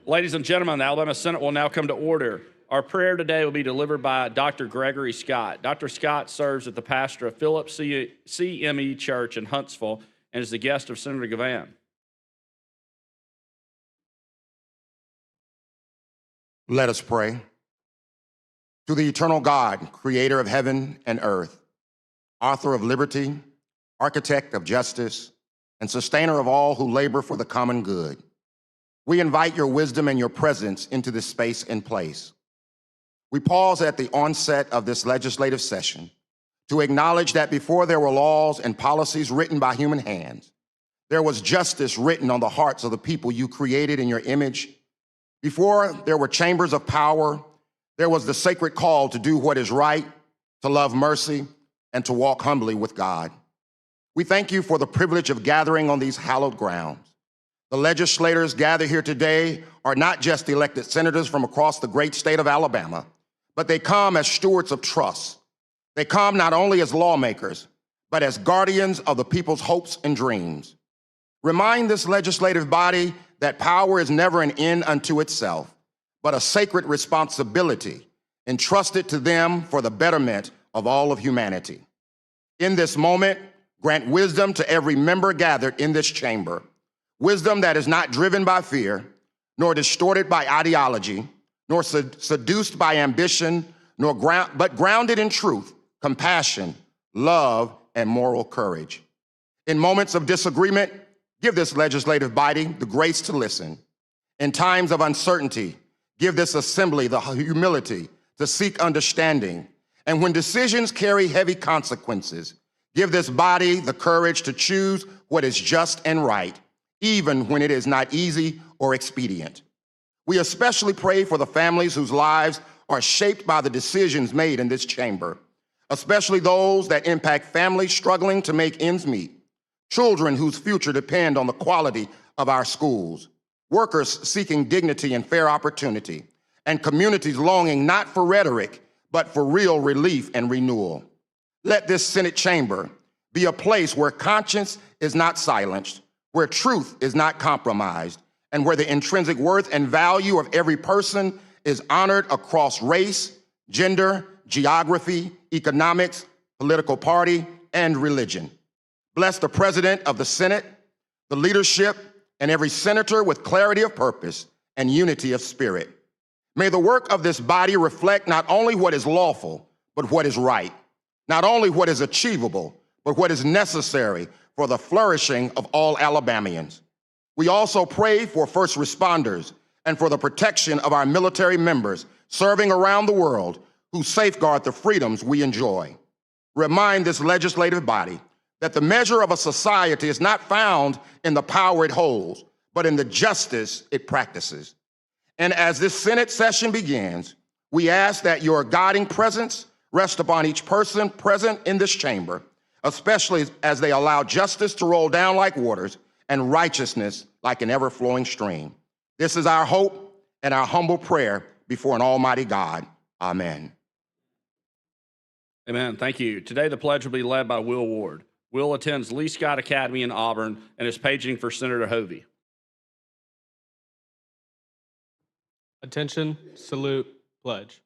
Ladies and gentlemen, the Alabama Senate will now come to order. Our prayer today will be delivered by Dr. Gregory Scott. Dr. Scott serves as the pastor of Phillips CME Church in Huntsville and is the guest of Senator Gavan. Let us pray. To the eternal God, creator of heaven and earth, author of liberty, architect of justice, and sustainer of all who labor for the common good, we invite your wisdom and your presence into this space and place. We pause at the onset of this legislative session to acknowledge that before there were laws and policies written by human hands, there was justice written on the hearts of the people you created in your image. Before there were chambers of power, there was the sacred call to do what is right, to love mercy, and to walk humbly with God. We thank you for the privilege of gathering on these hallowed grounds. The legislators gathered here today are not just elected senators from across the great state of Alabama, but they come as stewards of trust. They come not only as lawmakers, but as guardians of the people's hopes and dreams. Remind this legislative body that power is never an end unto itself, but a sacred responsibility entrusted to them for the betterment of all of humanity. In this moment, grant wisdom to every member gathered in this chamber, wisdom that is not driven by fear, nor distorted by ideology, nor seduced by ambition, but grounded in truth, compassion, love, and moral courage. In moments of disagreement, give this legislative body the grace to listen. In times of uncertainty, give this assembly the humility to seek understanding. And when decisions carry heavy consequences, give this body the courage to choose what is just and right, even when it is not easy or expedient. We especially pray for the families whose lives are shaped by the decisions made in this chamber, especially those that impact families struggling to make ends meet, children whose future depend on the quality of our schools, workers seeking dignity and fair opportunity, and communities longing not for rhetoric, but for real relief and renewal. Let this Senate chamber be a place where conscience is not silenced, where truth is not compromised, and where the intrinsic worth and value of every person is honored across race, gender, geography, economics, political party, and religion. Bless the President of the Senate, the leadership, and every senator with clarity of purpose and unity of spirit. May the work of this body reflect not only what is lawful, but what is right, not only what is achievable, but what is necessary for the flourishing of all Alabamians. We also pray for first responders and for the protection of our military members serving around the world who safeguard the freedoms we enjoy. Remind this legislative body that the measure of a society is not found in the power it holds, but in the justice it practices. And as this Senate session begins, we ask that your guiding presence rest upon each person present in this chamber, especially as they allow justice to roll down like waters and righteousness like an ever-flowing stream. This is our hope and our humble prayer before an almighty God. Amen. Amen. Thank you. Today, the pledge will be led by Will Ward. Will attends Lee Scott Academy in Auburn and is paging for Senator Hovey. Attention, salute, pledge.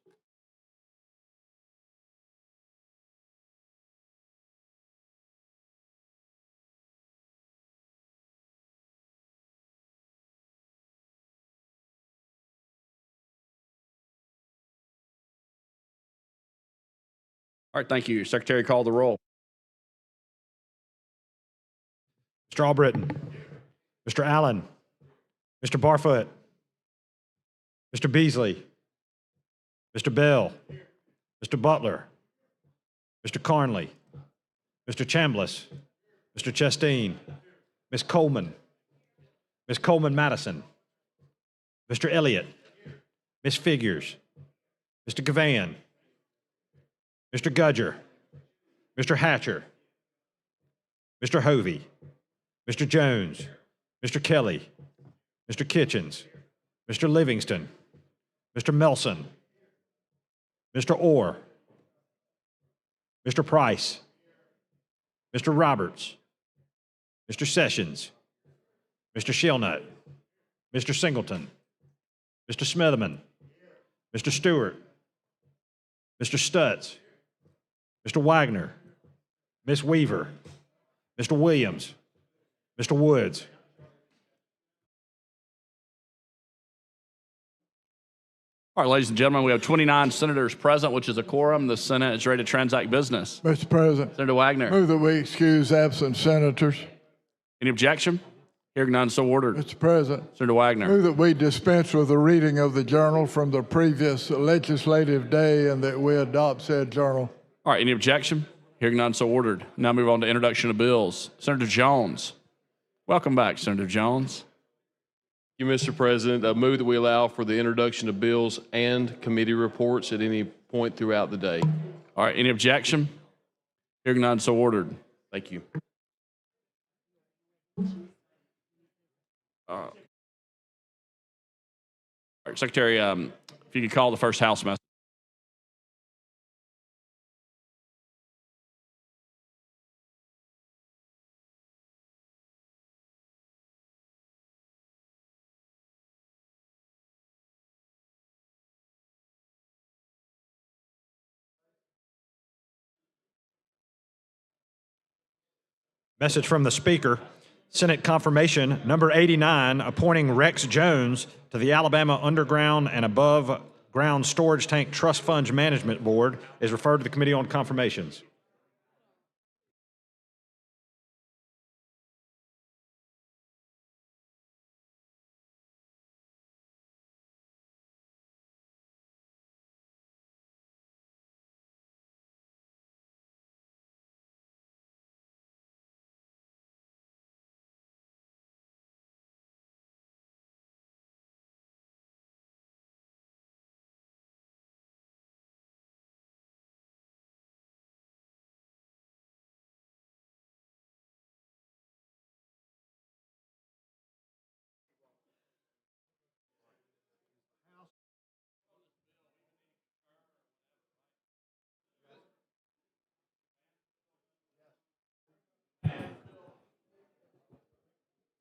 All right, thank you. Secretary, call the roll. Mr. Albritton, Mr. Allen, Mr. Barfoot, Mr. Beasley, Mr. Bell, Mr. Butler, Mr. Carnley, Mr. Chambliss, Mr. Chasteen, Ms. Coleman Madison, Mr. Elliott, Ms. Figures, Mr. Gavan, Mr. Gudger, Mr. Hatcher, Mr. Hovey, Mr. Jones, Mr. Kelly, Mr. Kitchens, Mr. Livingston, Mr. Melson, Mr. Orr, Mr. Price, Mr. Roberts, Mr. Sessions, Mr. Shellnut, Mr. Singleton, Mr. Smitherman, Mr. Stewart, Mr. Stutz, Mr. Wagner, Ms. Weaver, Mr. Williams, Mr. Woods. All right, ladies and gentlemen, we have 29 senators present, which is a quorum. The Senate is ready to transact business. Mr. President, Senator Wagner, move that we excuse absent senators. any objection? Hearing none, so ordered. Mr. President, Senator Wagner, move that we dispense with the reading of the journal from the previous legislative day and that we adopt said journal. all right, any objection? Hearing none, so ordered. Now move on to introduction of bills. Senator Jones. Welcome back, Senator Jones. Thank you, Mr. President. I move that we allow for the introduction of bills and committee reports at any point throughout the day. All right, any objection? Hearing none, so ordered. Thank you. All right, Secretary, if you could call the first House message. Message from the Speaker. Senate confirmation number 89, appointing Rex Jones to the Alabama Underground and Above Ground Storage Tank Trust Funds Management Board is referred to the Committee on Confirmations.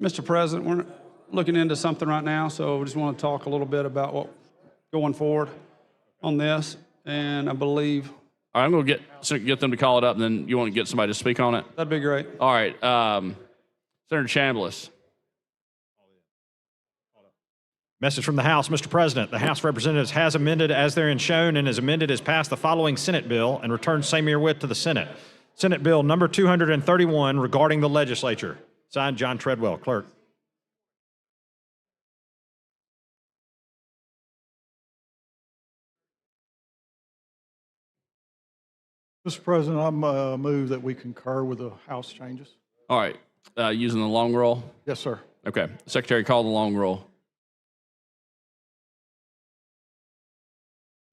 Mr. President, we're looking into something right now, so we just want to talk a little bit about what going forward on this. And I believe All right, I'm going to get them to call it up, and then you want to get somebody to speak on it? that'd be great. All right, Senator Chambliss. Message from the House. Mr. President, the House of Representatives has amended as therein shown and as amended has passed the following Senate bill and returned same herewith to the Senate. Senate Bill number 231 regarding the legislature. Signed, John Treadwell, Clerk. Mr. President, I move that we concur with the House changes. All right, using the long roll. Yes, sir. Okay, Secretary, call the long roll.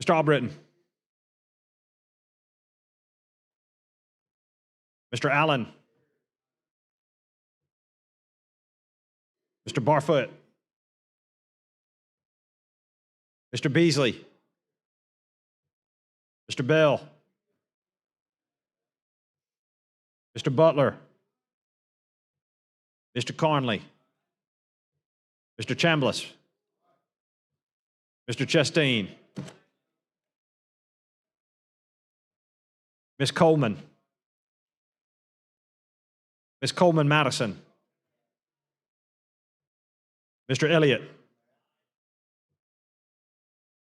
Mr. Albritton. Mr. Allen. Mr. Barfoot. Mr. Beasley. Mr. Bell. Mr. Butler. Mr. Carnley. Mr. Chambliss. Mr. Chastain. Ms. Coleman. Ms. Coleman Madison. Mr. Elliott.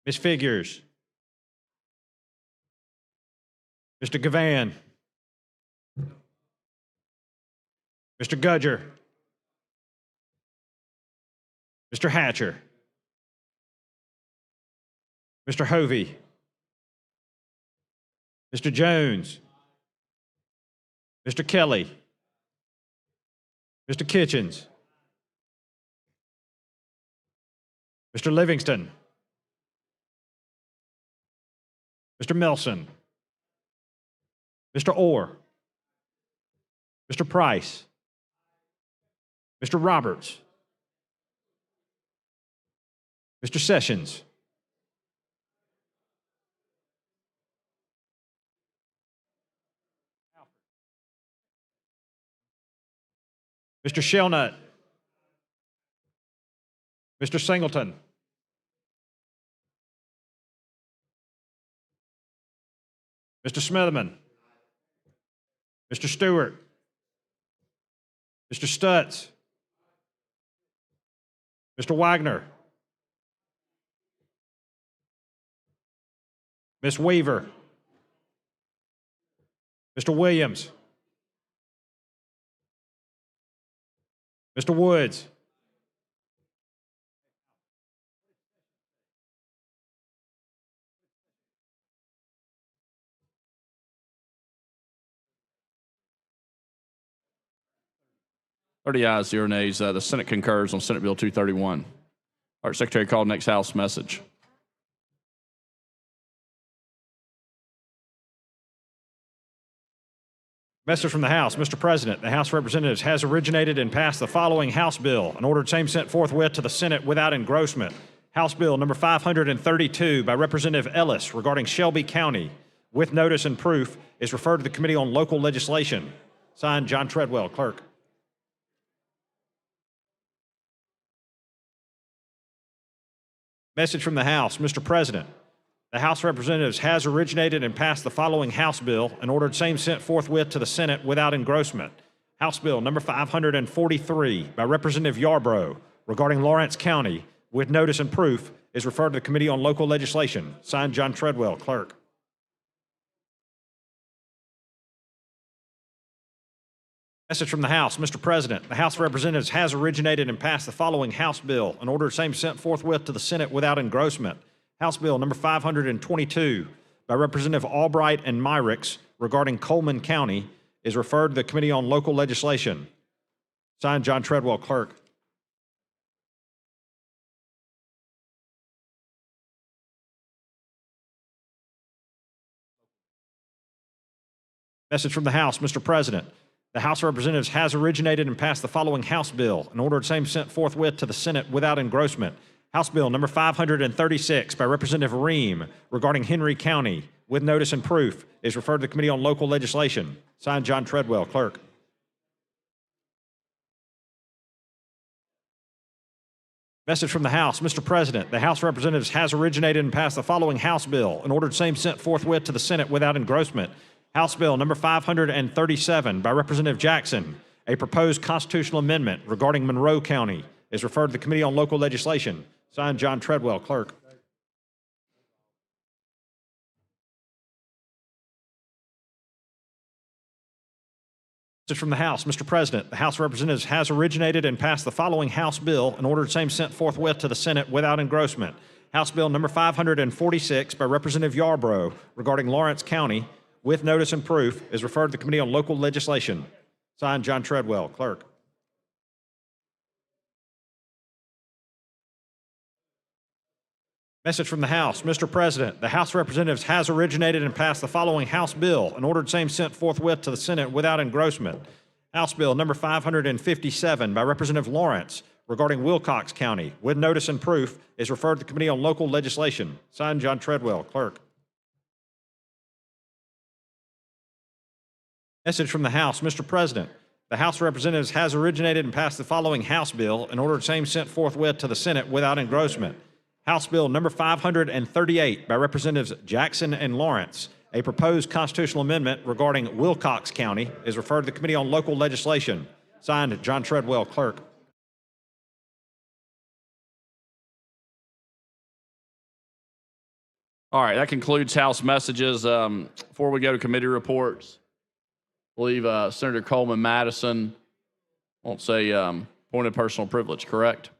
Ms. Figures. Mr. Gavan. Mr. Gudger. Mr. Hatcher. Mr. Hovey. Mr. Jones. Mr. Kelly. Mr. Kitchens. Mr. Livingston. Mr. Melson. Mr. Orr. Mr. Price. Mr. Roberts. Mr. Sessions. Mr. Shelnut. Mr. Singleton. Mr. Smitherman, Mr. Stewart, Mr. Stutz, Mr. Wagner, Ms. Weaver, Mr. Williams, Mr. Woods, Thirty ayes, 0 nays. The Senate concurs on Senate Bill 231. All right, Secretary, call next House message. Message from the House. Mr. President, the House of Representatives has originated and passed the following House bill and ordered same sent forthwith to the Senate without engrossment. House Bill number 532 by Representative Ellis regarding Shelby County, with notice and proof, is referred to the Committee on Local Legislation. Signed, John Treadwell, Clerk. Message from the House. Mr. President, the House of Representatives has originated and passed the following House bill and ordered same sent forthwith to the Senate without engrossment. House Bill number 543 by Representative Yarbrough regarding Lawrence County, with notice and proof, is referred to the Committee on Local Legislation. Signed, John Treadwell, Clerk. Message from the House. Mr. President, the House of Representatives has originated and passed the following House bill and ordered same sent forthwith to the Senate without engrossment. House Bill number 522 by Representative Albright and Myricks regarding Coleman County is referred to the Committee on Local Legislation. Signed, John Treadwell, Clerk. Message from the House. Mr. President, the House of Representatives has originated and passed the following House bill and ordered same sent forthwith to the Senate without engrossment. House Bill number 536 by Representative Ream regarding Henry County, with notice and proof, is referred to the Committee on Local Legislation. Signed, John Treadwell, Clerk. Message from the House. Mr. President, the House of Representatives has originated and passed the following House bill and ordered same sent forthwith to the Senate without engrossment. House Bill number 537 by Representative Jackson, a proposed constitutional amendment regarding Monroe County, is referred to the Committee on Local Legislation. Signed, John Treadwell, Clerk. Message from the House. Mr. President, the House of Representatives has originated and passed the following House bill and ordered same sent forthwith to the Senate without engrossment. House Bill number 546 by Representative Yarbrough regarding Lawrence County, with notice and proof, is referred to the Committee on Local Legislation. Signed, John Treadwell, Clerk. Message from the House. Mr. President, the House of Representatives has originated and passed the following House bill and ordered same sent forthwith to the Senate without engrossment. House Bill number 557 by Representative Lawrence regarding Wilcox County, with notice and proof, is referred to the Committee on Local Legislation. Signed, John Treadwell, Clerk. Message from the House. Mr. President, the House of Representatives has originated and passed the following House bill and ordered same sent forthwith to the Senate without engrossment. House Bill number 538 by Representatives Jackson and Lawrence, a proposed constitutional amendment regarding Wilcox County, is referred to the Committee on Local Legislation. Signed, John Treadwell, Clerk. All right, that concludes House messages. Before we go to committee reports, I believe Senator Coleman Madison won't say point of personal privilege, correct?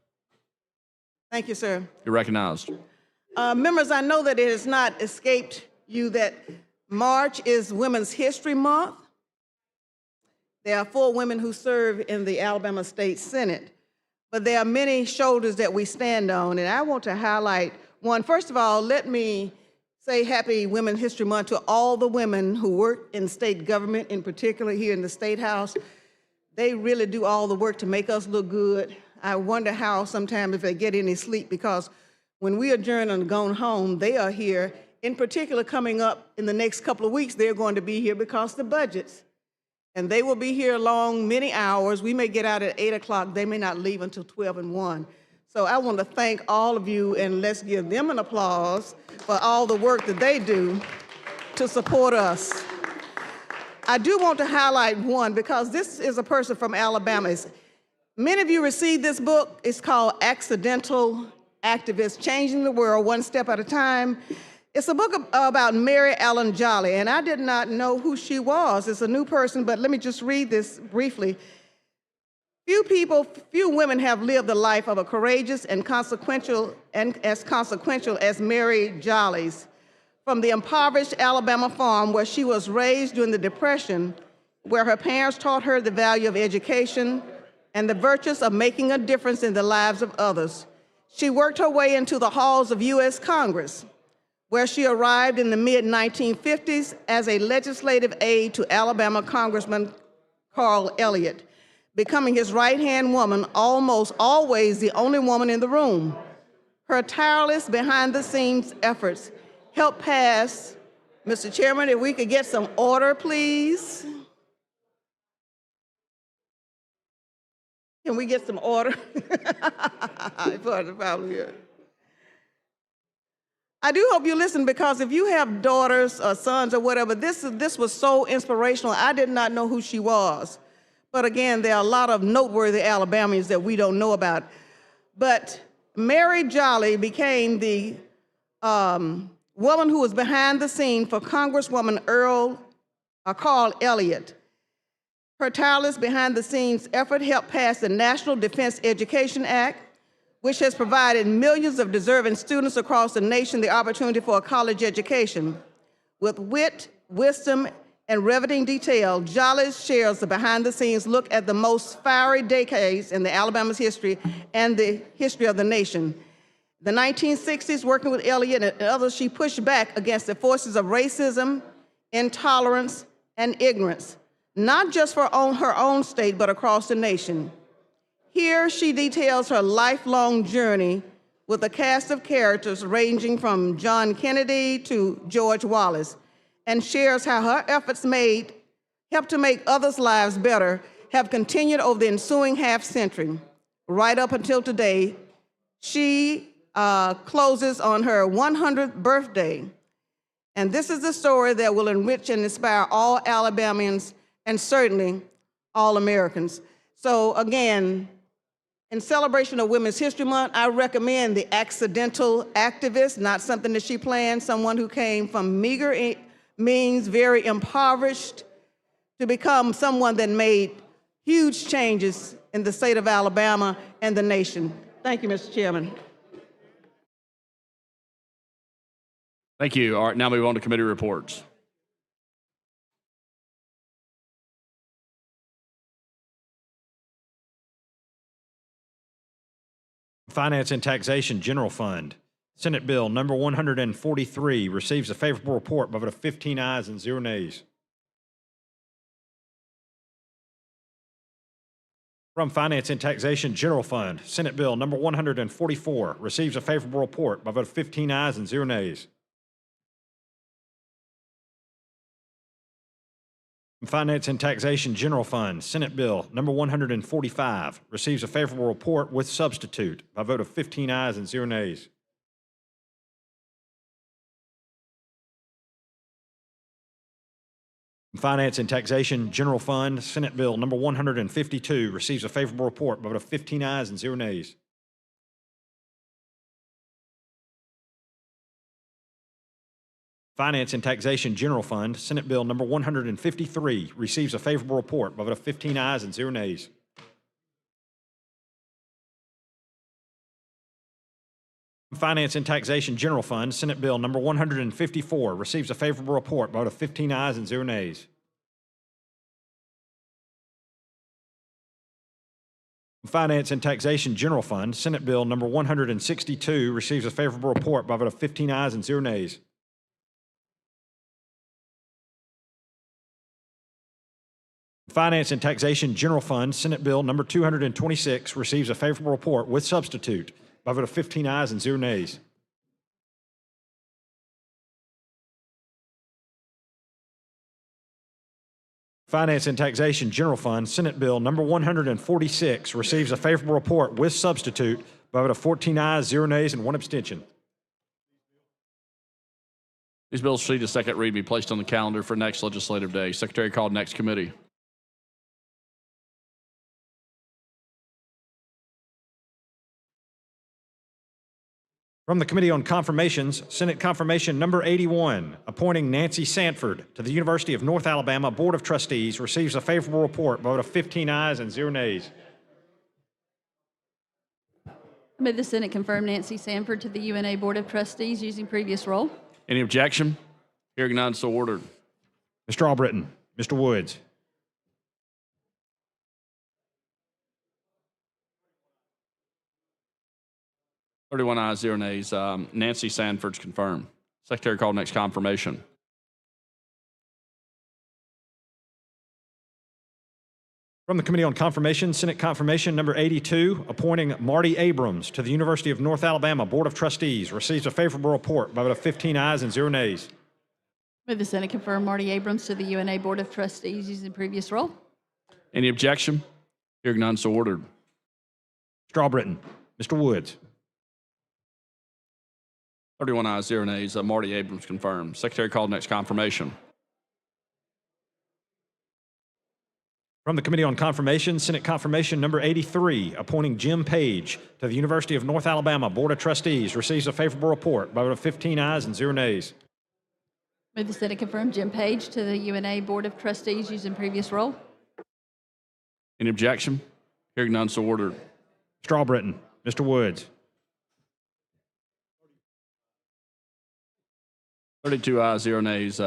Thank you, sir. You're recognized. Members, I know that it has not escaped you that March is Women's History Month. There are 4 women who serve in the Alabama State Senate, but there are many shoulders that we stand on, and I want to highlight one. First of all, let me say Happy Women's History Month to all the women who work in state government, in particular here in the State House. They really do all the work to make us look good. I wonder how sometimes if they get any sleep, because when we adjourn and gone home, they are here. In particular, coming up in the next couple of weeks, they're going to be here because of the budgets. And they will be here long, many hours. We may get out at 8 o'clock. They may not leave until 12 and 1. So I want to thank all of you, and let's give them an applause for all the work that they do. to support us. I do want to highlight one because this is a person from Alabama. Many of you received this book. It's called Accidental Activists, Changing the World One Step at a Time. It's a book about Mary Ellen Jolly, and I did not know who she was. It's a new person, but let me just read this briefly. Few women have lived the life of a courageous and consequential as Mary Jolly's. From the impoverished Alabama farm where she was raised during the Depression, where her parents taught her the value of education and the virtues of making a difference in the lives of others, she worked her way into the halls of U.S. Congress, where she arrived in the mid-1950s as a legislative aide to Alabama Congressman Carl Elliott, becoming his right-hand woman, almost always the only woman in the room. Her tireless behind-the-scenes efforts helped pass, Mr. Chairman, if we could get some order, please. Can we get some order? Probably. I do hope you listen, because if you have daughters or sons or whatever, this was so inspirational. I did not know who she was. But again, there are a lot of noteworthy Alabamians that we don't know about. But Mary Jolly became the woman who was behind the scene for Congresswoman Carl Elliott. Her tireless behind-the-scenes effort helped pass the National Defense Education Act, which has provided millions of deserving students across the nation the opportunity for a college education. With wit, wisdom, and riveting detail, Jolly shares the behind-the-scenes look at the most fiery decades in the Alabama's history and the history of the nation. The 1960s, working with Elliott and others, she pushed back against the forces of racism, intolerance, and ignorance, not just for her own state, but across the nation. Here, she details her lifelong journey with a cast of characters ranging from John Kennedy to George Wallace, and shares how her efforts helped to make others' lives better, have continued over the ensuing half-century. Right up until today, she closes on her 100th birthday. And this is the story that will enrich and inspire all Alabamians and certainly all Americans. So again, in celebration of Women's History Month, I recommend The Accidental Activist, not something that she planned, someone who came from meager means, very impoverished, to become someone that made huge changes in the state of Alabama and the nation. Thank you, Mr. Chairman. Thank you. All right, now move on to committee reports. Finance and Taxation General Fund. Senate Bill number 143 receives a favorable report by a vote of 15 ayes and 0 nays. From Finance and Taxation General Fund, Senate Bill number 144 receives a favorable report by a vote of 15 ayes and 0 nays. From Finance and Taxation General Fund, Senate Bill number 145 receives a favorable report with substitute by a vote of 15 ayes and 0 nays. Finance and Taxation General Fund, Senate Bill number 152 receives a favorable report by a vote of 15 ayes and 0 nays. Finance and Taxation General Fund, Senate Bill number 153 receives a favorable report by a vote of 15 ayes and 0 nays. Finance and Taxation General Fund, Senate Bill number 154 receives a favorable report by a vote of 15 ayes and 0 nays. Finance and Taxation General Fund, Senate Bill number 162 receives a favorable report by a vote of 15 ayes and 0 nays. Finance and Taxation General Fund, Senate Bill number 226 receives a favorable report with substitute by a vote of 15 ayes and 0 nays. Finance and Taxation General Fund, Senate Bill number 146 receives a favorable report with substitute by a vote of 14 ayes, 0 nays, and 1 abstention. These bills proceed to second read, be placed on the calendar for next legislative day. Secretary called next committee. From the Committee on Confirmations, Senate Confirmation Number 81, appointing Nancy Sanford to the University of North Alabama Board of Trustees, receives a favorable report, vote of 15 ayes and 0 nays. I move the Senate confirm Nancy Sanford to the UNA Board of Trustees using previous role. Any objection? Hearing none, so ordered. Mr. Albritton, Mr. Woods. Thirty-one ayes, 0 nays. Nancy Sanford's confirmed. Secretary called next confirmation. From the Committee on Confirmation, Senate Confirmation Number 82, appointing Marty Abrams to the University of North Alabama Board of Trustees, receives a favorable report, vote of 15 ayes and 0 nays. Move the Senate confirm Marty Abrams to the UNA Board of Trustees using previous role. Any objection? Hearing none, so ordered. Mr. Albritton, Mr. Woods. 31 ayes, 0 nays. Marty Abrams confirmed. Secretary called next confirmation. From the Committee on Confirmation, Senate Confirmation Number 83, appointing Jim Page to the University of North Alabama Board of Trustees, receives a favorable report, vote of 15 ayes and 0 nays. Move the Senate confirm Jim Page to the UNA Board of Trustees using previous role. Any objection? Hearing none, so ordered. Mr. Albritton, Mr. Woods. 32 ayes, 0 nays.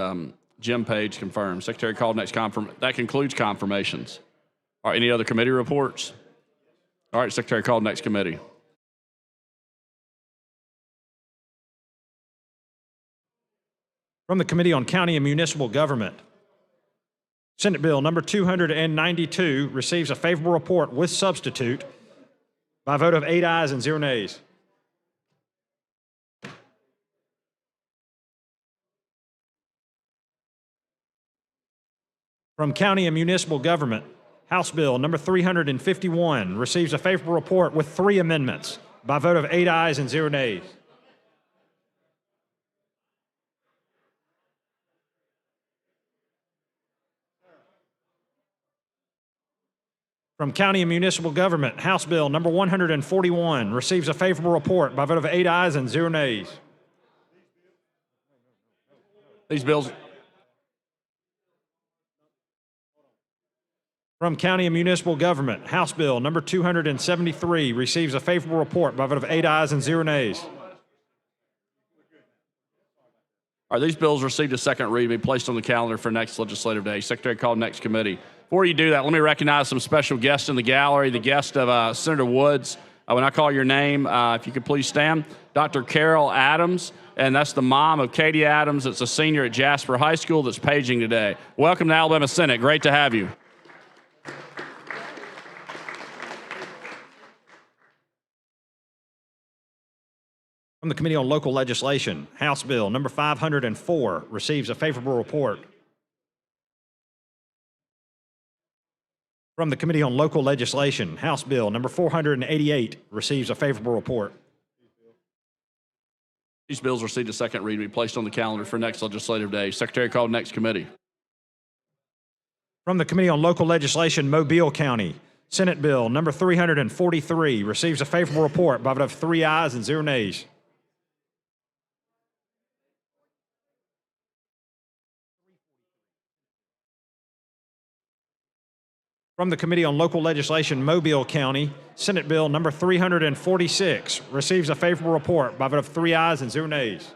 Jim Page confirmed. Secretary called next that concludes confirmations. All right, any other committee reports? All right, Secretary called next committee. From the Committee on County and Municipal Government, Senate Bill Number 292 receives a favorable report with substitute by a vote of 8 ayes and 0 nays. From County and Municipal Government, House Bill Number 351 receives a favorable report with 3 amendments by a vote of 8 ayes and 0 nays. From County and Municipal Government, House Bill Number 141 receives a favorable report by a vote of 8 ayes and 0 nays. These bills. From County and Municipal Government, House Bill Number 273 receives a favorable report by a vote of 8 ayes and 0 nays. All right, these bills received a second read, be placed on the calendar for next legislative day. Secretary called next committee. Before you do that, let me recognize some special guests in the gallery. The guest of Senator Woods. When I call your name, if you could please stand. Dr. Carol Adams, and that's the mom of Katie Adams. It's a senior at Jasper High School that's paging today. Welcome to Alabama Senate. Great to have you. From the Committee on Local Legislation, House Bill Number 504 receives a favorable report. From the Committee on Local Legislation, House Bill Number 488 receives a favorable report. These bills received a second read, be placed on the calendar for next legislative day. Secretary called next committee. From the Committee on Local Legislation, Mobile County, Senate Bill Number 343 receives a favorable report by a vote of 3 ayes and 0 nays. From the Committee on Local Legislation, Mobile County, Senate Bill Number 346 receives a favorable report by a vote of 3 ayes and 0 nays.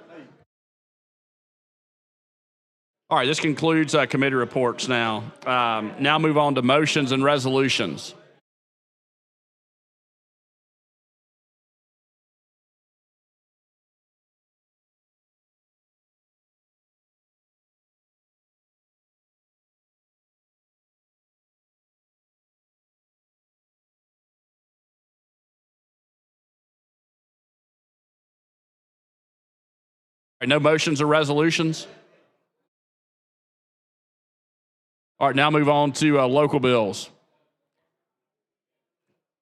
All right, this concludes committee reports now. Now move on to motions and resolutions. All right, no motions or resolutions? All right, now move on to local bills.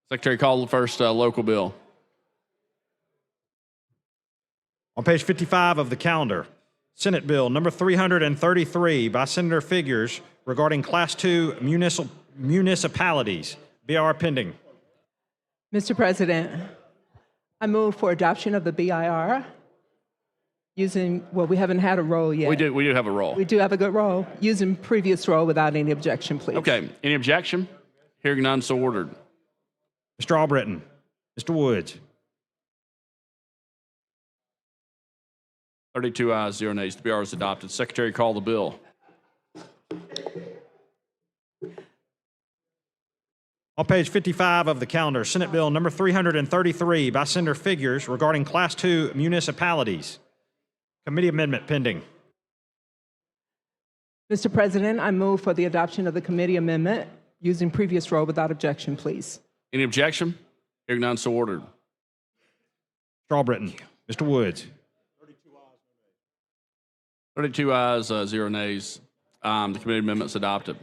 Secretary, call the first local bill. On page 55 of the calendar, Senate Bill number 333 by Senator Figures regarding Class II municipalities. BR pending. Mr. President, I move for adoption of the BIR using, well, we haven't had a roll yet. We do have a roll. We do have a good roll. Using previous roll without any objection, please. Okay, any objection? Hearing none, so ordered. Mr. Albritton. Mr. Woods. 32 ayes, 0 nays. The BR is adopted. Secretary, call the bill. On page 55 of the calendar, Senate Bill number 333 by Senator Figures regarding Class II municipalities. Committee amendment pending. Mr. President, I move for the adoption of the committee amendment using previous roll without objection, please. Any objection? Hearing none, so ordered. Mr. Albritton. Mr. Woods. 32 ayes, 0 nays. The committee amendment is adopted.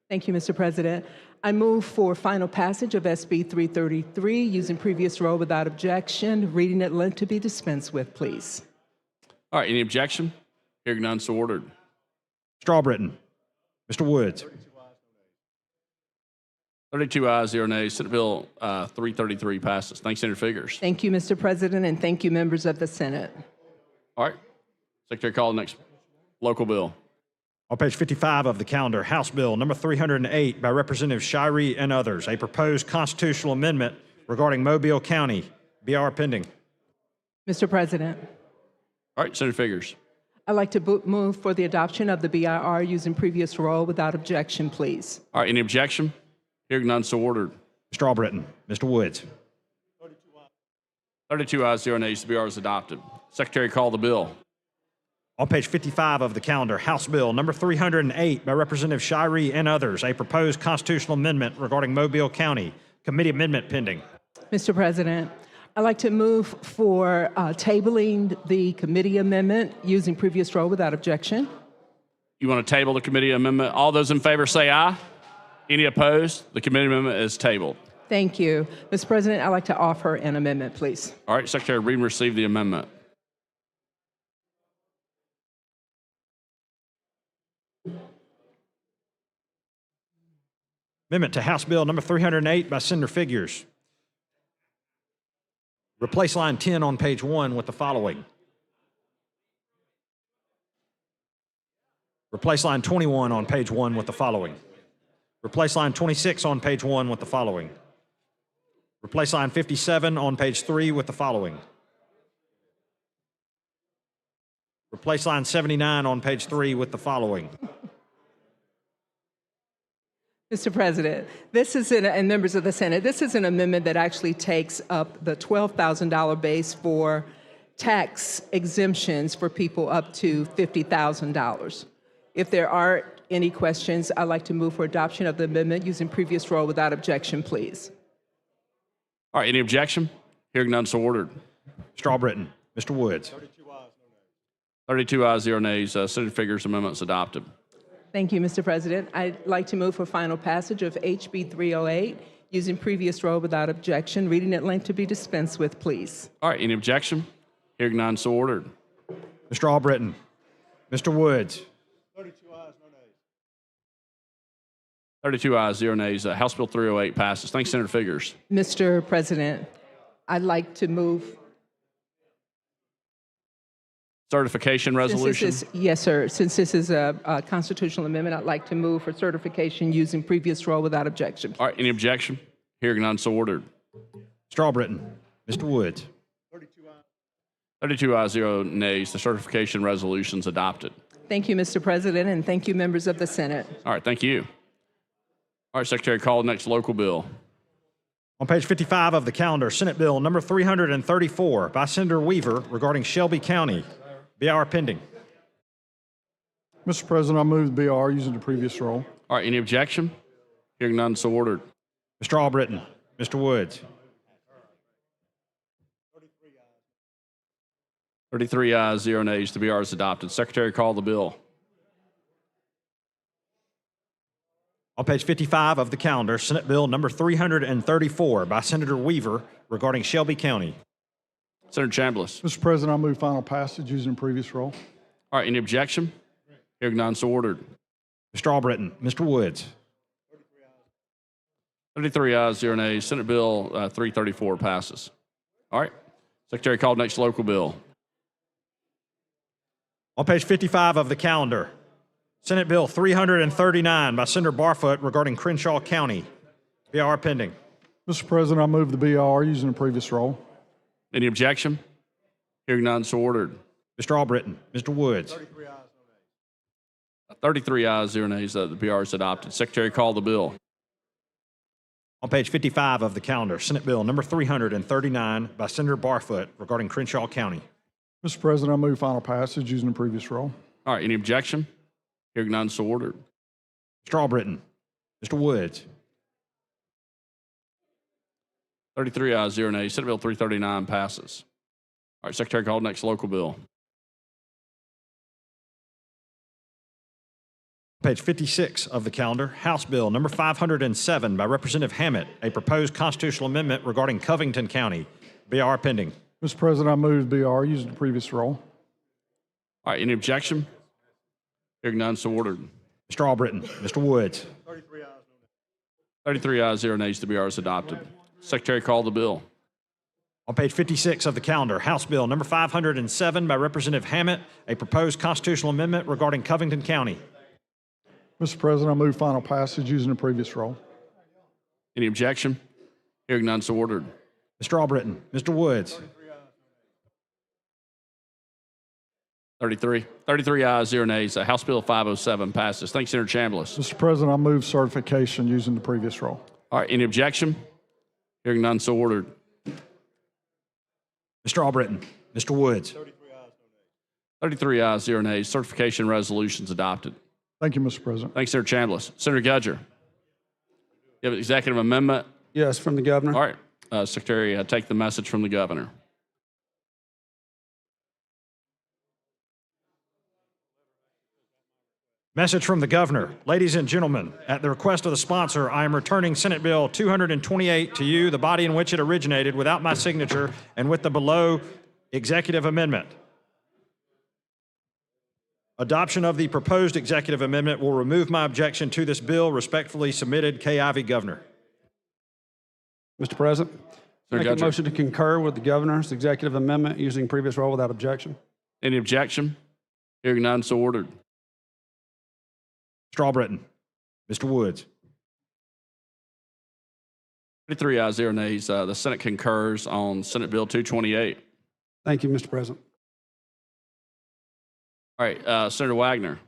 Thank you, Mr. President. I move for final passage of SB 333 using previous roll without objection. Reading it lent to be dispensed with, please. All right, any objection? Hearing none, so ordered. Mr. Albritton. Mr. Woods. 32 ayes, 0 nays. Senate Bill 333 passes. Thanks, Senator Figures. Thank you, Mr. President, and thank you, members of the Senate. All right, Secretary, call the next local bill. On page 55 of the calendar, House Bill number 308 by Representative Shirey and others, a proposed constitutional amendment regarding Mobile County. BR pending. Mr. President, All right, Senator Figures. I'd like to move for the adoption of the BIR using previous roll without objection, please. All right, any objection? Hearing none, so ordered. Mr. Albritton. Mr. Woods. 32 ayes, 0 nays. The BR is adopted. Secretary, call the bill. On page 55 of the calendar, House Bill number 308 by Representative Shirey and others, a proposed constitutional amendment regarding Mobile County. Committee amendment pending. Mr. President, I'd like to move for tabling the committee amendment using previous roll without objection. You want to table the committee amendment? All those in favor say aye. Any opposed? The committee amendment is tabled. Thank you. Mr. President, I'd like to offer an amendment, please. All right, Secretary, read and receive the amendment. Amendment to House Bill number 308 by Senator Figures. Replace line 10 on page 1 with the following. Replace line 21 on page 1 with the following. Replace line 26 on page 1 with the following. Replace line 57 on page 3 with the following. Replace line 79 on page 3 with the following. Mr. President, this is and members of the Senate, this is an amendment that actually takes up the $12,000 base for tax exemptions for people up to $50,000. If there aren't any questions, I'd like to move for adoption of the amendment using previous roll without objection, please. All right, any objection? Hearing none, so ordered. Mr. Albritton. Mr. Woods. 32 ayes, 0 nays. Senator Figures amendment is adopted. Thank you, Mr. President. I'd like to move for final passage of HB 308 using previous roll without objection. Reading it length to be dispensed with, please. All right, any objection? Hearing none, so ordered. Mr. Albritton. Mr. Woods. 32 ayes, 0 nays. House Bill 308 passes. Thanks, Senator Figures. Mr. President, I'd like to move. Certification resolution. Yes, sir. Since this is a constitutional amendment, I'd like to move for certification using previous roll without objection. All right, any objection? Hearing none, so ordered. Mr. Albritton. Mr. Woods. 32 ayes, 0 nays. The certification resolution is adopted. Thank you, Mr. President, and thank you, members of the Senate. All right, thank you. All right, Secretary, call the next local bill. On page 55 of the calendar, Senate Bill number 334 by Senator Weaver regarding Shelby County. BR pending. Mr. President, I move the BR using the previous roll. All right, any objection? Hearing none, so ordered. Mr. Albritton. Mr. Woods. 33 ayes, 0 nays. The BR is adopted. Secretary, call the bill. On page 55 of the calendar, Senate Bill number 334 by Senator Weaver regarding Shelby County. Senator Chambliss. Mr. President, I move final passage using the previous roll. All right, any objection? Hearing none, so ordered. Mr. Albritton, Mr. Woods. 33 ayes, 0 nays. Senate Bill 334 passes. All right. Secretary, call next local bill. On page 55 of the calendar, Senate Bill 339 by Senator Barfoot regarding Crenshaw County. BR pending. Mr. President, I move the BR using the previous roll. Any objection? Hearing none, so ordered. Mr. Albritton, Mr. Woods. 33 ayes, 0 nays. The BR is adopted. Secretary, call the bill. On page 55 of the calendar, Senate Bill number 339 by Senator Barfoot regarding Crenshaw County. Mr. President, I move final passage using the previous roll. All right, any objection? Hearing none, so ordered. Mr. Albritton, Mr. Woods. 33 ayes, 0 nays. Senate Bill 339 passes. All right, Secretary, call next local bill. Page 56 of the calendar, House Bill number 507 by Representative Hammett, a proposed constitutional amendment regarding Covington County. BR pending. Mr. President, I move BR using the previous roll. All right, any objection? Hearing none, so ordered. Mr. Albritton, Mr. Woods. 33 ayes, 0 nays. The BR is adopted. Secretary, call the bill. On page 56 of the calendar, House Bill number 507 by Representative Hammett, a proposed constitutional amendment regarding Covington County. Mr. President, I move final passage using the previous roll. Any objection? Hearing none, so ordered. Mr. Albritton, Mr. Woods. 33 ayes, 0 nays. House Bill 507 passes. Thanks, Senator Chambliss. Mr. President, I move certification using the previous roll. All right, any objection? Hearing none, so ordered. Mr. Albritton, Mr. Woods. 33 ayes, 0 nays. Certification resolutions adopted. Thank you, Mr. President. Thanks, Senator Chambliss. Senator Gudger, you have an executive amendment? Yes, from the governor. All right, Secretary, take the message from the governor. Message from the governor. Ladies and gentlemen, at the request of the sponsor, I am returning Senate Bill 228 to you, the body in which it originated, without my signature and with the below executive amendment. Adoption of the proposed executive amendment will remove my objection to this bill. Respectfully submitted, Kay Ivey, Governor. Mr. President, make a motion to concur with the governor's executive amendment using previous roll without objection. Any objection? Hearing none, so ordered. Mr. Albritton, Mr. Woods. 33 ayes, 0 nays. The Senate concurs on Senate Bill 228. Thank you, Mr. President. All right, Senator Wagner.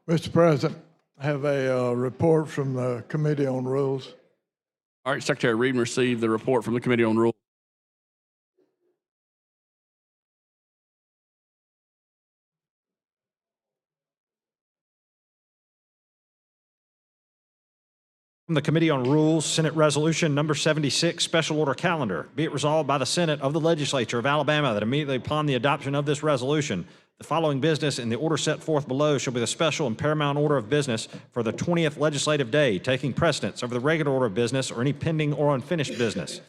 Mr. President, I have a report from the Committee on Rules. All right, Secretary Reed received the report from the Committee on Rules. From the Committee on Rules, Senate Resolution number 76, Special Order Calendar. Be it resolved by the Senate of the Legislature of Alabama that immediately upon the adoption of this resolution, the following business in the order set forth below shall be the special and paramount order of business for the 20th legislative day, taking precedence over the regular order of business or any pending or unfinished business.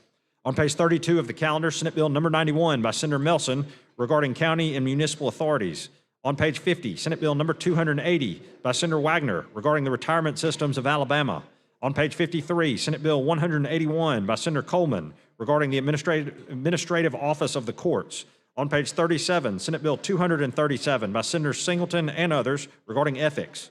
On page 32 of the calendar, Senate Bill number 91 by Senator Melson regarding county and municipal authorities. On page 50, Senate Bill number 280 by Senator Wagner regarding the retirement systems of Alabama. On page 53, Senate Bill 181 by Senator Coleman regarding the administrative office of the courts. On page 37, Senate Bill 237 by Senator Singleton and others regarding ethics.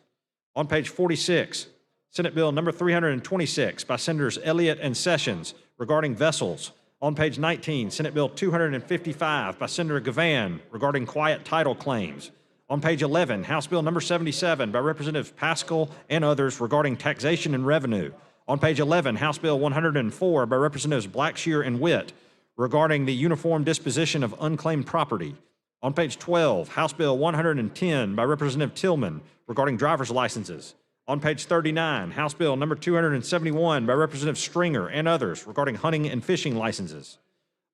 On page 46, Senate Bill number 326 by Senators Elliott and Sessions regarding vessels. On page 19, Senate Bill 255 by Senator Gavan regarding quiet title claims. On page 11, House Bill number 77 by Representatives Pascal and others regarding taxation and revenue. On page 11, House Bill 104 by Representatives Blackshear and Witt regarding the uniform disposition of unclaimed property. On page 12, House Bill 110 by Representative Tillman regarding driver's licenses. On page 39, House Bill number 271 by Representative Stringer and others regarding hunting and fishing licenses.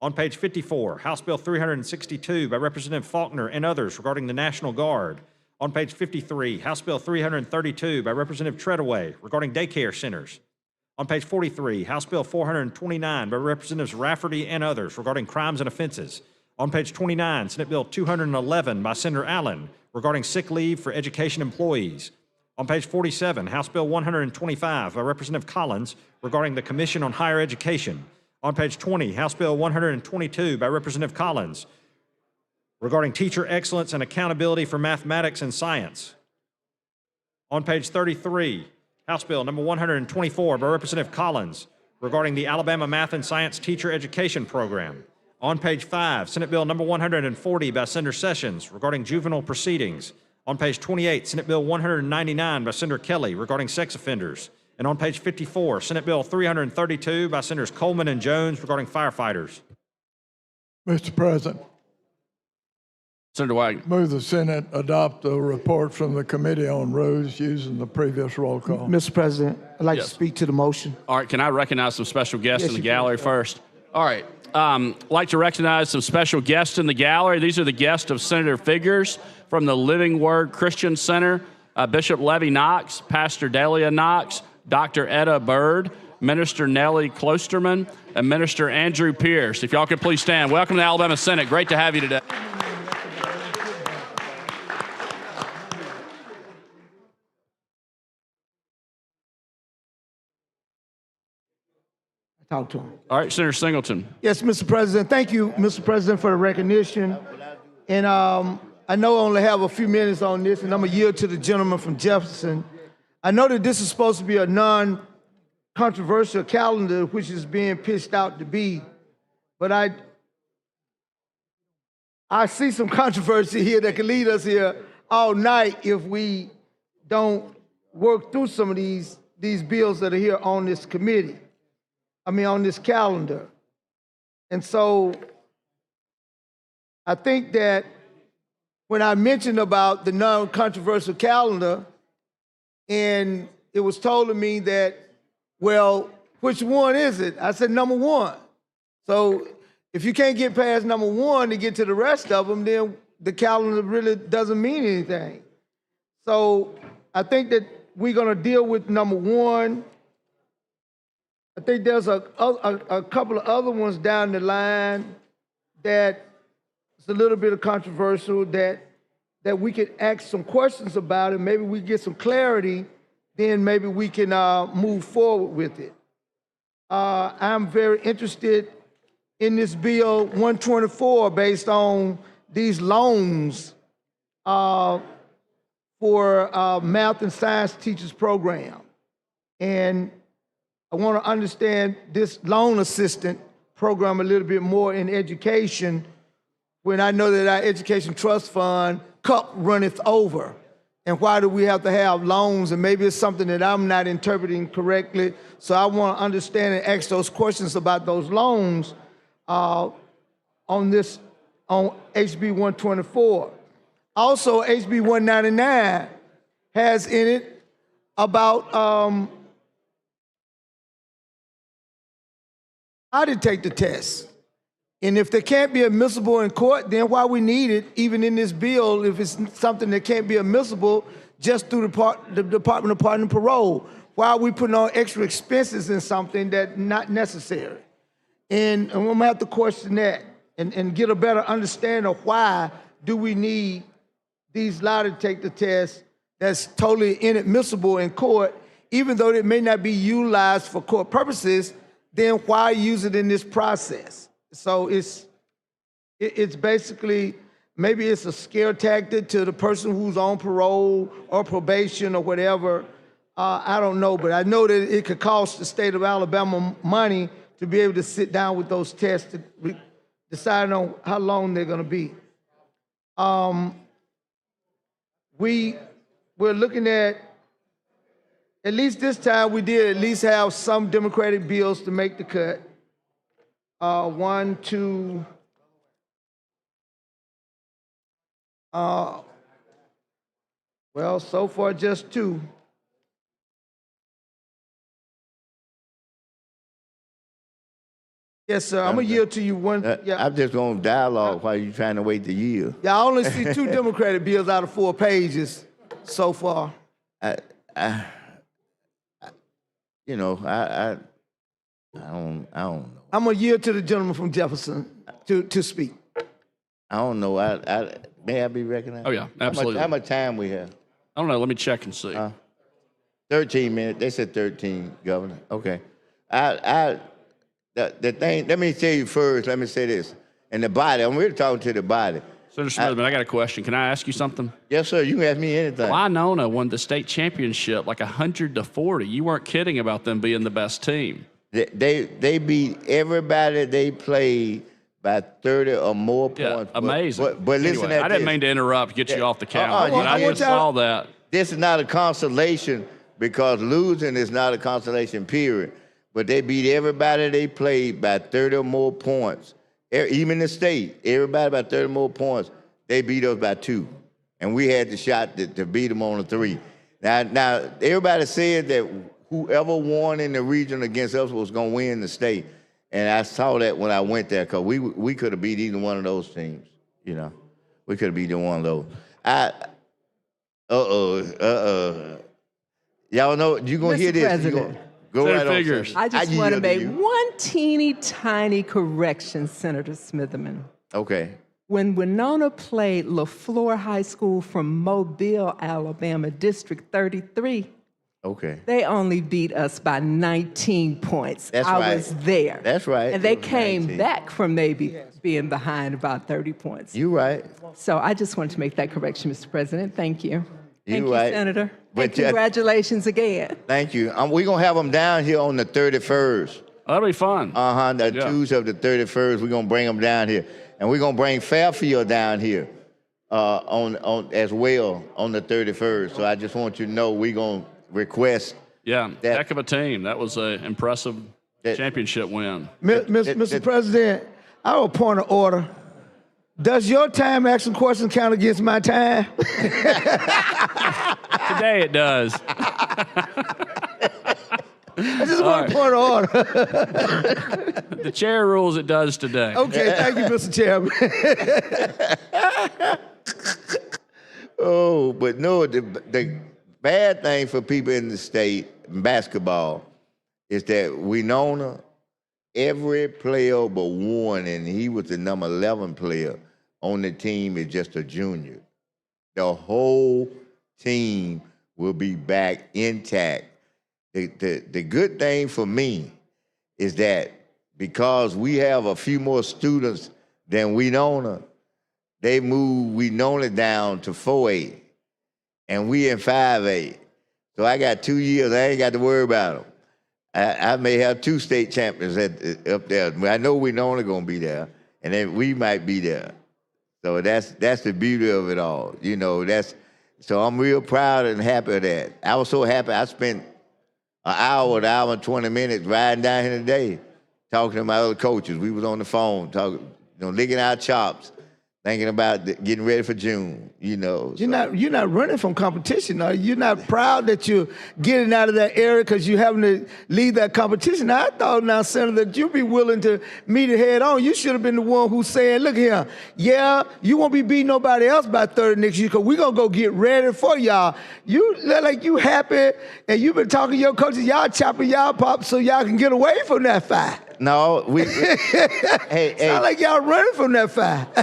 On page 54, House Bill 362 by Representative Faulkner and others regarding the National Guard. On page 53, House Bill 332 by Representative Treadaway regarding daycare centers. On page 43, House Bill 429 by Representatives Rafferty and others regarding crimes and offenses. On page 29, Senate Bill 211 by Senator Allen regarding sick leave for education employees. On page 47, House Bill 125 by Representative Collins regarding the Commission on Higher Education. On page 20, House Bill 122 by Representative Collins regarding teacher excellence and accountability for mathematics and science. On page 33, House Bill number 124 by Representative Collins regarding the Alabama Math and Science Teacher Education Program. On page 5, Senate Bill number 140 by Senator Sessions regarding juvenile proceedings. On page 28, Senate Bill 199 by Senator Kelly regarding sex offenders. And on page 54, Senate Bill 332 by Senators Coleman and Jones regarding firefighters. Mr. President, Senator Wagner. move the Senate adopt the report from the Committee on Rules using the previous roll call. Mr. President, I'd like Yes. to speak to the motion. All right, can I recognize some special guests Yes, in the you can. gallery first? All right. I'd like to recognize some special guests in the gallery. These are the guests of Senator Figures from the Living Word Christian Center, Bishop Levy Knox, Pastor Delia Knox, Dr. Etta Bird, Minister Nellie Klosterman, and Minister Andrew Pierce. If y'all could please stand. Welcome to the Alabama Senate. Great to have you today. Talk to him. All right, Senator Singleton. Yes, Mr. President. Thank you, Mr. President, for the recognition. And I know I only have a few minutes on this, and I'm going to yield to the gentleman from Jefferson. I know that this is supposed to be a non-controversial calendar, which is being pitched out to be, but I see some controversy here that can lead us here all night if we don't work through some of these bills that are here on this committee. On this calendar. And so I think that when I mentioned about the non-controversial calendar, and it was told to me that, well, which one is it? I said, number one. So if you can't get past number one to get to the rest of them, then the calendar really doesn't mean anything. So I think that we're going to deal with number one. I think there's a couple of other ones down the line that it's a little bit of controversial that we could ask some questions about it. Maybe we get some clarity, then maybe we can move forward with it. I'm very interested in this bill 124 based on these loans for math and science teachers program. And I want to understand this loan assistant program a little bit more in education when I know that our education trust fund cup runneth over. And why do we have to have loans? And maybe it's something that I'm not interpreting correctly. So I want to understand and ask those questions about those loans on HB 124. Also, HB 199 has in it about how to take the test. And if they can't be admissible in court, then why we need it, even in this bill, if it's something that can't be admissible just through the Department of Pardon and Parole? Why are we putting on extra expenses in something that's not necessary? And I'm gonna have to question that and get a better understanding of why do we need these lie detector tests that's totally inadmissible in court, even though it may not be utilized for court purposes, then why use it in this process? So it's basically, maybe it's a scare tactic to the person who's on parole or probation or whatever. I don't know, but I know that it could cost the state of Alabama money to be able to sit down with those tests to decide on how long they're gonna be. We're looking at least this time we did at least have some Democratic bills to make the cut. One, two, well, so far just two. Yes, sir. I'm gonna yield to you one. Yeah. I'm just going to dialogue while you're trying to wait to yield. Yeah, I only see two Democratic bills out of 4 pages so far. you know, I don't know. I'm gonna yield to the gentleman from Jefferson to speak. I don't know. May I be recognized? Oh, yeah, absolutely. How much time we have? I don't know. Let me check and see. 13 minutes. They said 13, Governor. Okay. The thing, let me tell you first, let me say this. And the body, I'm really talking to the body. Senator Smithman, I got a question. Can I ask you something? Yes, sir. You can ask me anything. Well, Winona won the state championship like 100-40. You weren't kidding about them being the best team. They beat everybody they played by 30 or more points. Yeah, amazing. But listen anyway, at I didn't this. mean to interrupt, get you off the camera. I I just saw that. This is not a consolation because losing is not a consolation, period. But they beat everybody they played by 30 or more points. Even the state, everybody by 30 more points. They beat us by 2. And we had the shot to beat them on the 3. Now, everybody said that whoever won in the region against us was going to win the state. And I saw that when I went there because we could have beat either one of those teams, you know. We could have beat either one of those. Y'all know, you're going to hear Mr. this. President. Go right on, figures. Senator. I just want to yield make you. one teeny tiny correction, Senator Smitherman. Okay. When Winona played LaFleur High School from Mobile, Alabama, District 33, Okay. they only beat us by 19 points. That's I right. was there. That's right. And they It was came 19. back from maybe being behind about 30 points. You right. So I just wanted to make that correction, Mr. President. Thank you. Thank you, right. Senator. But And congratulations again. Thank you. We're going to have them down here on the 31st. That'll be fun. The Yeah. Tuesday of the 31st, we're going to bring them down here. And we're going to bring Fairfield down here on as well on the 31st. So I just want you to know we're going to request. Yeah, that- heck of a team. That was an impressive championship win. Mr. President, I have a point of order. Does your time asking questions count against my time? Today it does. I just want a point of order. The chair rules it does today. Okay, thank you, Mr. Chairman. Oh, but no, the bad thing for people in the state in basketball is that Winona, every player but one, and he was the number 11 player on the team, is just a junior. The whole team will be back intact. The good thing for me is that because we have a few more students than Winona, they moved Winona down to 4A, and we in 5A. So I got 2 years. I ain't got to worry about them. I may have 2 state champions up there. I know Winona gonna be there, and then we might be there. So that's the beauty of it all. You know, so I'm real proud and happy of that. I was so happy. I spent an hour and 20 minutes riding down here today, talking to my other coaches. We was on the phone, talking, licking our chops, thinking about getting ready for June. You know, You're not running from competition, are you? You're not proud that you're getting out of that area because you're having to leave that competition. Now, I thought, Senator, that you'd be willing to meet it head on. You should have been the one who's saying, look here, yeah, you won't be beating nobody else by 30 next year because we're going to go get ready for y'all. You look like you happy, and you've been talking to your coaches, y'all chopping y'all pop so y'all can get away from that fight. No, hey, Sound like y'all running from that fight.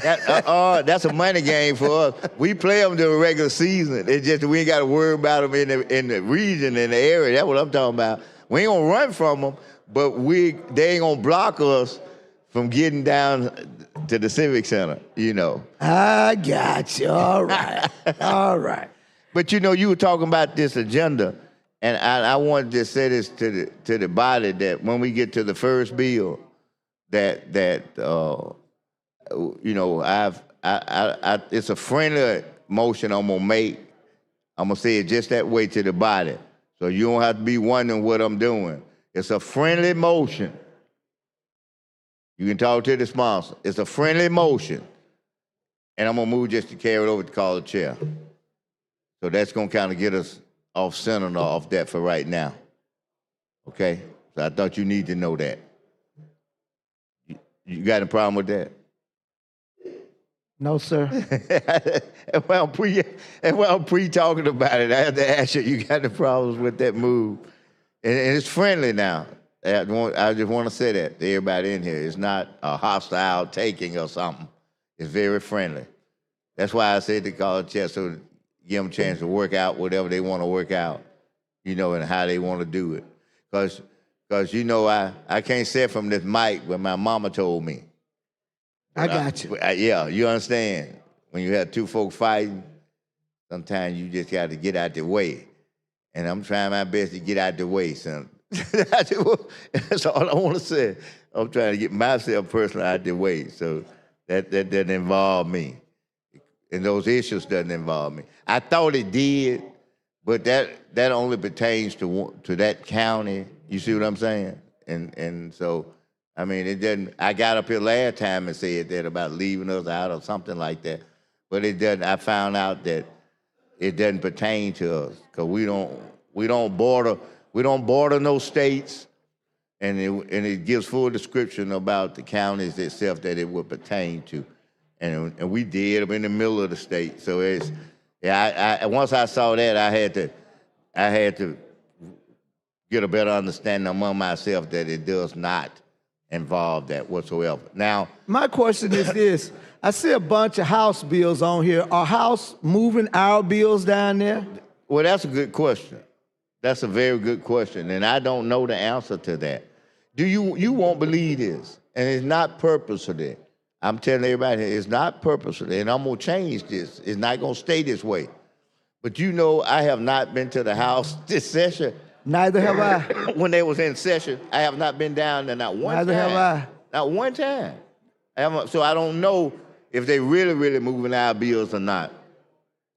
That's a money game for us. We play them during the regular season. It's just we ain't got to worry about them in the region, in the area. That's what I'm talking about. We ain't gonna run from them, but they ain't gonna block us from getting down to the Civic Center. You know. I got you. All right. All right. But you were talking about this agenda. And I wanted to say this to the body that when we get to the first bill, that it's a friendly motion I'm gonna make. I'm gonna say it just that way to the body, so you don't have to be wondering what I'm doing. It's a friendly motion. You can talk to the sponsor. It's a friendly motion, and I'm gonna move just to carry it over to call the chair. So that's gonna kind of get us off center or off that for right now. Okay? So I thought you need to know that. You got a problem with that? No, sir. And while I'm pre talking about it, I have to ask you, you got the problems with that move? and it's friendly now. I just want to say that to everybody in here. It's not a hostile taking or something. It's very friendly. That's why I said to call it chess, so give them a chance to work out whatever they want to work out, you know, and how they want to do it. Because you know, I can't say from this mic what my mama told me. I got you. Yeah, you understand. When you have two folks fighting, sometimes you just got to get out the way. And I'm trying my best to get out the way, son. That's all I want to say. I'm trying to get myself personally out the way. So that doesn't involve me. And those issues doesn't involve me. I thought it did, but that only pertains to that county. You see what I'm saying? And so, I mean, it doesn't. I got up here last time and said that about leaving us out or something like that, but it doesn't. I found out that it doesn't pertain to us because we don't border no states, and it gives full description about the counties itself that it would pertain to. And we did. I'm in the middle of the state, so it's. Yeah, once I saw that, I had to get a better understanding among myself that it does not involve that whatsoever. Now, my question is this: I see a bunch of House bills on here. Are House moving our bills down there? Well, that's a good question. That's a very good question, and I don't know the answer to that. You won't believe this, and it's not purposefully. I'm telling everybody, it's not purposeful, and I'm gonna change this. It's not gonna stay this way. But you know, I have not been to the House this session. Neither have I. When they was in session, I have not been down there not one time. Neither have I. Not one time. So I don't know if they really moving our bills or not.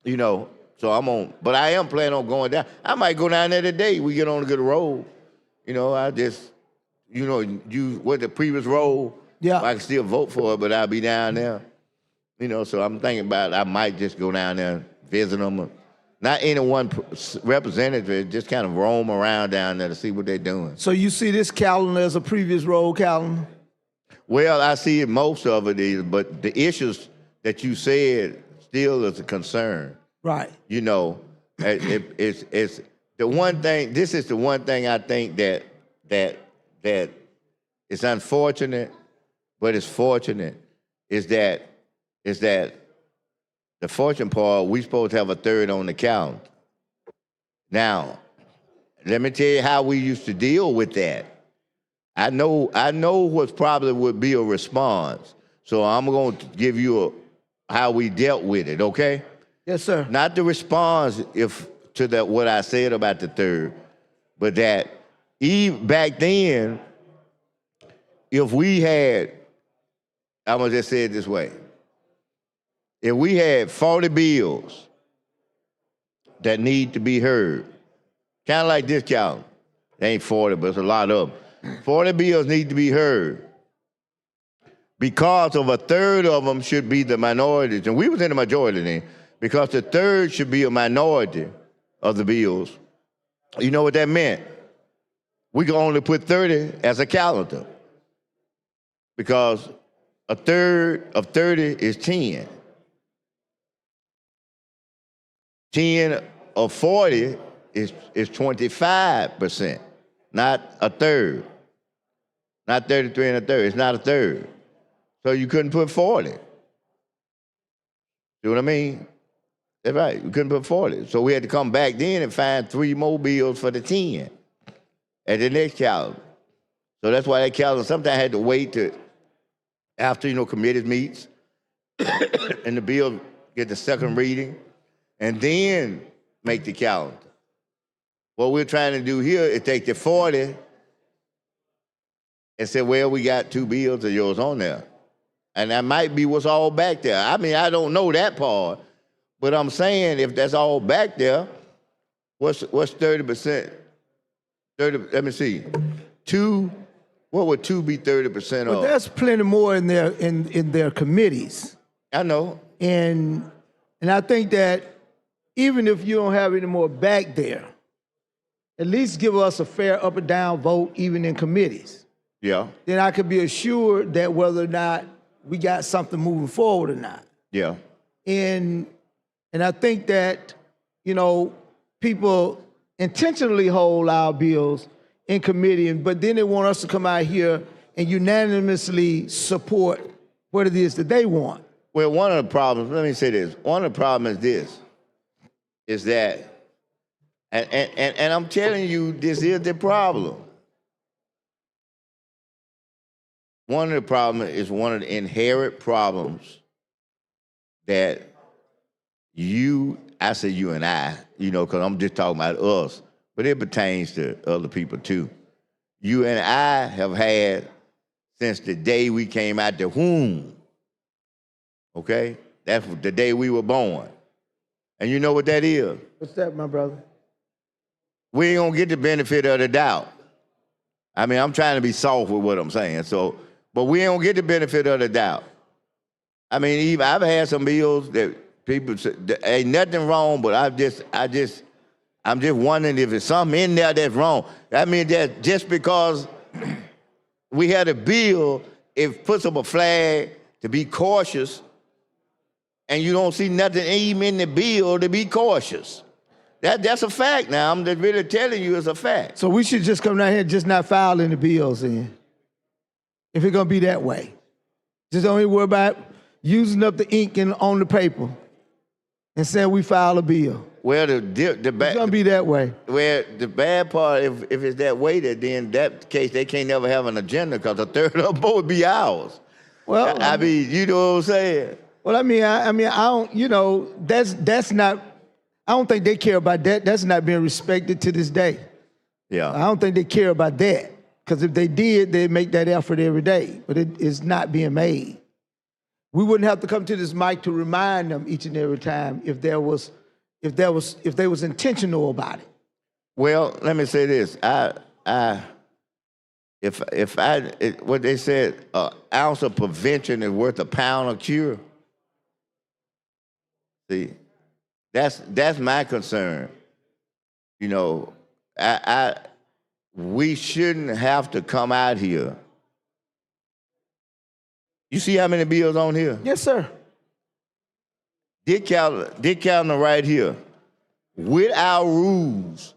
You know, so but I am planning on going down. I might go down there today. We get on a good road. You know, you went the previous road. Yeah. I can still vote for it, but I'll be down there. You know, so I'm thinking about I might just go down there and visit them. Not any one representative, just kind of roam around down there to see what they're doing. So you see this calendar as a previous road calendar? Well, I see it, most of it is, but the issues that you said still is a concern. Right. You know, it's the one thing, this is the one thing I think that it's unfortunate, but it's fortunate, is that the fortune part, we supposed to have a third on the calendar. Now, let me tell you how we used to deal with that. I know what probably would be a response, so I'm going to give you how we dealt with it, okay? Yes, sir. Not the response to what I said about the third, but that even back then, if we had, I'm gonna just say it this way, if we had 40 bills that need to be heard, kind of like this calendar, it ain't 40, but it's a lot of them. 40 bills need to be heard. Because of a third of them should be the minorities, and we was in the majority then, because the third should be a minority of the bills. You know what that meant? We could only put 30 as a calendar, because a third of 30 is 10. 10 of 40 is 25%, not a third. Not 33 and a third, it's not a third. So you couldn't put 40. See what I mean? That's right, you couldn't put 40. So we had to come back then and find 3 more bills for the 10 at the next calendar. So that's why that calendar sometimes had to wait to after, committees meets and the bill get the second reading and then make the calendar. What we're trying to do here is take the 40 and say, well, we got 2 bills of yours on there. And that might be what's all back there. I mean, I don't know that part, but I'm saying if that's all back there, what's 30%? 30, let me see. 2, what would 2 be 30% of? But there's plenty more in their committees. I know. And I think that even if you don't have any more back there, at least give us a fair up or down vote even in committees. Yeah. Then I could be assured that whether or not we got something moving forward or not. Yeah. And I think that, people intentionally hold our bills in committee, but then they want us to come out here and unanimously support what it is that they want. Well, one of the problems, let me say this. One of the problems is this, is that, and I'm telling you, this is the problem. One of the problems is one of the inherent problems that I say you and I, because I'm just talking about us, but it pertains to other people too. You and I have had since the day we came out the womb, okay? That's the day we were born. And you know what that is? What's that, my brother? We ain't gonna get the benefit of the doubt. I mean, I'm trying to be soft with what I'm saying, but we ain't gonna get the benefit of the doubt. I mean, even I've had some bills that people say, there ain't nothing wrong, but I'm just wondering if there's something in there that's wrong. I mean, that just because we had a bill, it puts up a flag to be cautious, and you don't see nothing even in the bill to be cautious. That's a fact now. I'm just really telling you it's a fact. So we should just come down here and just not file any bills in, if it's gonna be that way. Just don't even worry about using up the ink on the paper and saying we file a bill. Well, It's gonna be that way. Well, the bad part, if it's that way, then in that case, they can't never have an agenda because a third of them would be ours. Well, I mean, you know what I'm saying? Well, I mean, I don't, that's not, I don't think they care about that. That's not being respected to this day. Yeah. I don't think they care about that. Because if they did, they'd make that effort every day. But it is not being made. We wouldn't have to come to this mic to remind them each and every time if they was intentional about it. Well, let me say this. What they said, an ounce of prevention is worth a pound of cure. See, that's my concern. We shouldn't have to come out here. You see how many bills on here? Yes, sir. Dick Callender right here. Without rules.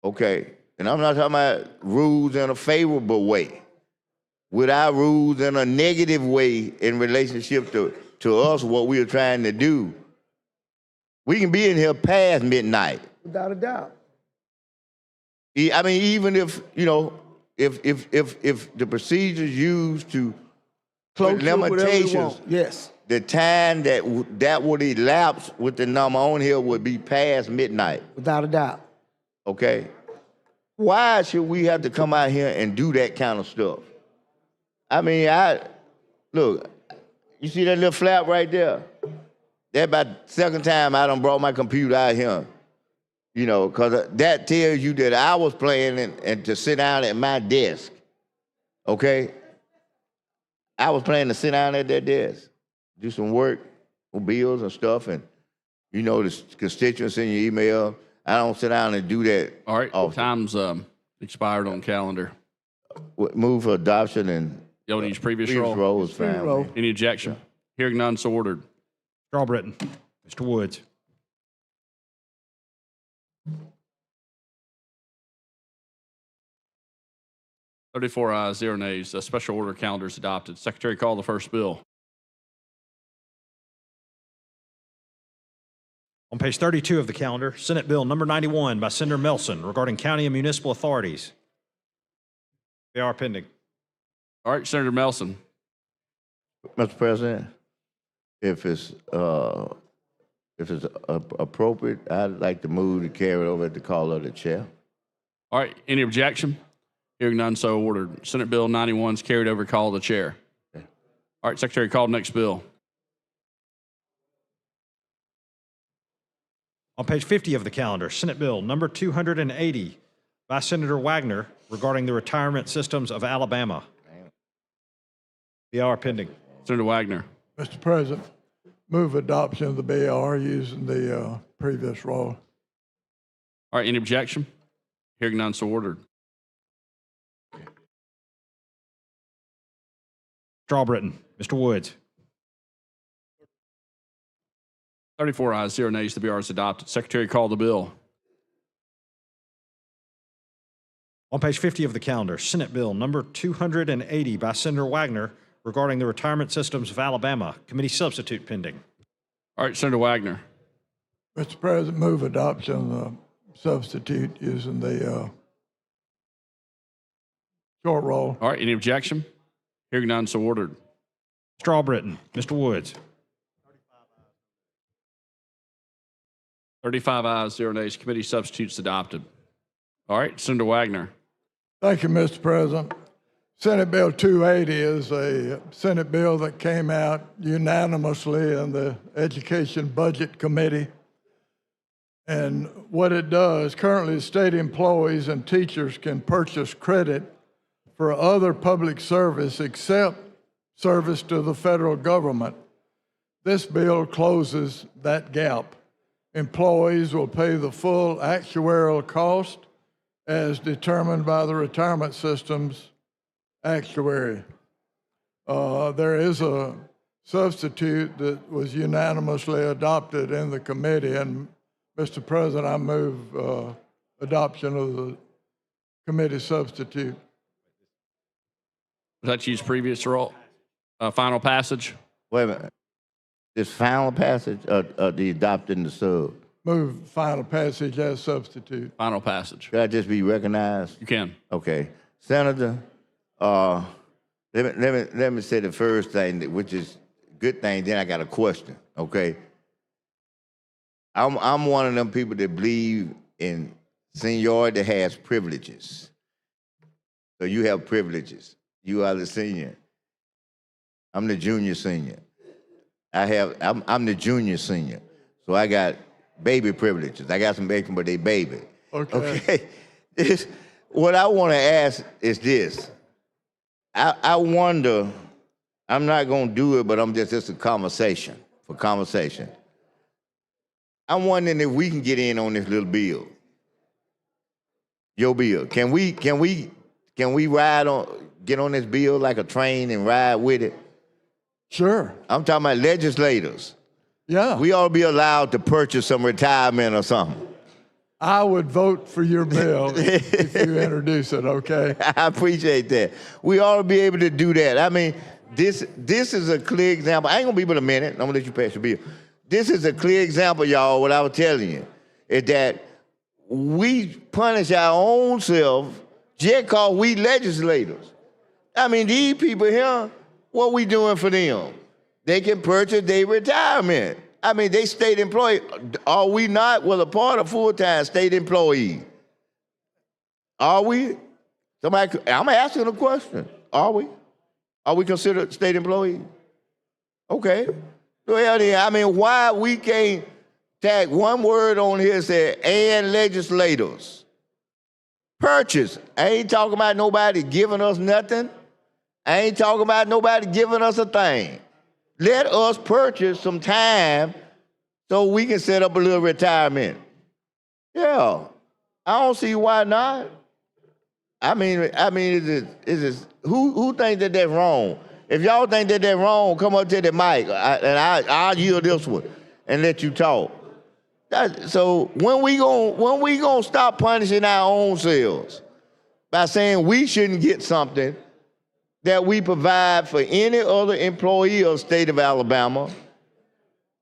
Okay, and I'm not talking about rules in a favorable way. Without rules in a negative way in relationship to us, what we are trying to do. We can be in here past midnight. Without a doubt. I mean, even if the procedures used to put limitations, yes, the time that would elapse with the number on here would be past midnight. Without a doubt. Okay? Why should we have to come out here and do that kind of stuff? I mean, look, you see that little flap right there? That's about the second time I done brought my computer out here. Because that tells you that I was playing and to sit down at my desk, okay? I was planning to sit down at that desk, do some work on bills and stuff, and the constituents in your email. I don't sit down and do that. All right, often. time's expired on calendar. Move for adoption and Y'all need previous previous roll. roll is fine. Any objection? Hearing none, so ordered. Strawbritton. Mr. Woods. Thirty-four ayes, 0 nays. A special order calendar is adopted. Secretary, call the first bill. On page 32 of the calendar, Senate Bill number 91 by Senator Melson regarding county and municipal authorities. They are pending. All right, Senator Melson. Mr. President, if it's appropriate, I'd like to move to carry it over at the call of the chair. All right, any objection? Hearing none, so ordered. Senate Bill 91 is carried over, call of the chair. Okay. All right, Secretary, call the next bill. On page 50 of the calendar, Senate Bill number 280 by Senator Wagner regarding the retirement systems of Alabama. The are pending. Senator Wagner. Mr. President, move adoption of the BR using the previous roll. All right, any objection? Hearing none, so ordered. Strawbritton. Mr. Woods. 34 ayes, 0 nays. The BR is adopted. Secretary, call the bill. On page 50 of the calendar, Senate Bill number 280 by Senator Wagner regarding the retirement systems of Alabama. Committee substitute pending. All right, Senator Wagner. Mr. President, move adoption of the substitute using the short roll. All right, any objection? Hearing none, so ordered. Mr. Albritton, Mr. Woods. 35 ayes, 0 nays. Committee substitutes adopted. All right, Senator Wagner. Thank you, Mr. President. Senate Bill 280 is a Senate bill that came out unanimously in the Education Budget Committee. And what it does, currently state employees and teachers can purchase credit for other public service except service to the federal government. This bill closes that gap. Employees will pay the full actuarial cost as determined by the retirement system's actuary. There is a substitute that was unanimously adopted in the committee, and Mr. President, I move adoption of the committee substitute. Was that used previous roll? Final passage? Wait a minute. This final passage of the adopting the sub? Move final passage as substitute. Final passage. Could I just be recognized? You can. Okay. Senator, let me say the first thing, which is a good thing, then I got a question, okay? I'm one of them people that believe in seniority has privileges. So you have privileges. You are the senior. I'm the junior senior. I'm the junior senior. So I got baby privileges. I got some baby, but they baby. Okay. What I want to ask is this. I wonder, I'm not going to do it, but I'm just a conversation, for conversation. I'm wondering if we can get in on this little bill. Your bill. Can we get on this bill like a train and ride with it? Sure. I'm talking about legislators. Yeah. We ought to be allowed to purchase some retirement or something. I would vote for your bill if you introduce it, okay? I appreciate that. We ought to be able to do that. I mean, this is a clear example. I ain't gonna be but a minute. I'm gonna let you pass your bill. This is a clear example, y'all, what I was telling you, is that we punish our own self just because we legislators. I mean, these people here, what we doing for them? They can purchase their retirement. I mean, they state employee. Are we not? Well, a part of full-time state employee. Are we? Somebody, I'm asking a question. Are we? Are we considered state employees? Okay. Well, then, I mean, why we can't tag one word on here said, and legislators? Purchase. I ain't talking about nobody giving us nothing. I ain't talking about nobody giving us a thing. Let us purchase some time so we can set up a little retirement. Yeah, I don't see why not. I mean, is it who think that that's wrong? If y'all think that that's wrong, come up to the mic, and I'll yield this one and let you talk. So when we gonna stop punishing our own selves by saying we shouldn't get something that we provide for any other employee of the state of Alabama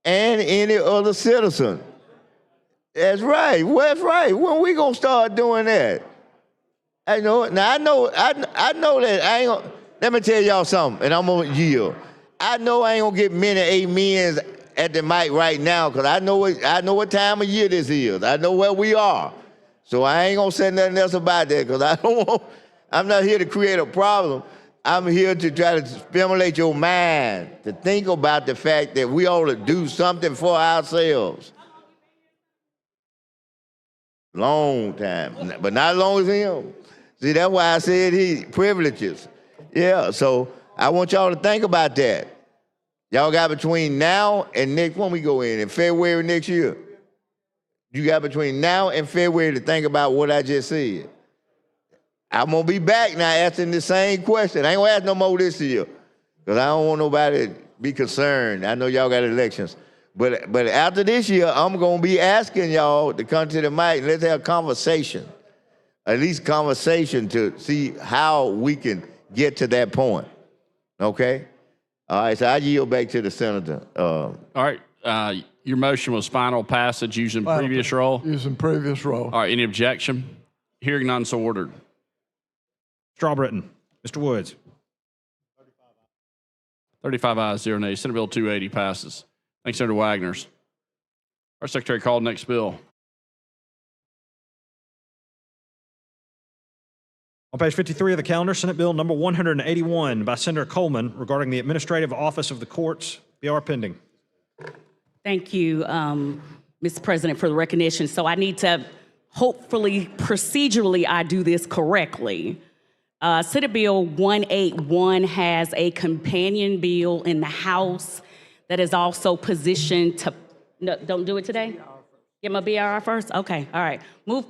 and any other citizen? That's right. Well, that's right. When we gonna start doing that? I know. Now I know that I ain't gonna. Let me tell y'all something, and I'm gonna yield. I know I ain't gonna get many amens at the mic right now, because I know what time of year this is. I know where we are. So I ain't gonna say nothing else about that, because I'm not here to create a problem. I'm here to try to stimulate your mind to think about the fact that we ought to do something for ourselves. Long time, but not as long as him. See, that's why I said he privileges. Yeah, so I want y'all to think about that. Y'all got between now and next, when we go in February next year. You got between now and February to think about what I just said. I'm gonna be back now asking the same question. I ain't gonna ask no more this year, because I don't want nobody to be concerned. I know y'all got elections. But after this year, I'm gonna be asking y'all to come to the mic and let's have a conversation at least conversation to see how we can get to that point. Okay? All right, so I yield back to the senator. All right. Your motion was final passage using previous roll. Using previous roll. All right. Any objection? Hearing none, so ordered. Strawbritton. Mr. Woods. 35 ayes, 0 nays. Senate Bill 280 passes. Thanks, Senator Wagners. Our secretary called next bill. On page 53 of the calendar, Senate Bill number 181 by Senator Coleman regarding the Administrative Office of the Courts. BR pending. Thank you, Mr. President, for the recognition. So I need to, hopefully, procedurally, I do this correctly. Senate Bill 181 has a companion bill in the House that is also positioned to, no, don't do it today? Get my BIR first? Okay, all right. Move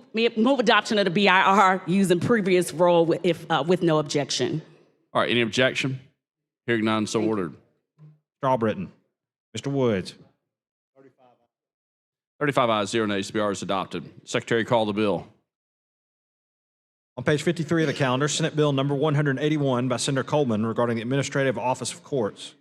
adoption of the BIR using previous roll with no objection. All right, any objection? Hearing none, so ordered. Strawbritton. Mr. Woods. 35 ayes, 0 nays. The BR is adopted. Secretary, call the bill. On page 53 of the calendar, Senate Bill number 181 by Senator Coleman regarding the Administrative Office of Courts.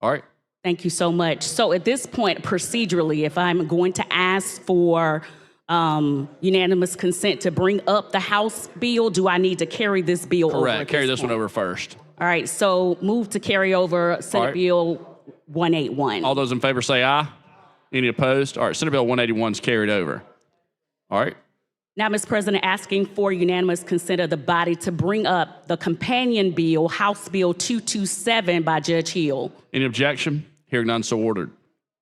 All right. Thank you so much. So at this point, procedurally, if I'm going to ask for unanimous consent to bring up the House bill, do I need to carry this bill over? Correct. Carry this one over first. All right. So move to carry over Senate Bill 181. All those in favor say aye. Any opposed? All right. Senate Bill 181 is carried over. All right. Now, Mr. President, asking for unanimous consent of the body to bring up the companion bill, House Bill 227 by Judge Hill. Any objection? Hearing none, so ordered.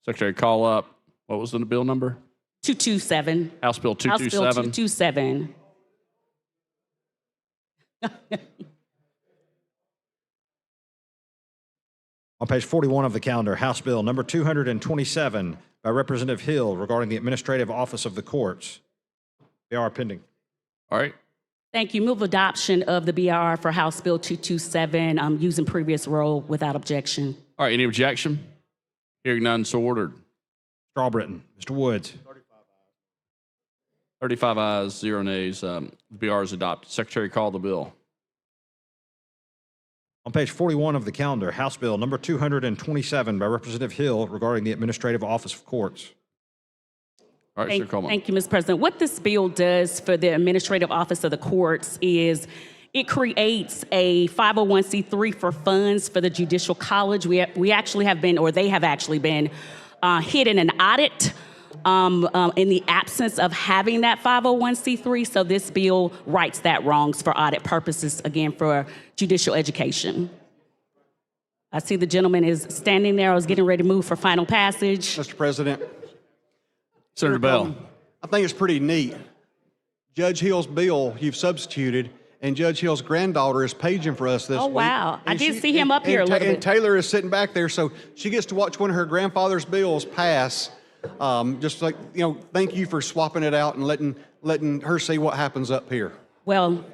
Secretary, call up. What was the bill number? 227. House Bill 227. House Bill 227. On page 41 of the calendar, House Bill number 227 by Representative Hill regarding the Administrative Office of the Courts. BR pending. All right. Thank you. Move adoption of the BR for House Bill 227 using previous roll without objection. All right. Any objection? Hearing none, so ordered. Strawbritton. Mr. Woods. 35 ayes, 0 nays. BR is adopted. Secretary, call the bill. On page 41 of the calendar, House Bill number 227 by Representative Hill regarding the Administrative Office of Courts. All right, Mr. Coleman. Thank you, Mr. President. What this bill does for the Administrative Office of the Courts is it creates a 501c3 for funds for the Judicial College. We actually have been, or they have actually been, hit in an audit in the absence of having that 501c3. So this bill rights that wrongs for audit purposes, again, for judicial education. I see the gentleman is standing there. I was getting ready to move for final passage. Mr. President. Senator Bell. I think it's pretty neat. Judge Hill's bill you've substituted, and Judge Hill's granddaughter is paging for us this week. Oh, wow. I And did see him up here a little bit. And Taylor is sitting back there, so she gets to watch one of her grandfather's bills pass. Just like, thank you for swapping it out and letting her see what happens up here. Well,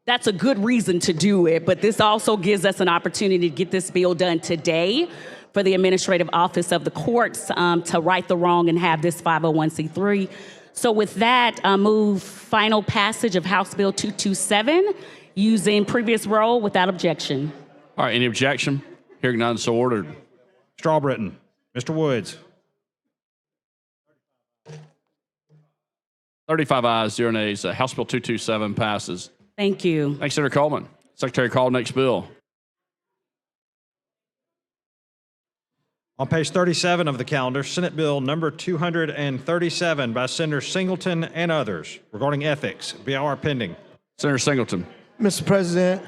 that's a good reason to do it, but this also gives us an opportunity to get this bill done today for the Administrative Office of the Courts to right the wrong and have this 501c3. So with that, I move final passage of House Bill 227 using previous roll without objection. All right, any objection? Hearing none, so ordered. Strawbritton. Mr. Woods. 35 ayes, 0 nays. House Bill 227 passes. Thank you. Thanks, Senator Coleman. Secretary, call next bill. On page 37 of the calendar, Senate Bill number 237 by Senator Singleton and others regarding ethics. BR pending. Senator Singleton. Mr. President,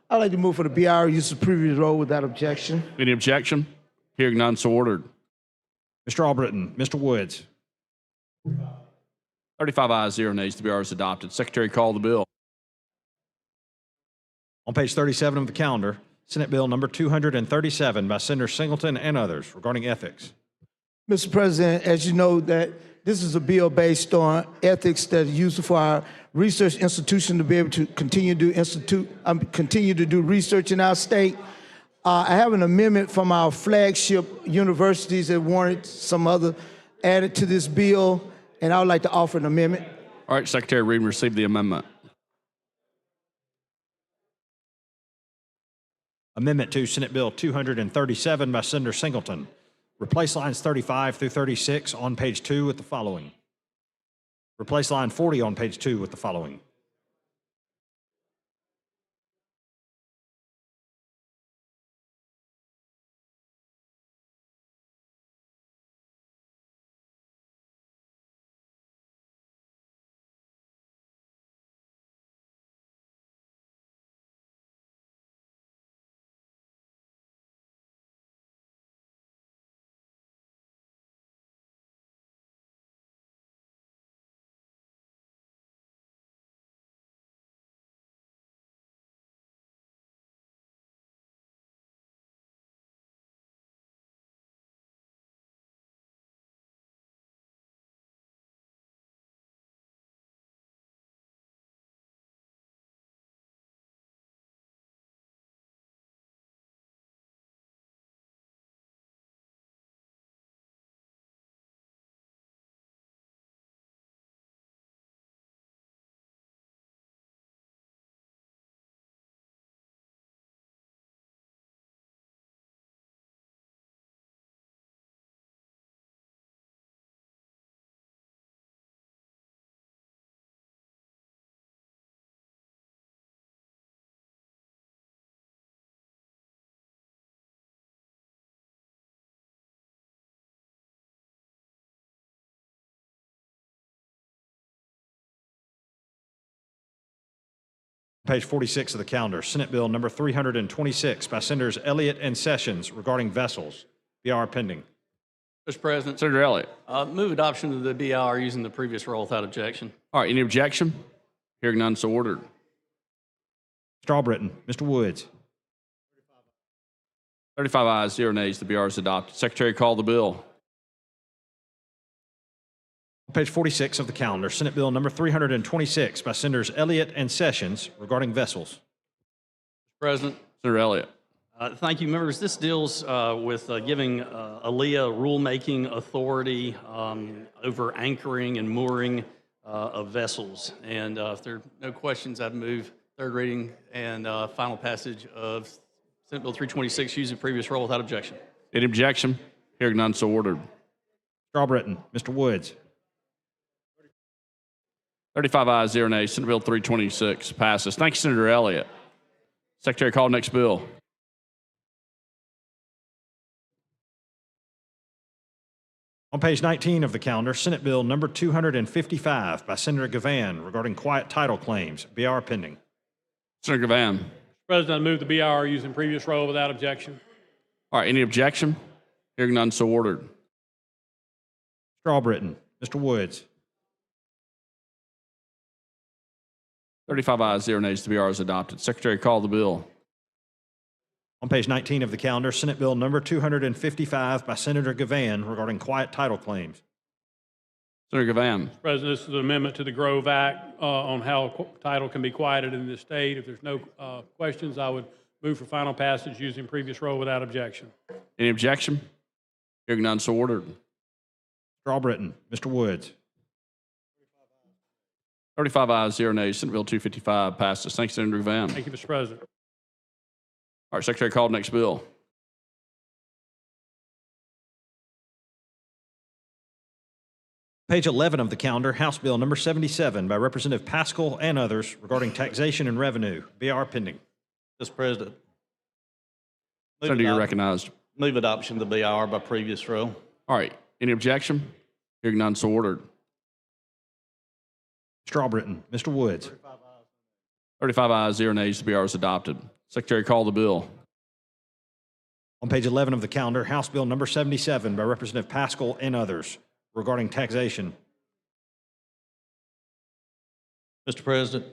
I'd like to move for the BR use of previous roll without objection. Any objection? Hearing none, so ordered. Mr. Albritton. Mr. Woods. 35 ayes, 0 nays. The BR is adopted. Secretary, call the bill. On page 37 of the calendar, Senate Bill number 237 by Senator Singleton and others regarding ethics. Mr. President, as you know, that this is a bill based on ethics that is used for our research institution to be able to continue to do research in our state. I have an amendment from our flagship universities that wanted some other added to this bill, and I would like to offer an amendment. All right, Secretary, read and receive the amendment. Amendment to Senate Bill 237 by Senator Singleton. Replace lines 35 through 36 on page 2 with the following. Replace line 40 on page 2 with the following. Page 46 of the calendar, Senate Bill number 326 by Senators Elliott and Sessions regarding vessels. BR pending. Mr. President, Senator Elliott. move adoption of the BIR using the previous roll without objection. All right, any objection? Hearing none, so ordered. Strawbritton. Mr. Woods. 35 ayes, 0 nays. The BR is adopted. Secretary, call the bill. Page 46 of the calendar, Senate Bill number 326 by Senators Elliott and Sessions regarding vessels. Mr. President. Senator Elliott. Thank you, members. This deals with giving ALEA rulemaking authority over anchoring and mooring of vessels. And if there are no questions, I'd move third reading and final passage of Senate Bill 326 using previous roll without objection. Any objection? Hearing none, so ordered. Strawbritton. Mr. Woods. 35 ayes, 0 nays. Senate Bill 326 passes. Thank you, Senator Elliott. Secretary, call next bill. On page 19 of the calendar, Senate Bill number 255 by Senator Gavan regarding quiet title claims. BR pending. Senator Gavan. President, I move the BIR using previous roll without objection. All right, any objection? Hearing none, so ordered. Strawbritton. Mr. Woods. 35 ayes, 0 nays. The BR is adopted. Secretary, call the bill. On page 19 of the calendar, Senate Bill number 255 by Senator Gavan regarding quiet title claims. Senator Gavan. President, this is an amendment to the Grove Act on how title can be quieted in this state. If there's no questions, I would move for final passage using previous roll without objection. Any objection? Hearing none, so ordered. Strawbritton. Mr. Woods. 35 ayes, 0 nays. Senate Bill 255 passes. Thanks, Senator Gavan. Thank you, Mr. President. All right, Secretary, call next bill. Page 11 of the calendar, House Bill number 77 by Representative Paschal and others regarding taxation and revenue. BR pending. Mr. President. Senator, you're recognized. Move adoption of the BIR by previous roll. All right, any objection? Hearing none, so ordered. Strawbritton. Mr. Woods. 35 ayes, 0 nays. The BR is adopted. Secretary, call the bill. On page 11 of the calendar, House Bill number 77 by Representative Paschal and others regarding taxation. Mr. President,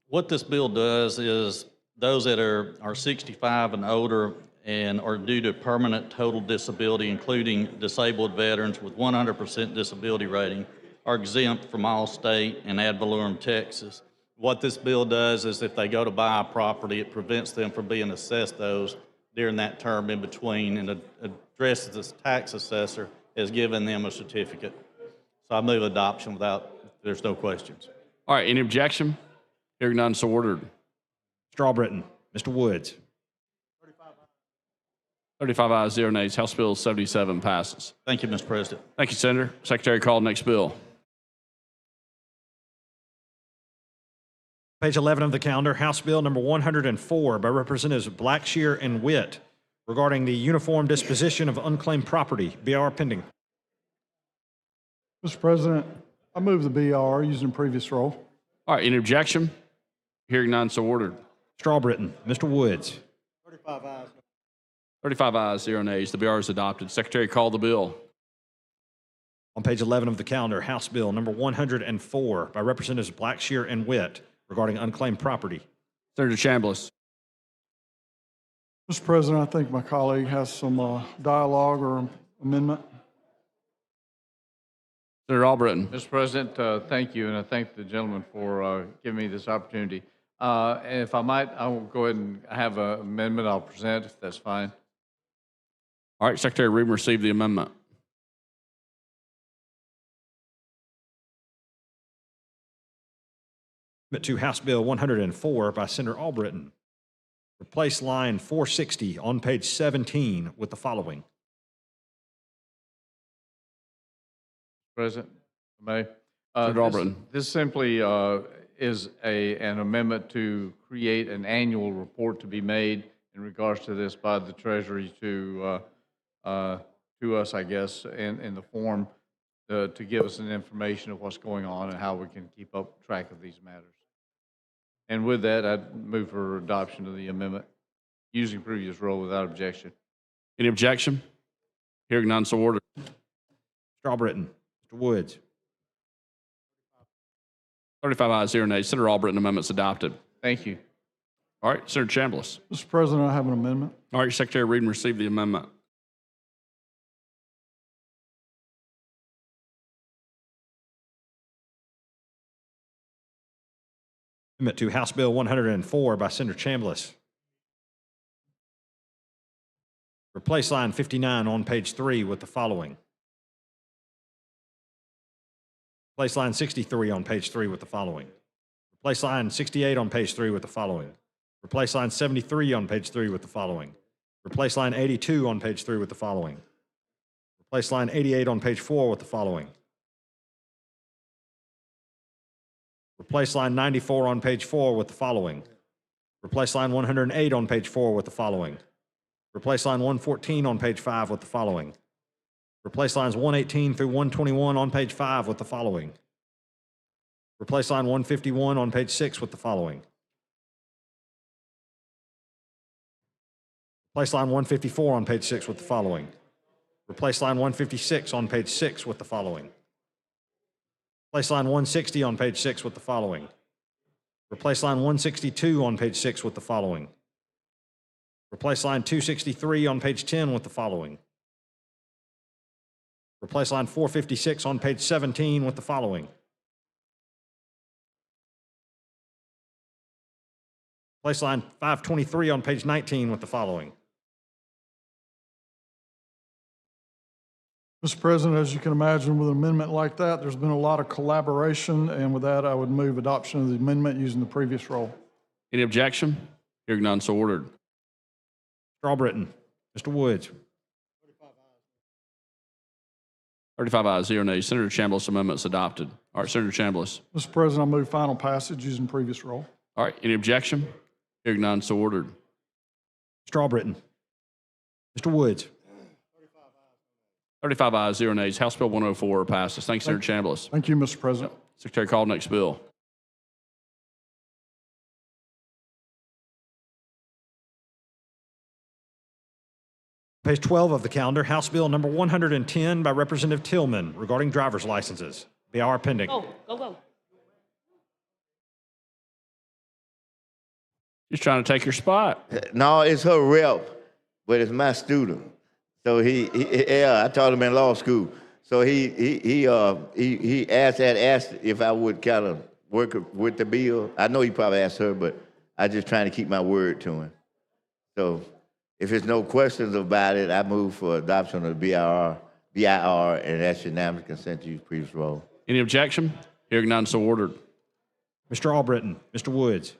what this bill does is those that are 65 and older and are due to permanent total disability, including disabled veterans with 100% disability rating, are exempt from all state and ad valorem taxes. What this bill does is if they go to buy a property, it prevents them from being assessed those during that term in between and addresses the tax assessor as giving them a certificate. So I move adoption without there's no questions. All right, any objection? Hearing none, so ordered. Strawbritton. Mr. Woods. 35 ayes, 0 nays. House Bill 77 passes. Thank you, Mr. President. Thank you, Senator. Secretary, call the next bill. Page 11 of the calendar, House Bill number 104 by Representatives Blackshear and Witt regarding the uniform disposition of unclaimed property. BR pending. Mr. President, I move the BR using the previous roll. All right, any objection? Hearing none, so ordered. Strawbritton. Mr. Woods. 35 ayes, 0 nays. The BR is adopted. Secretary, call the bill. On page 11 of the calendar, House Bill number 104 by Representatives Blackshear and Witt regarding unclaimed property. Senator Chambliss. Mr. President, I think my colleague has some dialogue or amendment. Senator Albritton. Mr. President, thank you, and I thank the gentleman for giving me this opportunity. And if I might, I will go ahead and have an amendment I'll present, if that's fine. All right, Secretary Reed received the amendment. To House Bill 104 by Senator Albritton. Replace line 460 on page 17 with the following. President, may. Senator Albritton. This simply is an amendment to create an annual report to be made in regards to this by the Treasury to us, I guess, in the form to give us an information of what's going on and how we can keep up track of these matters. And with that, I'd move for adoption of the amendment using previous rule without objection. Any objection? Hearing none, so ordered. Strawbritton. Mr. Woods. 35 ayes, 0 nays. Senator Albritton, amendment's adopted. Thank you. All right, Senator Chambliss. Mr. President, I have an amendment. All right, Secretary Reed received the amendment. Amendment to House Bill 104 by Senator Chambliss. Replace line 59 on page 3 with the following. Replace line 63 on page 3 with the following. Replace line 68 on page 3 with the following. Replace line 73 on page 3 with the following. Replace line 82 on page 3 with the following. Replace line 88 on page 4 with the following. Replace line 94 on page 4 with the following. Replace line 108 on page 4 with the following. Replace line 114 on page 5 with the following. Replace lines 118 through 121 on page 5 with the following. Replace line 151 on page 6 with the following. Replace line 154 on page 6 with the following. Replace line 156 on page 6 with the following. Replace line 160 on page 6 with the following. Replace line 162 on page 6 with the following. Replace line 263 on page 10 with the following. Replace line 456 on page 17 with the following. Replace line 523 on page 19 with the following. Mr. President, as you can imagine, with an amendment like that, there's been a lot of collaboration, and with that, I would move adoption of the amendment using the previous roll. Any objection? Hearing none, so ordered. Strawbritton. Mr. Woods. 35 ayes, 0 nays. Senator Chambliss, amendment's adopted. All right, Senator Chambliss. Mr. President, I move final passage using previous roll. All right, any objection? Hearing none, so ordered. Strawbritton. Mr. Woods. 35 ayes, 0 nays. House Bill 104 passes. Thanks, Senator Chambliss. Thank you, Mr. President. Secretary, call next bill. Page 12 of the calendar, House Bill number 110 by Representative Tillman regarding driver's licenses. BR pending. Go. She's trying to take your spot. No, it's her rep, but it's my student. So I taught him in law school. So he asked if I would kind of work with the bill. I know he probably asked her, but I just trying to keep my word to him. So if there's no questions about it, I move for adoption of the BIR, and that's unanimous consent to use previous roll. Any objection? Hearing none, so ordered. Mr. Albritton, Mr. Woods.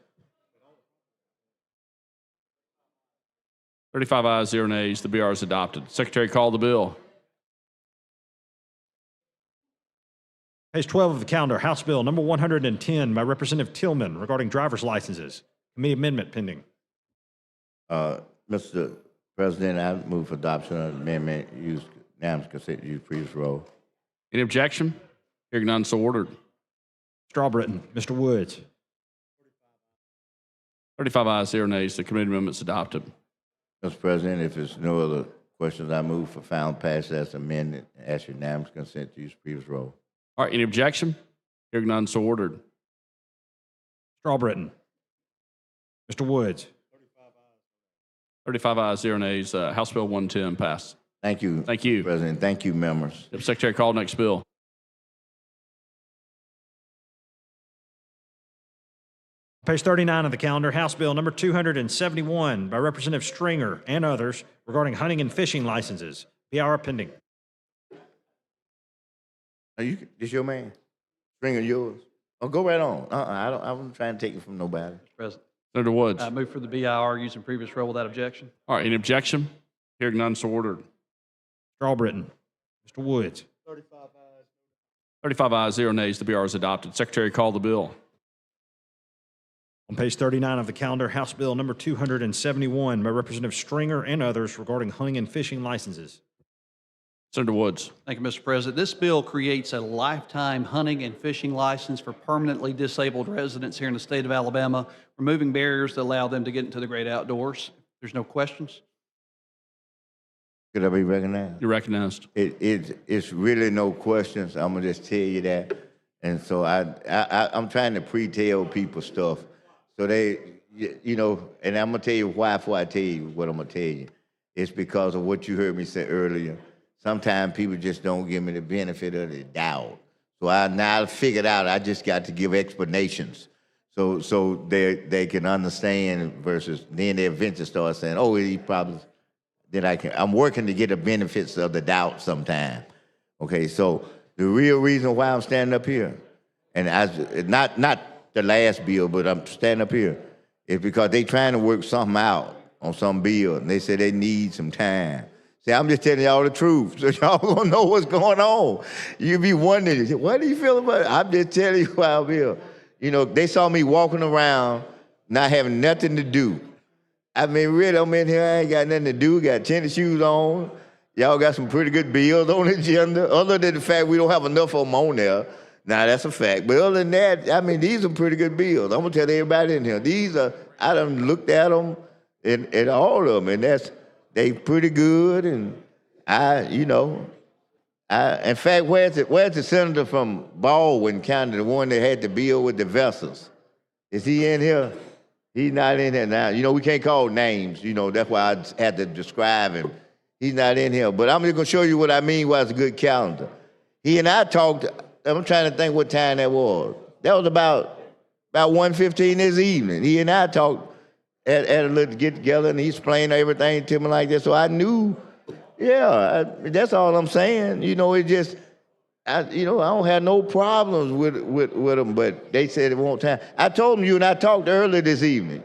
35 ayes, 0 nays. The BR is adopted. Secretary, call the bill. Page 12 of the calendar, House Bill number 110 by Representative Tillman regarding driver's licenses. Committee amendment pending. Mr. President, I move for adoption of the amendment, use unanimous consent, use previous roll. Any objection? Hearing none, so ordered. Mr. Albritton, Mr. Woods. 35 ayes, 0 nays. The committee amendment is adopted. Mr. President, if there's no other questions, I move for final passage as amended, ask unanimous consent to use previous roll. All right, any objection? Hearing none, so ordered. Mr. Albritton, Mr. Woods. 35 ayes, 0 nays. House Bill 110 passed. Thank you. Thank you. President. Thank you, members. Secretary, call next bill. Page 39 of the calendar, House Bill number 271 by Representative Stringer and others regarding hunting and fishing licenses. PR pending. This your man? Stringer yours? Oh, go right on. I'm trying to take it from nobody. President. Senator Woods. I move for the BIR using previous roll without objection. All right, any objection? Hearing none, so ordered. Mr. Albritton, Mr. Woods. 35 ayes, 0 nays. The BR is adopted. Secretary, call the bill. On page 39 of the calendar, House Bill number 271 by Representative Stringer and others regarding hunting and fishing licenses. Senator Woods. Thank you, Mr. President. This bill creates a lifetime hunting and fishing license for permanently disabled residents here in the state of Alabama, removing barriers that allow them to get into the great outdoors. There's no questions. Could I be recognized? You're recognized. It's really no questions. I'm gonna just tell you that. And so I'm trying to pre-tell people stuff. So they, you know, and I'm gonna tell you why before I tell you what I'm gonna tell you. It's because of what you heard me say earlier. Sometimes people just don't give me the benefit of the doubt. So I now figured out I just got to give explanations. So they can understand versus then they eventually start saying, oh, he probably, then I'm working to get the benefits of the doubt sometime. Okay, so the real reason why I'm standing up here, and not the last bill, but I'm standing up here, is because they trying to work something out on some bill, and they say they need some time. See, I'm just telling y'all the truth, so y'all gonna know what's going on. You be wondering, what do you feel about it? I'm just telling you why I'm here. You know, they saw me walking around, not having nothing to do. I mean, really, I'm in here, I ain't got nothing to do, got tennis shoes on. Y'all got some pretty good bills on the agenda, other than the fact we don't have enough of them on there. Now, that's a fact. But other than that, I mean, these are pretty good bills. I'm gonna tell everybody in here, these are, I done looked at them, and all of them, and they pretty good, and in fact, where's the senator from Baldwin County, the one that had to bill with the vessels? Is he in here? He's not in here now. You know, we can't call names, you know, that's why I had to describe him. He's not in here, but I'm just gonna show you what I mean why it's a good calendar. He and I talked, I'm trying to think what time that was. That was about 1:15 this evening. He and I talked at a little get together, and he explained everything to me like that. So I knew, that's all I'm saying. You know, it just, I don't have no problems with them, but they said it won't time. I told them you and I talked earlier this evening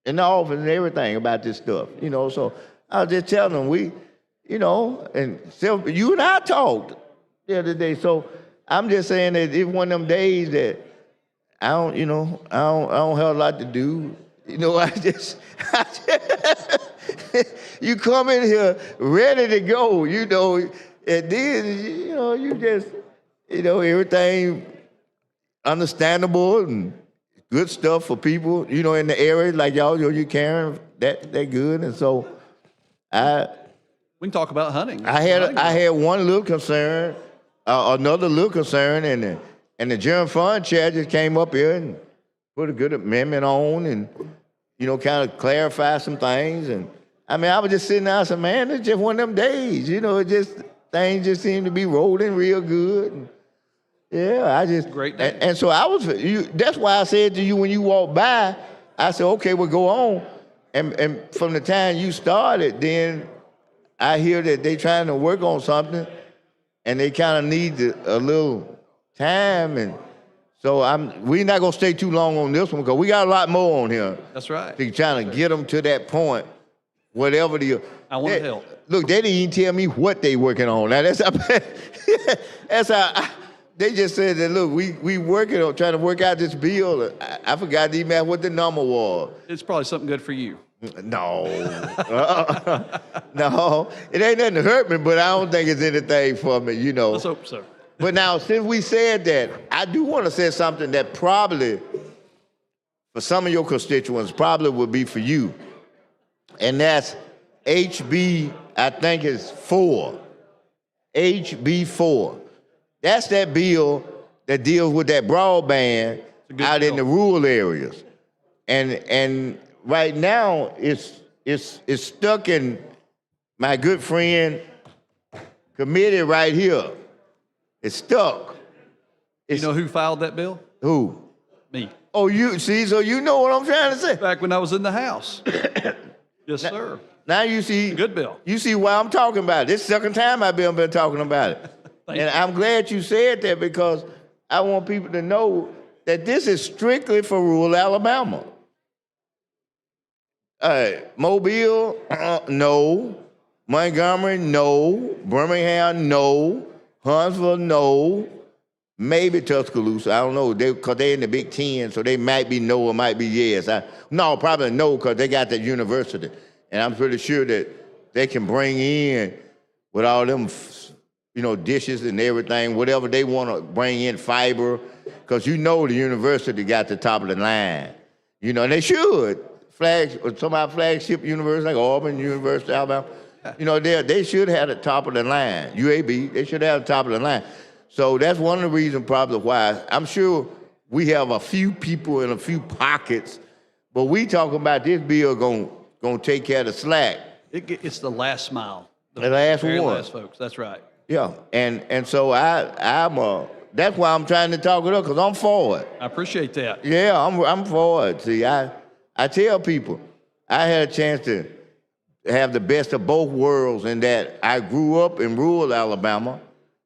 in the office and everything about this stuff, you know, so I was just telling them and so you and I talked the other day. So I'm just saying that it's one of them days that I don't have a lot to do. You know, you come in here ready to go, you know, and then, you just, everything understandable and good stuff for people, in the area like y'all, you carrying that good. And so we can talk about hunting. I had one little concern, another little concern, and the general fund chair just came up here and put a good amendment on and, kind of clarify some things. And I mean, I was just sitting there and said, man, it's just one of them days, things just seem to be rolling real good. And great day. And so that's why I said to you when you walked by, I said, okay, we'll go on. And from the time you started, then I hear that they trying to work on something and they kind of need a little time. And So we're not gonna stay too long on this one because we got a lot more on here. That's right. They're trying to get them to that point, whatever the. I want to help. Look, they didn't even tell me what they working on. Now that's how, that's how they just said that. Look, we working on trying to work out this bill. I forgot to even ask what the number was. It's probably something good for you. No, no, it ain't nothing to hurt me, but I don't think it's anything for me, you know. Let's hope so. But now, since we said that, I do want to say something that probably, for some of your constituents, probably would be for you. And that's HB, I think it's 4. HB 4. That's that bill that deals with that broadband out in the rural areas. And right now, it's stuck in my good friend committee right here. It's stuck. You know who filed that bill? Who? Me. Oh, you see, so you know what I'm trying to say. Back when I was in the House. Yes, sir. Now you see. Good bill. You see why I'm talking about it. This is the second time I've been talking about it. And I'm glad you said that because I want people to know that this is strictly for rural Alabama. Mobile, no. Montgomery, no. Birmingham, no. Huntsville, no. Maybe Tuscaloosa, I don't know, because they're in the Big Ten, so they might be no or might be yes. No, probably no, because they got that university. And I'm pretty sure that they can bring in with all them, you know, dishes and everything, whatever they want to bring in, fiber, because you know the university got the top of the line. You know, and they should. Some of our flagship universities like Auburn, University of Alabama, you know, they should have the top of the line. UAB, they should have the top of the line. So that's one of the reasons probably why I'm sure we have a few people in a few pockets, but we talking about this bill gonna take care of the slack. It's the last mile. The last very one. last, folks. That's right. Yeah, and so that's why I'm trying to talk it up because I'm for it. I appreciate that. Yeah, I'm for it. See, I tell people I had a chance to have the best of both worlds in that I grew up in rural Alabama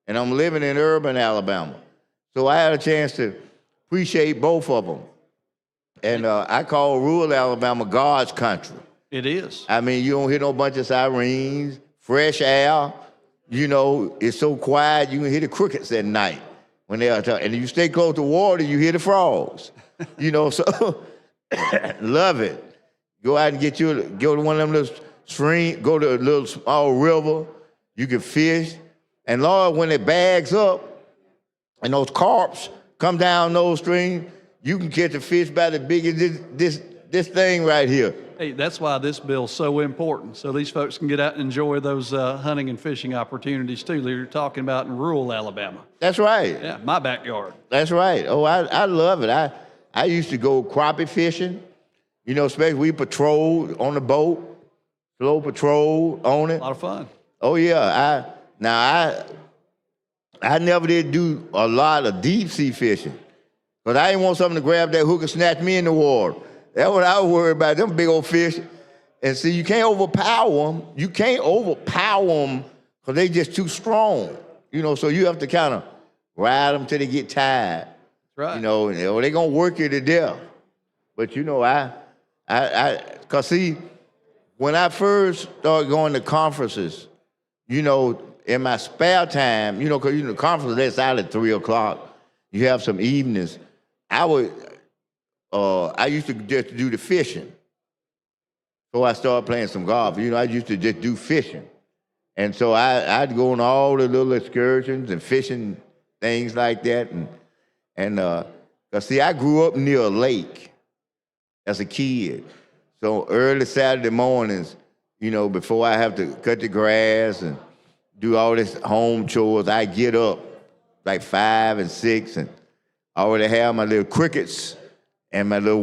and I'm living in urban Alabama. So I had a chance to appreciate both of them. And I call rural Alabama God's country. It is. I mean, you don't hear no bunch of sirens, fresh air. You know, it's so quiet, you can hear the crickets at night when they are talking. And if you stay close to water, you hear the frogs. You know, so love it. Go out and go to one of them little streams, go to a little small river, you can fish. And Lord, when it bags up and those carps come down those streams, you can catch a fish about as big as this thing right here. Hey, that's why this bill's so important, so these folks can get out and enjoy those hunting and fishing opportunities too that you're talking about in rural Alabama. That's right. Yeah, my backyard. That's right. Oh, I love it. I used to go crappie fishing, you know, especially we patrolled on the boat, slow patrol on it. A lot of fun. Oh yeah, I never did do a lot of deep sea fishing, but I didn't want something to grab that hook and snatch me in the water. That's what I was worried about, them big old fish. And see, you can't overpower them. You can't overpower them because they just too strong. You know, so you have to kind of ride them till they get tired. Right. You know, they're gonna work you to death. But you know, cause see, when I first started going to conferences, you know, in my spare time, you know, cause the conference that's out at 3 o'clock. You have some evenings. I used to just do the fishing. So I started playing some golf. You know, I used to just do fishing. And so I'd go on all the little excursions and fishing things like that. And see, I grew up near a lake as a kid. So early Saturday mornings, you know, before I have to cut the grass and do all this home chores, I get up like 5 and 6 and I already have my little crickets and my little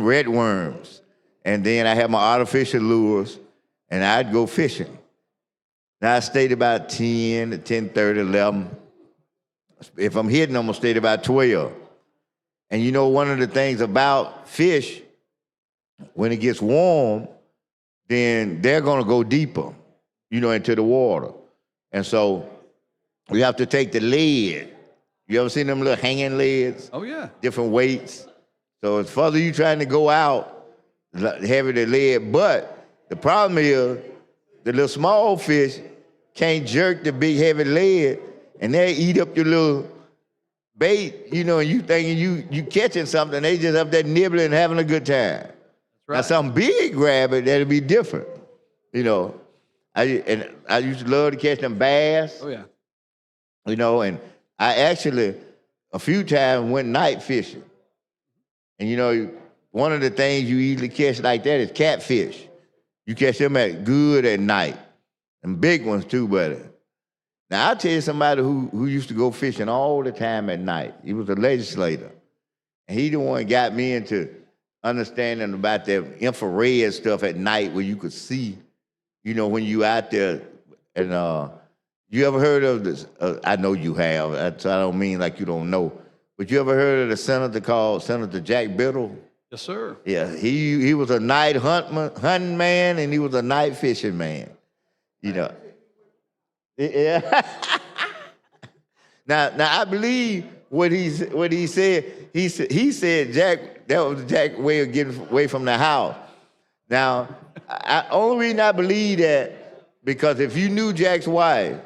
red worms. And then I have my artificial lures, and I'd go fishing. Now I stayed about 10 to 10:30, 11. If I'm hitting, I'm gonna stay about 12. And you know, one of the things about fish, when it gets warm, then they're gonna go deeper, you know, into the water. And so we have to take the lead You ever seen them little hanging leads? Oh, yeah. Different weights. So as further you trying to go out, the heavier the lead. But the problem is the little small fish can't jerk the big heavy lead, and they eat up your little bait, you know, and you thinking you catching something, they just up there nibbling and having a good time. right. Now some big grab it, that'll be different. You know, I used to love to catch them bass. Oh, yeah. You know, and I actually a few times went night fishing. And you know, one of the things you easily catch like that is catfish. You catch them good at night. And big ones too, buddy. Now I'll tell you somebody who used to go fishing all the time at night. He was a legislator. And he the one got me into understanding about the infrared stuff at night where you could see, you know, when you out there. And you ever heard of this? I know you have, so I don't mean like you don't know. But you ever heard of the senator called Senator Jack Biddle? Yes, sir. Yeah, he was a night hunting man, and he was a night fishing man. You know. Yeah. Now I believe what he said. He said Jack, that was Jack's way of getting away from the house. Now, only reason I believe that because if you knew Jack's wife,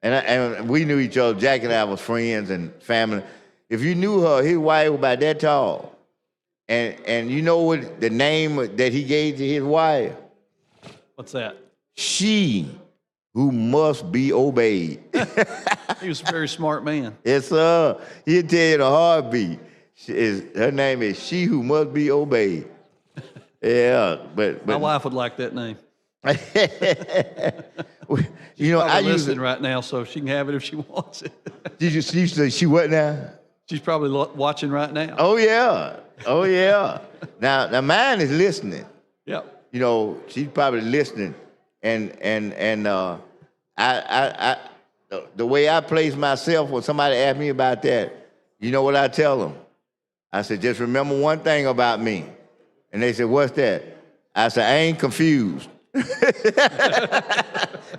and we knew each other, Jack and I was friends and family. If you knew her, his wife was about that tall. And you know what the name that he gave to his wife? What's that? She who must be obeyed. He was a very smart man. Yes, sir. He'll tell you the heartbeat. Her name is She Who Must Be Obeyed. Yeah, but My wife would like that name. You know, I use listening right now, so she can have it if she wants it. Did you say she what now? She's probably watching right now. Oh yeah, oh yeah. now mine is listening. Yep. You know, she's probably listening, and I the way I place myself when somebody asks me about that, you know what I tell them? I said, just remember one thing about me, and they said, what's that? I said, I ain't confused.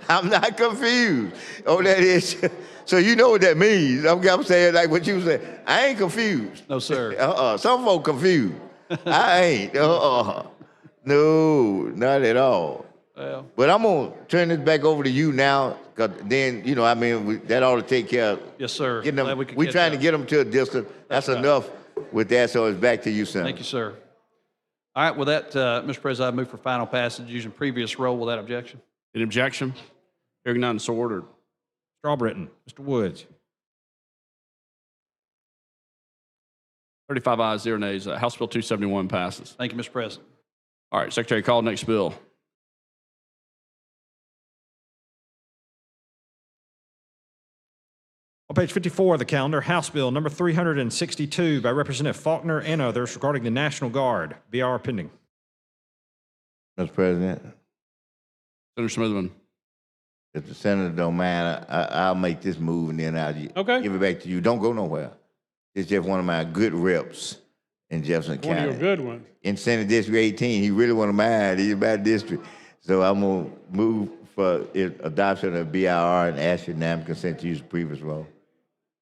I'm not confused. Oh, that is. So you know what that means. I'm saying like what you said. I ain't confused. No, sir. Some folk confused. I ain't. No, not at all. Well. But I'm going to turn this back over to you now, because then, you know, I mean, that ought to take care of. Yes, sir. Getting them, Glad we could we're catch trying up. to get them to a distance. That's right. enough with that, so it's back to you, Senator. Thank you, sir. All right, with that, Mr. President, I move for final passage using previous roll without objection. Any objection? Hearing none, so ordered. Strawbritton. Mr. Woods. 35 ayes, 0 nays. House Bill 271 passes. Thank you, Mr. President. All right, Secretary, call the next bill. On page 54 of the calendar, House Bill number 362 by Representative Faulkner and others regarding the National Guard. BR pending. Mr. President, Senator Smithman. if the senator don't mind, I'll make this move and then I'll give it back to you. Don't go nowhere. It's just one of my good reps in Jefferson County. One of your good ones. In Senate District 18, he really one of mine. He's my district. So I'm going to move for adoption of BIR and ask unanimous consent to use the previous role.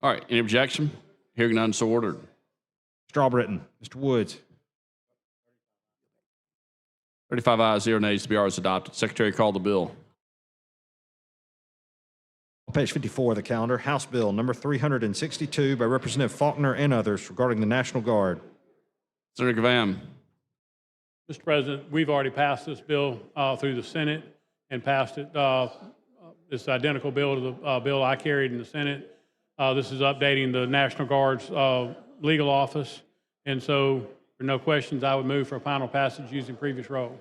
All right, any objection? Hearing none, so ordered. Strawbritton. Mr. Woods. 35 ayes, 0 nays. The BR is adopted. Secretary, call the bill. On page 54 of the calendar, House Bill number 362 by Representative Faulkner and others regarding the National Guard. Senator Gavam. Mr. President, we've already passed this bill through the Senate and passed it. It's identical bill to the bill I carried in the Senate. This is updating the National Guard's legal office. And so, for no questions, I would move for a final passage using previous roll.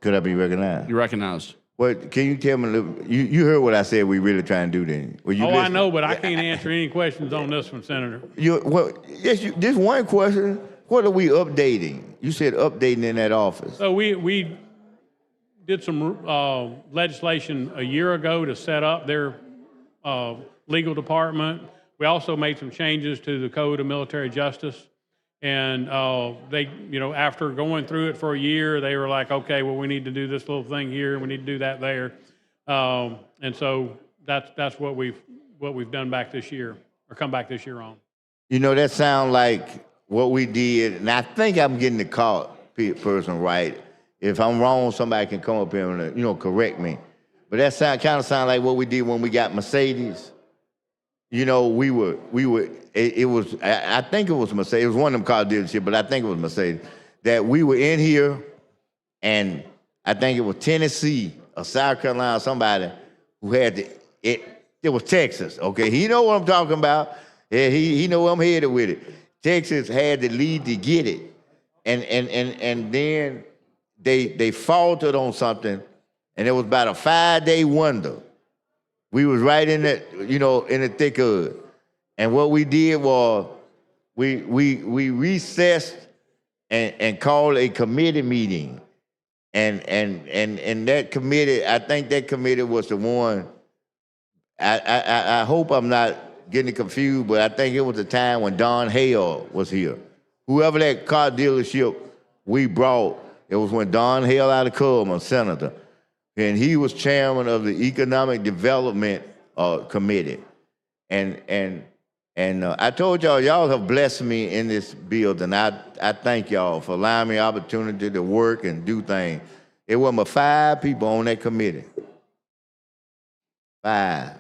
Could I be recognized? You're recognized. What, can you tell me, you heard what I said we really trying to do then? Were you I listening? know, but I can't answer any questions on this one, Senator. Just one question. What are we updating? You said updating in that office. So we did some legislation a year ago to set up their legal department. We also made some changes to the Code of Military Justice. And they, you know, after going through it for a year, they were like, okay, well, we need to do this little thing here, and we need to do that there. And so that's what we've done back this year. or come back this year on? You know, that sounds like what we did, and I think I'm getting the person right. If I'm wrong, somebody can come up here and, correct me. But that kind of sound like what we did when we got Mercedes. You know, I think it was Mercedes. It was one of them car dealerships, but I think it was Mercedes. That we were in here, and I think it was Tennessee or South Carolina, somebody who had it was Texas, okay? He know what I'm talking about. Yeah, he know where I'm headed with it. Texas had the lead to get it. And then they faltered on something, and it was about a 5-day wonder. We was right in that, in the thick of it. And what we did was we recessed and called a committee meeting. And that committee, I think that committee was the one, I hope I'm not getting confused, but I think it was the time when Don Hale was here. Whoever that car dealership we brought, it was when Don Hale out of Coleman, senator, and he was chairman of the Economic Development Committee. And I told y'all have blessed me in this building. I thank y'all for allowing me the opportunity to work and do things. It was but 5 people on that committee. 5.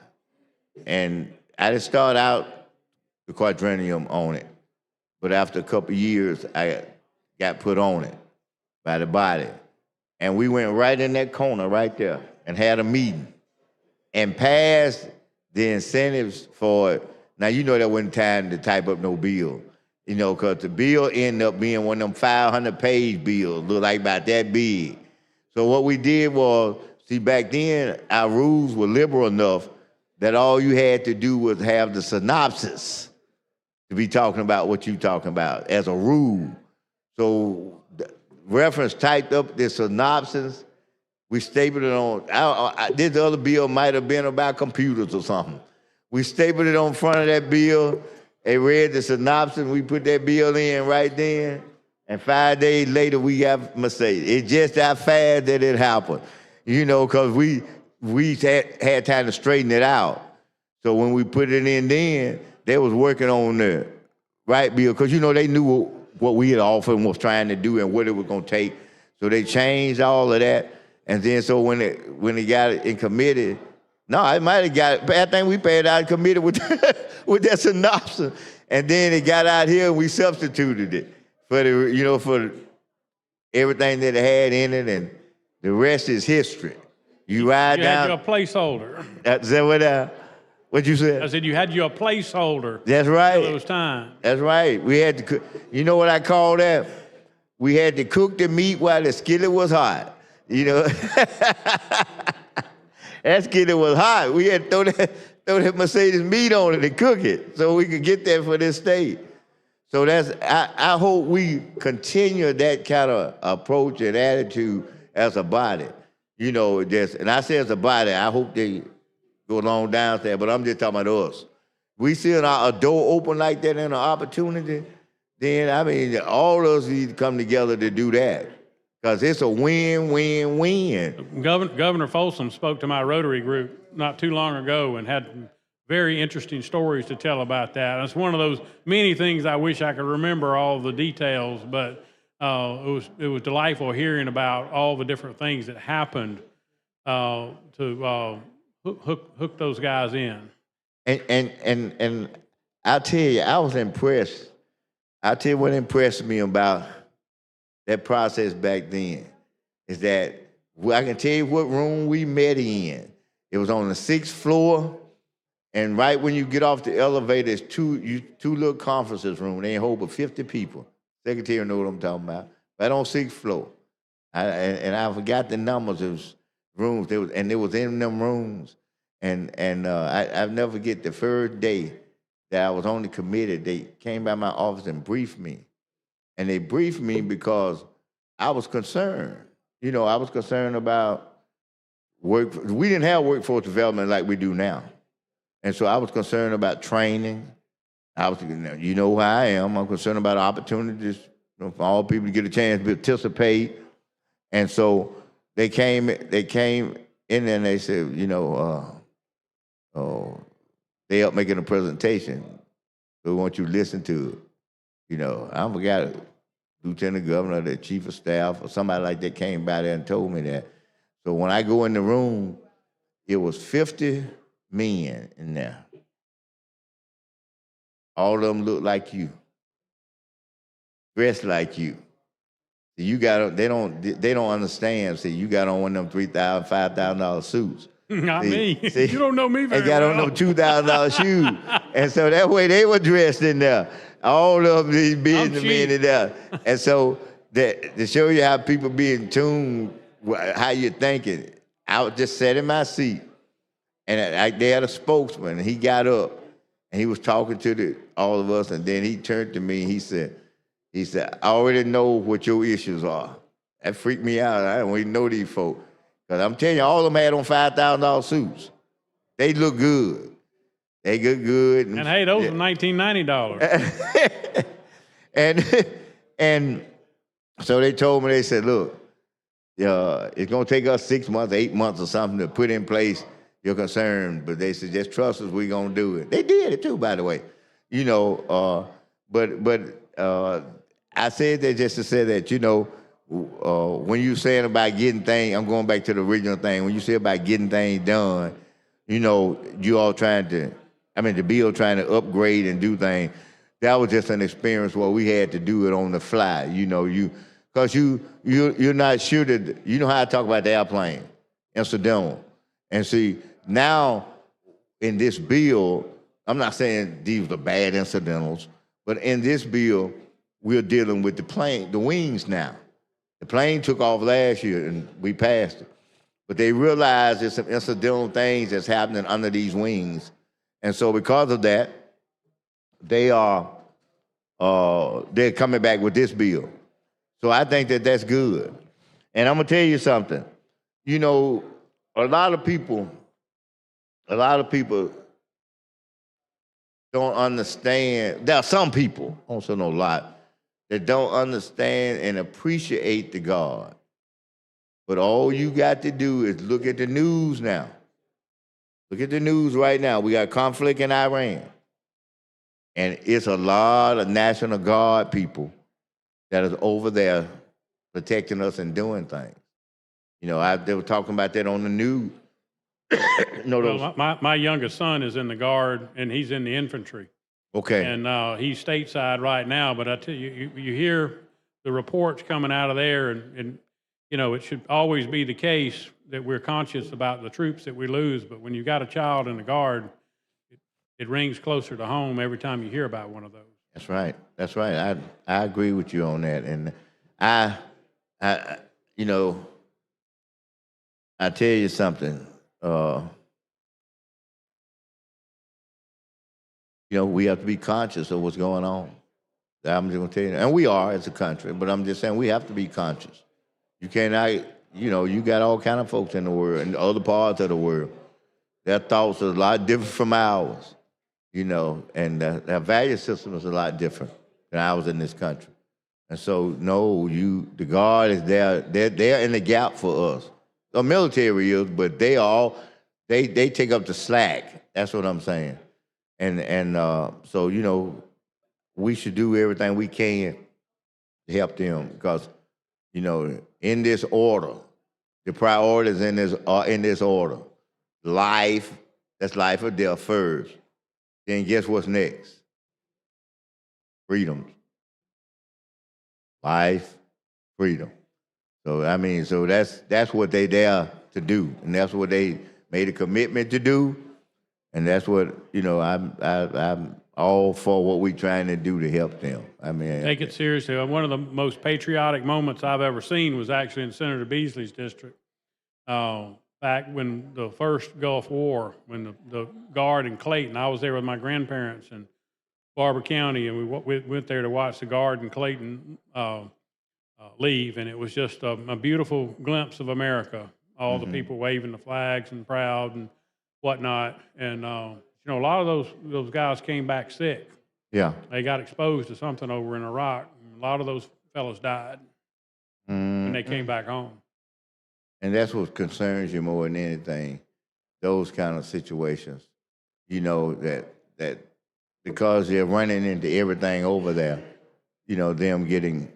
And I didn't start out the quadrennium on it, but after a couple of years, I got put on it by the body. And we went right in that corner right there and had a meeting and passed the incentives for it. Now, you know that wasn't time to type up no bill, because the bill ended up being one of them 500-page bills, look like about that big. So what we did was, see, back then, our rules were liberal enough that all you had to do was have the synopsis to be talking about what you're talking about as a rule. So the reference typed up the synopsis, we stapled it on, this other bill might have been about computers or something. We stapled it on front of that bill, they read the synopsis, we put that bill in right then, and 5 days later we got Mercedes. It's just that fast that it happened, because we had time to straighten it out. So when we put it in then, they was working on the right bill, because they knew what we had offered and was trying to do and what it was going to take. So they changed all of that. And then so when they got it in committee, no, I might have got it. I think we paid out in committee with that synopsis. And then it got out here and we substituted it for for everything that it had in it, and the rest is history. You ride down. You had your placeholder. Is that what you said? I said you had your placeholder. That's right. Those times. That's right. We had to cook. You know what I call that? We had to cook the meat while the skillet was hot. That skillet was hot. We had to throw that Mercedes meat on it and cook it so we could get that for this state. So I hope we continue that kind of approach and attitude as a body. And I say as a body, I hope they go along down there, but I'm just talking about us. We see a door open like that and an opportunity, then, all of us need to come together to do that, because it's a win-win-win. Governor Folsom spoke to my Rotary group not too long ago and had very interesting stories to tell about that. It's one of those many things I wish I could remember all the details, but it was delightful hearing about all the different things that happened to hook those guys in. And I'll tell you, I was impressed. I'll tell you what impressed me about that process back then is that I can tell you what room we met in. It was on the 6th floor, and right when you get off the elevator, there's two little conferences room. They ain't hold but 50 people. Secretary know what I'm talking about. Right on 6th floor. I forgot the numbers of rooms. It was in them rooms. And I'll never forget the first day that I was on the committee. They came by my office and briefed me. And they briefed me because I was concerned. I was concerned about work. We didn't have workforce development like we do now. And so I was concerned about training. You know who I am. I'm concerned about opportunities for all people to get a chance to participate. And so they came in and they said, they helped making a presentation. So we want you to listen to it. You know, I forgot Lieutenant Governor, the Chief of Staff, or somebody like that came by there and told me that. So when I go in the room, it was 50 men in there. All of them look like you, dressed like you. You got they don't understand. See, you got on one of them $3,000, $5,000 suits. Not See, me. see? You don't know me very They got well. on them $2,000 shoes, and so that way they were dressed in there. All of these businessmen in there, and so that to show you how people be in tune, how you're thinking. I was just sat in my seat, and they had a spokesman, and he got up, and he was talking to all of us, and then he turned to me, and he said, I already know what your issues are. That freaked me out. I don't even know these folks. Because I'm telling you, all of them had on $5,000 suits. They look good. They look good. And hey, those were $1990. And so they told me, they said, look, it's going to take us 6 months, 8 months or something to put in place your concern. But they said, just trust us, we're going to do it. They did it too, by the way. You know, but I said that just to say that, you know, when you saying about getting things, I'm going back to the original thing. When you say about getting things done, you know, you all the bill trying to upgrade and do things. That was just an experience where we had to do it on the fly. You know, because you're not sure that, you know how I talk about the airplane, incidental. And see, now in this bill, I'm not saying these are bad incidentals, but in this bill, we're dealing with the wings now. The plane took off last year and we passed it. But they realized there's some incidental things that's happening under these wings. And so because of that, they're coming back with this bill. So I think that that's good. And I'm gonna tell you something. You know, a lot of people don't understand. There are some people, I don't say no lot, that don't understand and appreciate the God. But all you got to do is look at the news now. Look at the news right now. We got conflict in Iran. And it's a lot of National Guard people that is over there protecting us and doing things. You know, they were talking about that on the news. Well, my youngest son is in the Guard, and he's in the infantry. Okay. And he's stateside right now, but I tell you, you hear the reports coming out of there, and you know, it should always be the case that we're conscious about the troops that we lose, but when you got a child in the Guard, it rings closer to home every time you hear about one of those. That's right. That's right. I agree with you on that. And I you know, I tell you something. You know, we have to be conscious of what's going on. I'm just going to tell you, and we are as a country, but I'm just saying we have to be conscious. You cannot, you know, you got all kind of folks in the world, in other parts of the world. Their thoughts are a lot different from ours, you know, and their value system is a lot different than ours in this country. And so, no, the Guard is there. They're in the gap for us. The military is, but they take up the slack. That's what I'm saying. And so, you know, we should do everything we can to help them because, you know, in this order, the priorities in this order. Life, that's life or death first. Then guess what's next? Freedom. Life, freedom. So I mean, so that's what they there to do, and that's what they made a commitment to do. And that's what, you know, I'm all for what we're trying to do to help them. I mean, Take it seriously. One of the most patriotic moments I've ever seen was actually in Senator Beasley's district. Back when the first Gulf War, when the Guard in Clayton, I was there with my grandparents in Barber County, and we went there to watch the Guard in Clayton leave, and it was just a beautiful glimpse of America. All the people waving the flags and proud and whatnot. And, you know, a lot of those guys came back sick. Yeah. They got exposed to something over in Iraq. A lot of those fellas died when they came back home. And that's what concerns you more than anything, those kind of situations. You know, that because they're running into everything over there, you know, them getting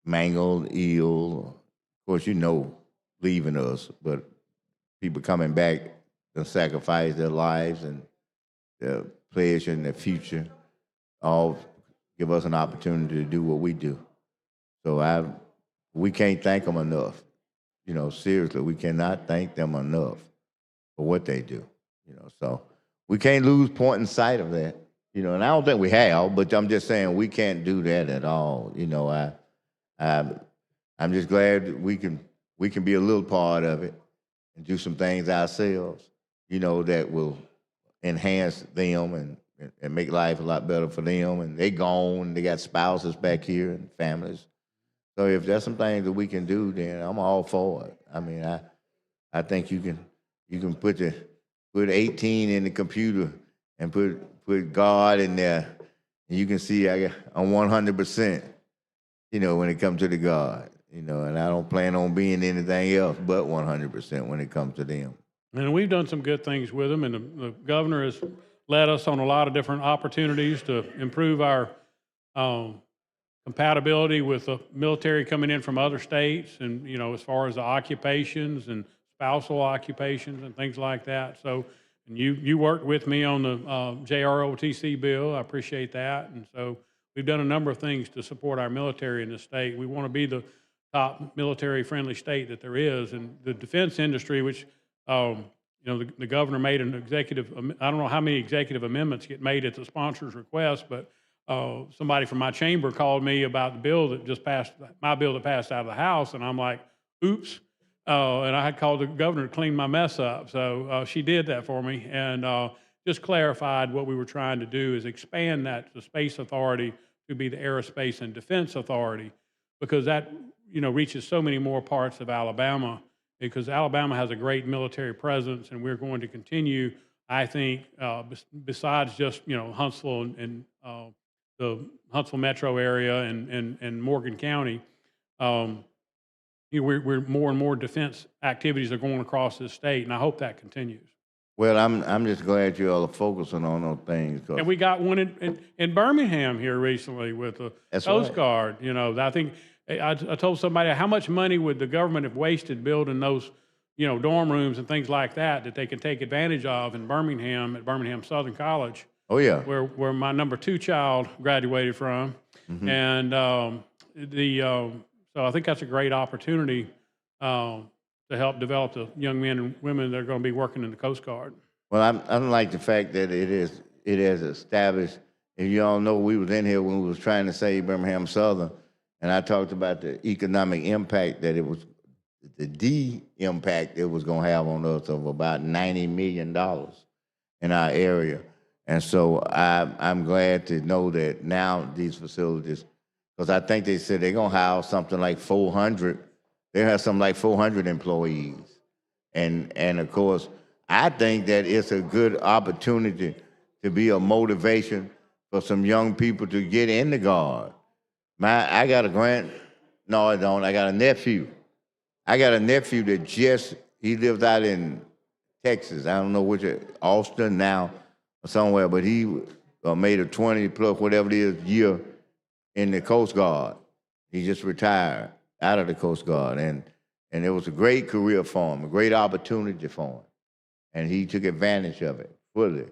mangled, ill, of course, you know, leaving us, but people coming back to sacrifice their lives and their pleasure and their future, all give us an opportunity to do what we do. So we can't thank them enough. You know, seriously, we cannot thank them enough for what they do. You know, so we can't lose point in sight of that. You know, and I don't think we have, but I'm just saying we can't do that at all. You know, I'm just glad that we can be a little part of it and do some things ourselves, you know, that will enhance them and make life a lot better for them. And they gone, they got spouses back here and families. So if there's some things that we can do, then I'm all for it. I mean, I think you can put 18 in the computer and put God in there, and you can see I'm 100%, you know, when it comes to the God, you know, and I don't plan on being anything else but 100% when it comes to them. And we've done some good things with them, and the governor has led us on a lot of different opportunities to improve our compatibility with the military coming in from other states, and, you know, as far as the occupations and spousal occupations and things like that. So, and you worked with me on the JROTC bill. I appreciate that. And so we've done a number of things to support our military in the state. We want to be the top military-friendly state that there is. And the defense industry, which, you know, the governor made an executive, I don't know how many executive amendments get made at the sponsor's request, but somebody from my chamber called me about the bill that just passed, my bill that passed out of the House, and I'm like, oops. And I had called the governor to clean my mess up. So she did that for me and just clarified what we were trying to do is expand that to Space Authority to be the Aerospace and Defense Authority, because that, you know, reaches so many more parts of Alabama, because Alabama has a great military presence, and we're going to continue, I think, besides just, you know, Huntsville and the Huntsville metro area and Morgan County, you know, we're more and more defense activities are going across this state, and I hope that continues. Well, I'm just glad you all are focusing on those things. And we got one in Birmingham here recently with the Coast Guard. You know, I think I told somebody how much money would the government have wasted building those, you know, dorm rooms and things like that they can take advantage of in Birmingham at Birmingham Southern College. Oh yeah, where my number 2 child graduated from, and so I think that's a great opportunity to help develop the young men and women that are going to be working in the Coast Guard. Well, I don't like the fact that it has established. And you all know we was in here when we was trying to save Birmingham Southern, and I talked about the economic impact that it was, the impact it was going to have on us of about $90 million in our area. And so I'm glad to know that now these facilities, because I think they said they're going to house something like 400. They have something like 400 employees. And of course, I think that it's a good opportunity to be a motivation for some young people to get in the Guard. I got a no, I don't. I got a nephew. I got a nephew that he lives out in Texas. I don't know which, Austin now or somewhere, but he made a 20 plus whatever it is year in the Coast Guard. He just retired out of the Coast Guard, and it was a great career for him, a great opportunity for him, and he took advantage of it fully.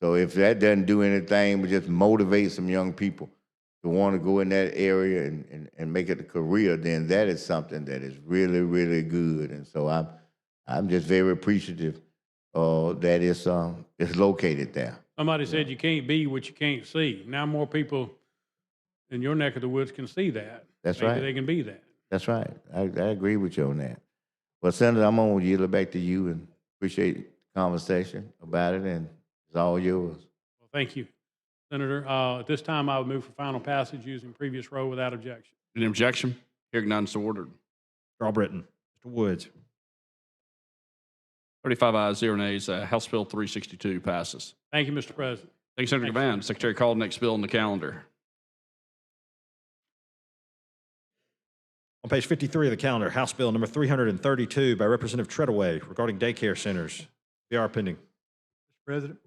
So if that doesn't do anything but just motivate some young people to want to go in that area and make it a career, then that is something that is really, really good. And so I'm just very appreciative that it's located there. Somebody said you can't be what you can't see. Now more people in your neck of the woods can see that. That's Maybe right. they can be that. That's right. I agree with you on that. Well, Senator, I'm going to yield it back to you and appreciate the conversation about it, and it's all yours. Well, thank you, Senator. At this time, I would move for final passage using previous row without objection. Any objection? Hearing none, so ordered. Darrell Britton. Mr. Woods. 35 ayes, 0 nays. House Bill 362 passes. Thank you, Mr. President. Thank you, Senator Gavan. Secretary called next bill on the calendar. On page 53 of the calendar, House Bill number 332 by Representative Treadaway regarding daycare centers. BR pending. Mr. President,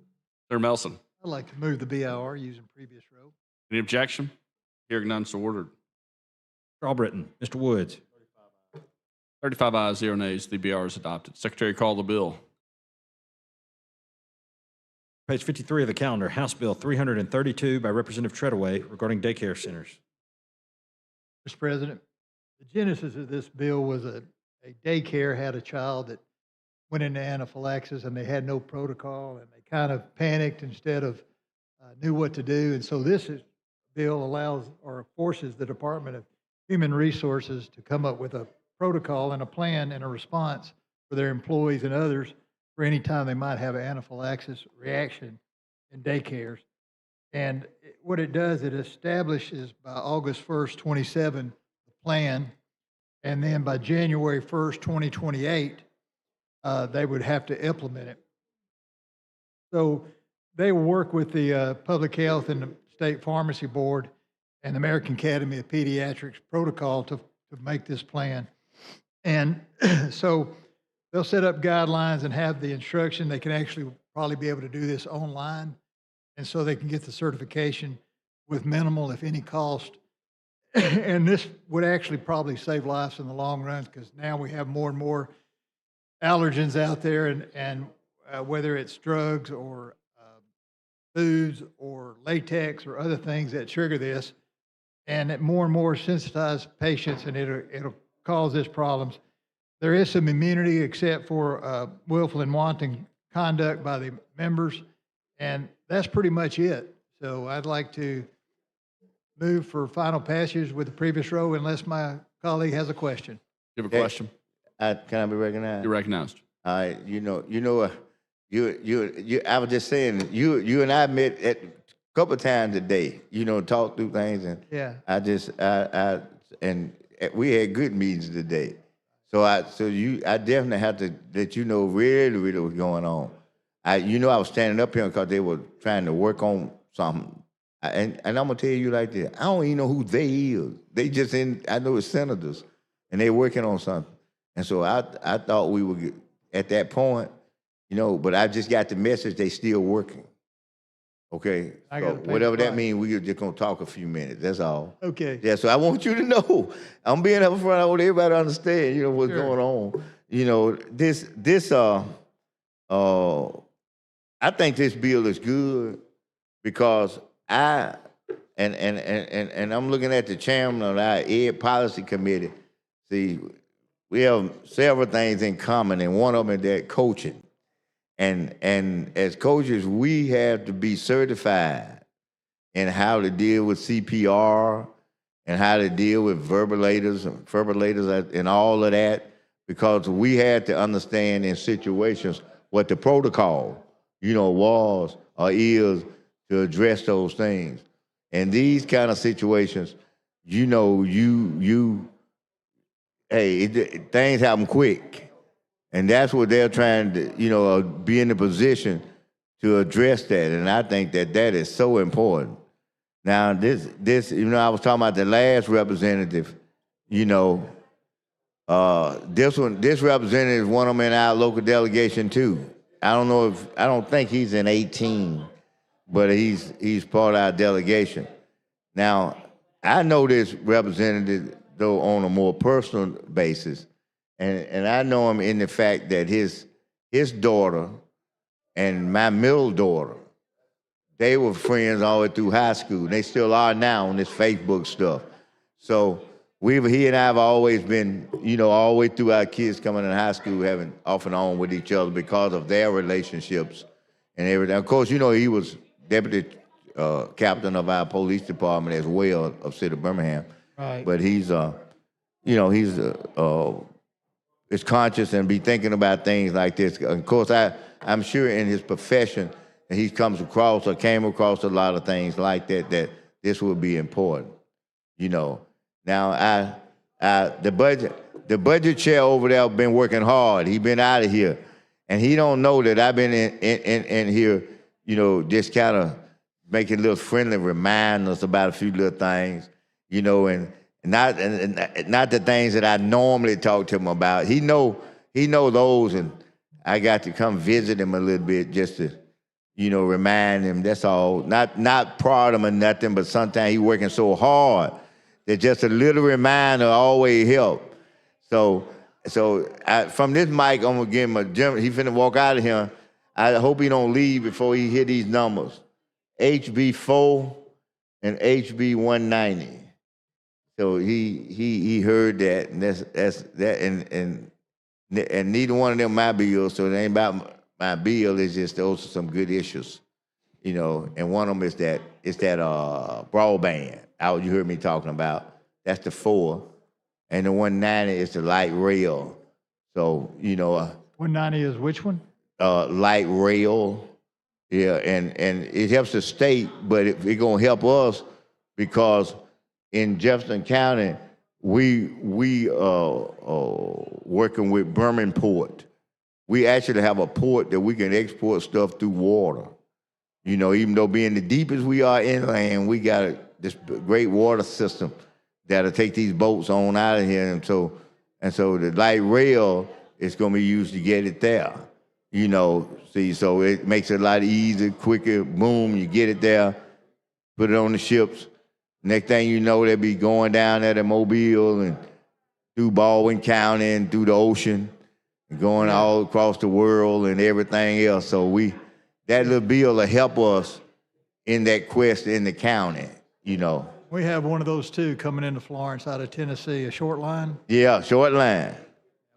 Senator Melson. I'd like to move the BIR using previous row. Any objection? Hearing none, so ordered. Mr. Albritton, Mr. Woods. 35 ayes, 0 nays. The BR is adopted. Secretary, call the bill. Page 53 of the calendar, House Bill 332 by Representative Treadaway regarding daycare centers. Mr. President, the genesis of this bill was a daycare had a child that went into anaphylaxis and they had no protocol and they kind of panicked instead of knew what to do. And so bill allows or forces the Department of Human Resources to come up with a protocol and a plan and a response for their employees and others for any time they might have an anaphylaxis reaction in daycares. And what it does, it establishes by August 1st, 27, the plan, and then by January 1st, 2028, they would have to implement it. So they will work with the Public Health and the State Pharmacy Board and the American Academy of Pediatrics protocol to make this plan. And so they'll set up guidelines and have the instruction. They can actually probably be able to do this online. And so they can get the certification with minimal, if any, cost. And this would actually probably save lives in the long run because now we have more and more allergens out there, and whether it's drugs or foods or latex or other things that trigger this, and that more and more sensitized patients, and it'll cause this problems. There is some immunity except for willful and wanton conduct by the members, and that's pretty much it. So I'd like to move for final passage with the previous row unless my colleague has a question. You have a question? Can I be recognized? You're recognized. All right, I was just saying, you and I met a couple of times today, talk through things, and Yeah. and we had good meetings today. So I definitely have to let you know really what's going on. I was standing up here because they were trying to work on something. And I'm gonna tell you like this, I don't even know who they is. They just I know it's senators, and they're working on something. And so I thought we were at that point, but I just got the message they still working. Okay, I so gotta pay whatever the that price. means, we're just gonna talk a few minutes. That's all. Okay. Yeah, so I want you to know, I'm being up front. I want everybody to understand, what's Sure. going on. I think this bill is good because and I'm looking at the chairman of our Ed Policy Committee. See, we have several things in common, and one of them is that coaching. And as coaches, we have to be certified in how to deal with CPR and how to deal with defibrillators and all of that, because we had to understand in situations what the protocol, was or is to address those things. And these kind of situations, things happen quick. And that's what they're trying to, be in a position to address that. And I think that is so important. Now, this, I was talking about the last representative, this representative is one of them in our local delegation too. I don't think he's in 18, but he's part of our delegation. Now, I know this representative, though, on a more personal basis. And I know him in the fact that his daughter and my middle daughter, they were friends all the way through high school. They still are now on this Facebook stuff. So he and I have always been, all the way through our kids coming in high school, having off and on with each other because of their relationships and everything. Of course, he was deputy captain of our police department as well of City of Birmingham. Right. But he's is conscious and be thinking about things like this. Of course, I'm sure in his profession, and he came across a lot of things like that this would be important. Now, the budget chair over there been working hard. He been out of here, and he don't know that I've been in here, just kind of making little friendly reminders about a few little things, and not the things that I normally talk to him about. He know those, and I got to come visit him a little bit just to remind him, that's all. Not proud of him or nothing, but sometimes he working so hard that just a little reminder always help. So from this mic, I'm gonna give him a gem. He finna walk out of here. I hope he don't leave before he hit these numbers. HB4 and HB 190. So he heard that, and that's that, and neither one of them my bills. So it ain't about my bill. It's just those are some good issues, And one of them is that broadband. You heard me talking about. That's the 4, and the 190 is the light rail. So 190 is which one? Light rail. Yeah, and it helps the state, but it's gonna help us because in Jefferson County, we working with Bremen Port. We actually have a port that we can export stuff through water. Even though being the deepest we are inland, we got this great water system that'll take these boats on out of here, and so the light rail is gonna be used to get it there. So it makes it a lot easier, quicker, boom, you get it there, put it on the ships. Next thing you know, they'll be going down there to Mobile and through Baldwin County and through the ocean, and going all across the world and everything else. So that little bill will help us in that quest in the county, We have one of those too coming into Florence out of Tennessee, a short line. Yeah, short line.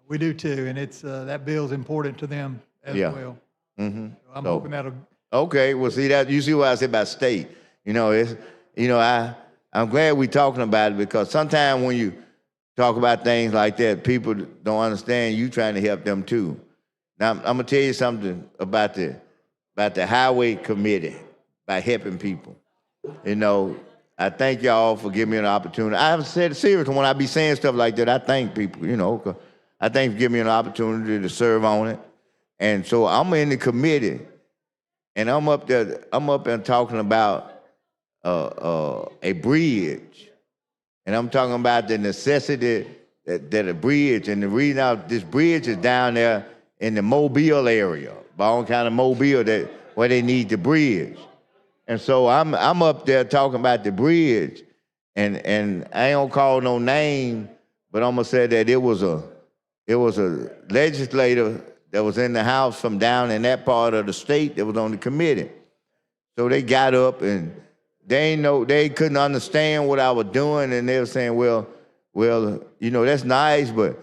We do too, and it's that bill's important to them as well. Mm-hmm. I'm hoping that'll. Okay, well, you see what I said about state. I'm glad we're talking about it because sometimes when you talk about things like that, people don't understand you trying to help them too. Now, I'm gonna tell you something about the highway committee, by helping people. I thank y'all for giving me an opportunity. I have said it seriously when I be saying stuff like that. I thank people, 'cause I thank for giving me an opportunity to serve on it. And so I'm in the committee, and I'm up there talking about a bridge, and I'm talking about the necessity that a bridge, and the reason out this bridge is down there in the Mobile area, Baldwin County, Mobile, where they need the bridge. And so I'm up there talking about the bridge, and I ain't gonna call no name, but I'm gonna say that it was a legislator that was in the House from down in that part of the state that was on the committee. So they got up and they couldn't understand what I was doing, and they were saying, well, that's nice, but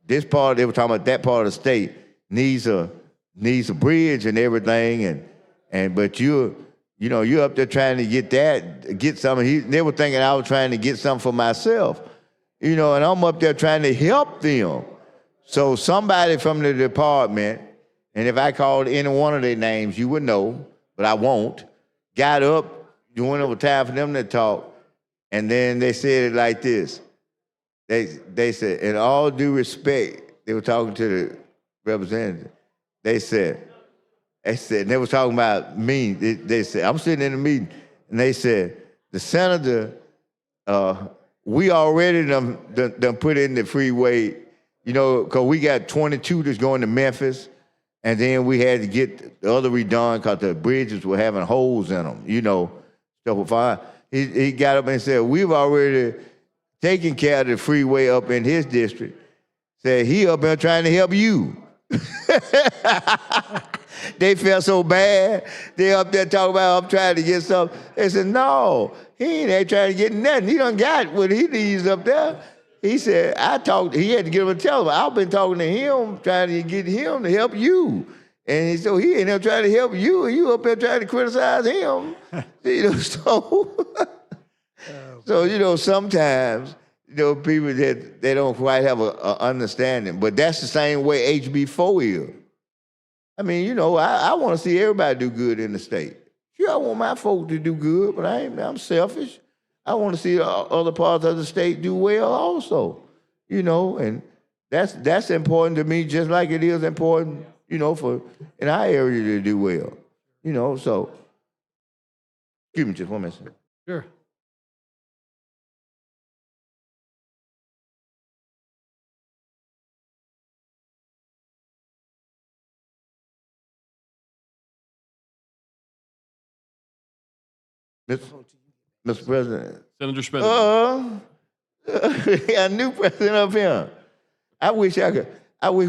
this part, they were talking about that part of the state needs a bridge and everything, but you're up there trying to get something. They were thinking I was trying to get something for myself, and I'm up there trying to help them. So somebody from the department, and if I called any one of their names, you would know, but I won't, got up, went over time for them to talk, and then they said it like this. They said, in all due respect, they were talking to the representative. They said, they were talking about me. They said, I'm sitting in the meeting, and they said, the senator, we already done put in the freeway, because we got 22 that's going to Memphis, and then we had to get the other redone because the bridges were having holes in them, stuff was fine. He got up and said, we've already taken care of the freeway up in his district. Said, he up there trying to help you. They felt so bad. They up there talking about, I'm trying to get something. They said, no, he ain't trying to get nothing. He done got what he needs up there. He said, he had to get him and tell him, I've been talking to him, trying to get him to help you. And so he ain't there trying to help you, and you up there trying to criticize him. So sometimes, people that they don't quite have a understanding. But that's the same way HB4 is. I mean, I want to see everybody do good in the state. Sure, I want my folk to do good, but I'm selfish. I want to see other parts of the state do well also, and that's important to me, just like it is important, for in our area to do well, so. Excuse me just 1 minute. Sure. Mr. President. Senator Smith. A new president up here. I wish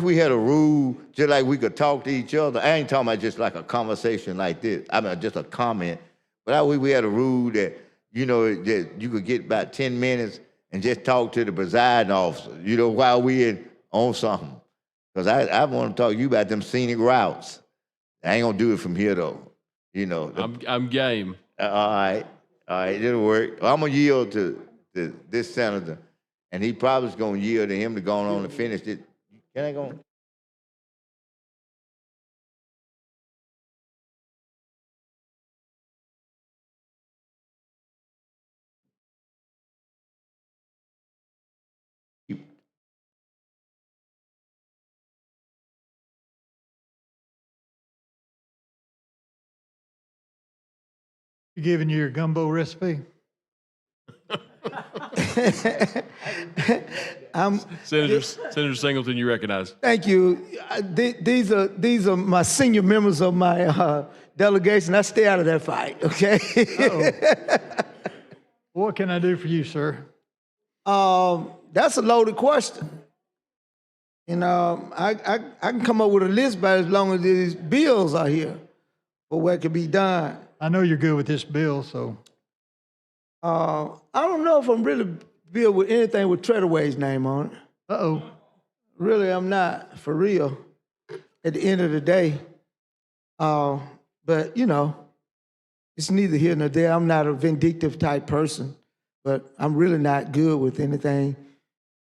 we had a rule just like we could talk to each other. I ain't talking about just like a conversation like this. I mean, just a comment. But I wish we had a rule that, you know, that you could get about 10 minutes and just talk to the presiding officer, you know, while we on something. Because I want to talk to you about them scenic routes. I ain't gonna do it from here though. You know. I'm game. All right, it'll work. Well, I'm gonna yield to this senator, and he probably is gonna yield to him to go on and finish it. Can I go? You giving you your gumbo recipe? Senator Singleton, you recognize. Thank you. These are my senior members of my delegation. I stay out of that fight, okay? What can I do for you, sir? That's a loaded question. And I can come up with a list, but as long as these bills are here for what can be done. I know you're good with this bill, so. I don't know if I'm really good with anything with Treadaway's name on it. Uh-oh. Really, I'm not, for real, at the end of the day. But, you know, it's neither here nor there. I'm not a vindictive type person, but I'm really not good with anything.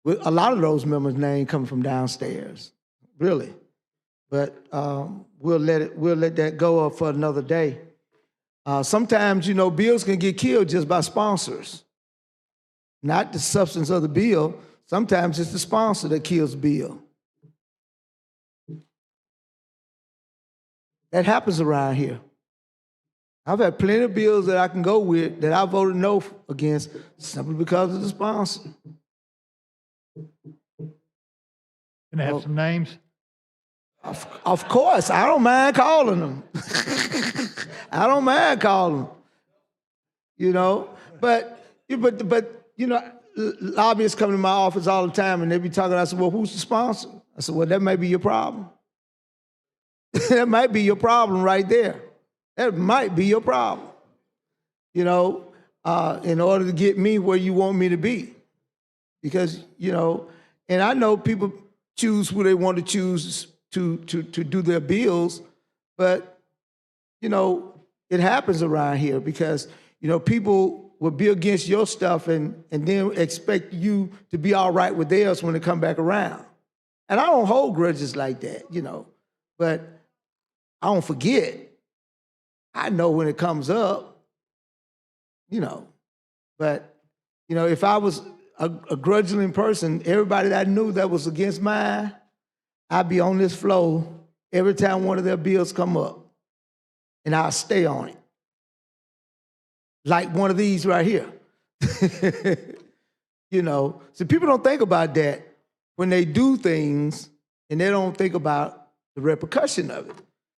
A lot of those members' names come from downstairs, really. But we'll let that go up for another day. Sometimes, you know, bills can get killed just by sponsors. Not the substance of the bill. Sometimes it's the sponsor that kills the bill. That happens around here. I've had plenty of bills that I can go with that I voted no against simply because of the sponsor. Can I have some names? Of course, I don't mind calling them. I don't mind calling them. You know, but you know, lobbyists come to my office all the time and they be talking. I said, well, who's the sponsor? I said, well, that may be your problem. That might be your problem right there. That might be your problem. You know, in order to get me where you want me to be, because you know, and I know people choose who they want to choose to do their bills, but you know, it happens around here because you know people will be against your stuff and then expect you to be all right with theirs when they come back around. And I don't hold grudges like that, you know, but I don't forget. I know when it comes up, you know, but you know, if I was a grudging person, everybody that I knew that was against mine, I'd be on this floor every time one of their bills come up, and I'll stay on it. Like one of these right here. You know, so people don't think about that when they do things, and they don't think about the repercussion of it.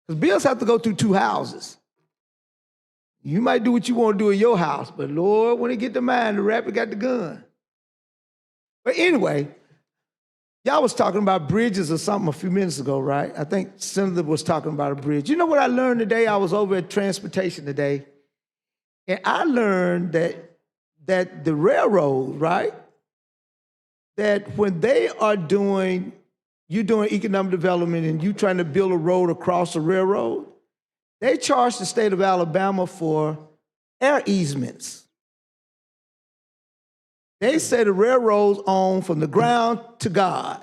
Because bills have to go through two houses. You might do what you want to do in your house, but Lord, when it get to mine, the rapper got the gun. But anyway, y'all was talking about bridges or something a few minutes ago, right? I think Senator was talking about a bridge. You know what I learned today? I was over at transportation today, and I learned that the railroad, right, that when they are doing, you're doing economic development and you trying to build a road across the railroad, they charge the state of Alabama for air easements. They say the railroads own from the ground to God.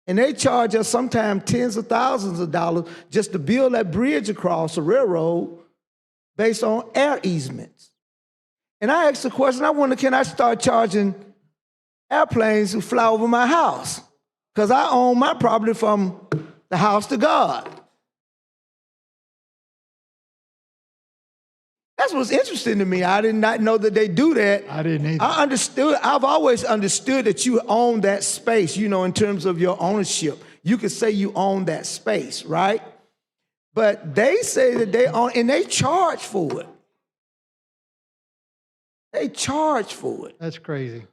And they charge us sometimes tens of thousands of dollars just to build that bridge across the railroad based on air easements. And I asked the question, I wonder, can I start charging airplanes who fly over my house? Because I own my property from the house to God. That's what's interesting to me. I did not know that they do that. I didn't either. I've always understood that you own that space, you know, in terms of your ownership. You could say you own that space, right? But they say that they own, and they charge for it. They charge for it. That's crazy.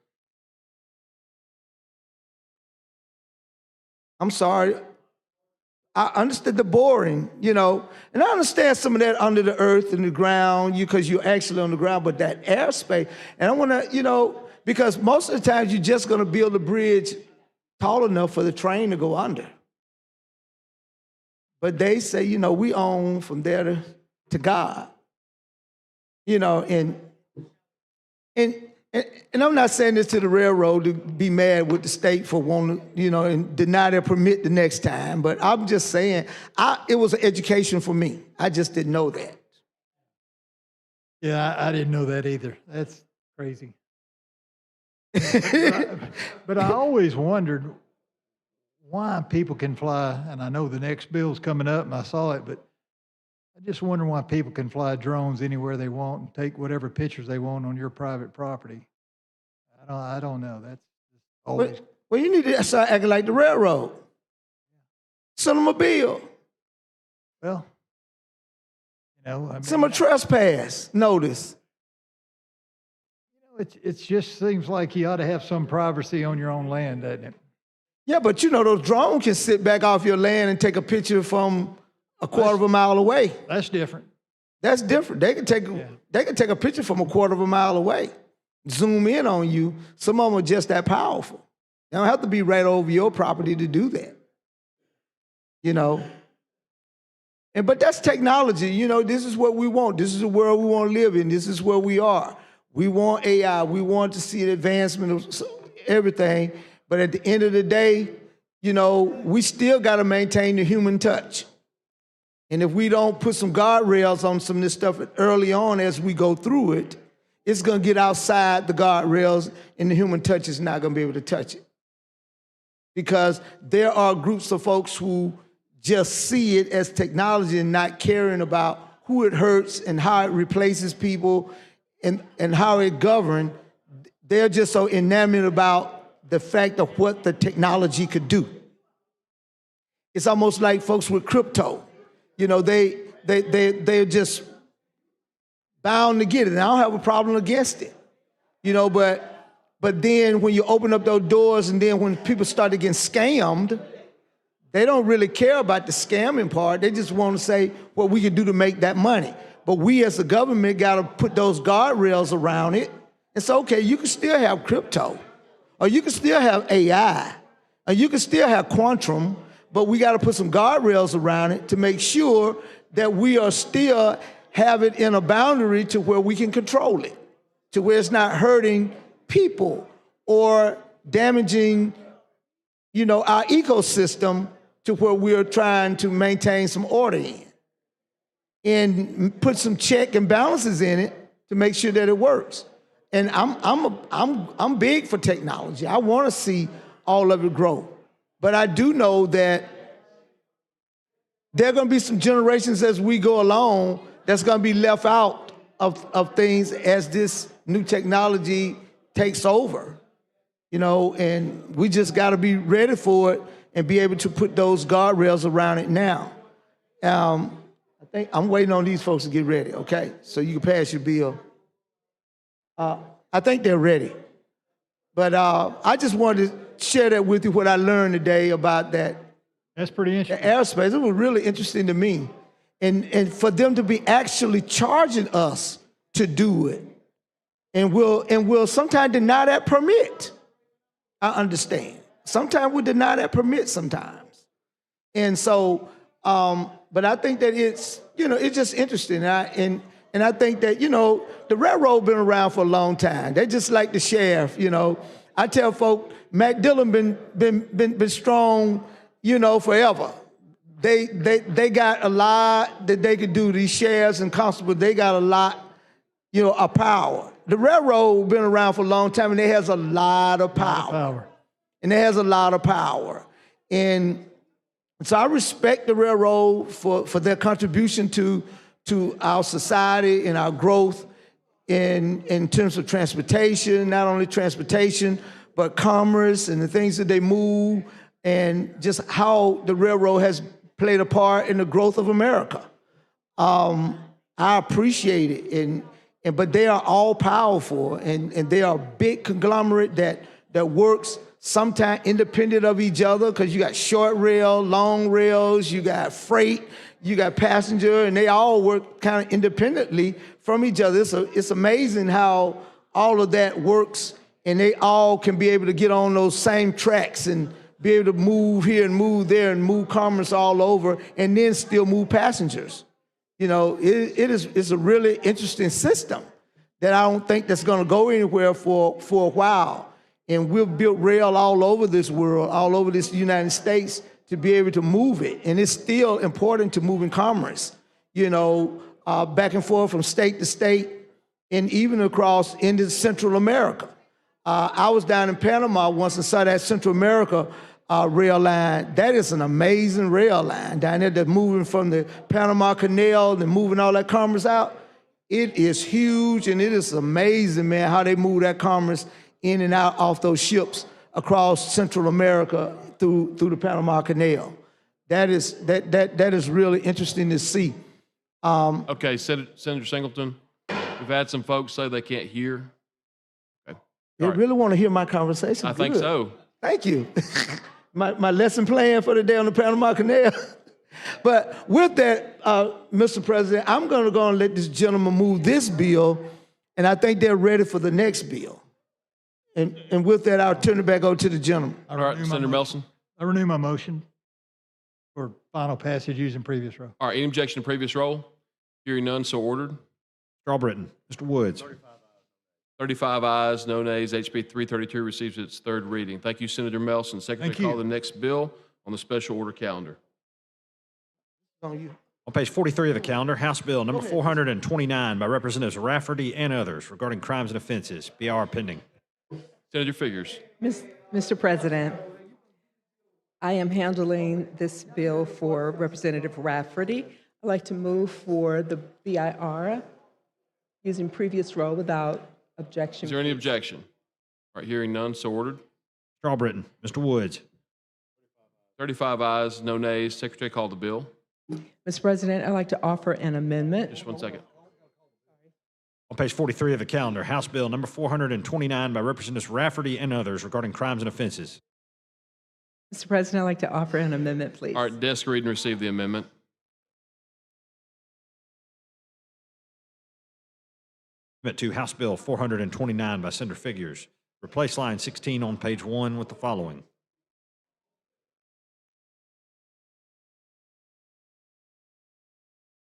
I'm sorry. I understood the boring, you know, and I understand some of that under the earth and the ground, because you're actually on the ground, but that airspace, and I want to, you know, because most of the times you're just going to build a bridge tall enough for the train to go under. But they say, you know, we own from there to God, you know, and I'm not saying this to the railroad to be mad with the state for wanting, you know, and deny their permit the next time. But I'm just saying, it was an education for me. I just didn't know that. Yeah, I didn't know that either. That's crazy. But I always wondered why people can fly, and I know the next bill's coming up and I saw it, but I just wonder why people can fly drones anywhere they want and take whatever pictures they want on your private property. I don't know. That's always. Well, you need to start acting like the railroad. Send them a bill. Well, you know, I mean, send them a trespass notice. You know, it just seems like you ought to have some privacy on your own land, doesn't it? Yeah, but you know, those drones can sit back off your land and take a picture from a quarter of a mile away. That's different. That's different. They can take a picture from a quarter of a mile away, zoom in on you. Some of them are just that powerful. They don't have to be right over your property to do that. You know. But that's technology. You know, this is what we want. This is the world we want to live in. This is where we are. We want AI. We want to see the advancement of everything. But at the end of the day, you know, we still got to maintain the human touch. And if we don't put some guardrails on some of this stuff early on as we go through it, it's going to get outside the guardrails and the human touch is not going to be able to touch it. Because there are groups of folks who just see it as technology and not caring about who it hurts and how it replaces people and how it governs. They're just so enamored about the fact of what the technology could do. It's almost like folks with crypto. You know, they're just bound to get it. And I don't have a problem against it. You know, but then when you open up those doors and then when people start to get scammed, they don't really care about the scamming part. They just want to say what we can do to make that money. But we as a government got to put those guardrails around it. It's okay, you can still have crypto, or you can still have AI, or you can still have quantum, but we got to put some guardrails around it to make sure that we are still have it in a boundary to where we can control it, to where it's not hurting people or damaging, you know, our ecosystem to where we're trying to maintain some order in, and put some check and balances in it to make sure that it works. And I'm big for technology. I want to see all of it grow. But I do know that there are going to be some generations as we go along that's going to be left out of things as this new technology takes over. You know, and we just got to be ready for it and be able to put those guardrails around it now. I think I'm waiting on these folks to get ready, okay? So you can pass your bill. I think they're ready. But I just wanted to share that with you, what I learned today about that. That's pretty interesting. The airspace, it was really interesting to me. And for them to be actually charging us to do it. And we'll sometimes deny that permit. I understand. Sometimes we deny that permit sometimes. And so, but I think that it's, you know, it's just interesting. And I think that, you know, the railroad been around for a long time. They just like the sheriff, you know. I tell folk, Mac Dillon been strong, you know, forever. They got a lot that they could do. These sheriffs and constables, they got a lot, you know, of power. The railroad been around for a long time, and it has a lot of power. And it has a lot of power. And so I respect the railroad for their contribution to our society and our growth in terms of transportation, not only transportation, but commerce and the things that they move, and just how the railroad has played a part in the growth of America. I appreciate it. but they are all powerful, and they are a big conglomerate that works sometimes independent of each other, because you got short rail, long rails, you got freight, you got passenger, and they all work kind of independently from each other. It's amazing how all of that works, and they all can be able to get on those same tracks and be able to move here and move there and move commerce all over, and then still move passengers. You know, it's a really interesting system that I don't think that's going to go anywhere for a while. And we've built rail all over this world, all over this United States, to be able to move it. And it's still important to moving commerce, you know, back and forth from state to state, and even across into Central America. I was down in Panama once and saw that Central America rail line. That is an amazing rail line down there that's moving from the Panama Canal and moving all that commerce out. It is huge, and it is amazing, man, how they move that commerce in and out off those ships across Central America through the Panama Canal. That is really interesting to see. Okay, Senator Singleton, we've had some folks say they can't hear. Okay. They really want to hear my conversation. I think Good. so. Thank you. my lesson plan for the day on the Panama Canal. But with that, Mr. President, I'm going to go and let this gentleman move this bill, and I think they're ready for the next bill. And with that, I'll turn it back over to the gentleman. All right, Senator Melson. I renew my motion for final passage using previous row. All right, any objection to previous roll? Hearing none, so ordered. Strawbritton. Mr. Woods. 35 ayes, no nays. HB 332 receives its third reading. Thank you, Senator Melson. Secretary, call the next bill on the special order calendar. On page 43 of the calendar, House Bill number 429 by Representatives Rafferty and others regarding crimes and offenses. BR pending. Senator Figures. Mr. President, I am handling this bill for Representative Rafferty. I'd like to move for the BIR using previous row without objection. Is there any objection? All right, hearing none, so ordered. Strawbritton. Mr. Woods. 35 ayes, no nays. Secretary, call the bill. Mr. President, I'd like to offer an amendment. Just 1 second. On page 43 of the calendar, House Bill number 429 by Representatives Rafferty and others regarding crimes and offenses. Mr. President, I'd like to offer an amendment, please. All right, desk read and receive the amendment. Amendment to House Bill 429 by Senator Figures. Replace line 16 on page 1 with the following.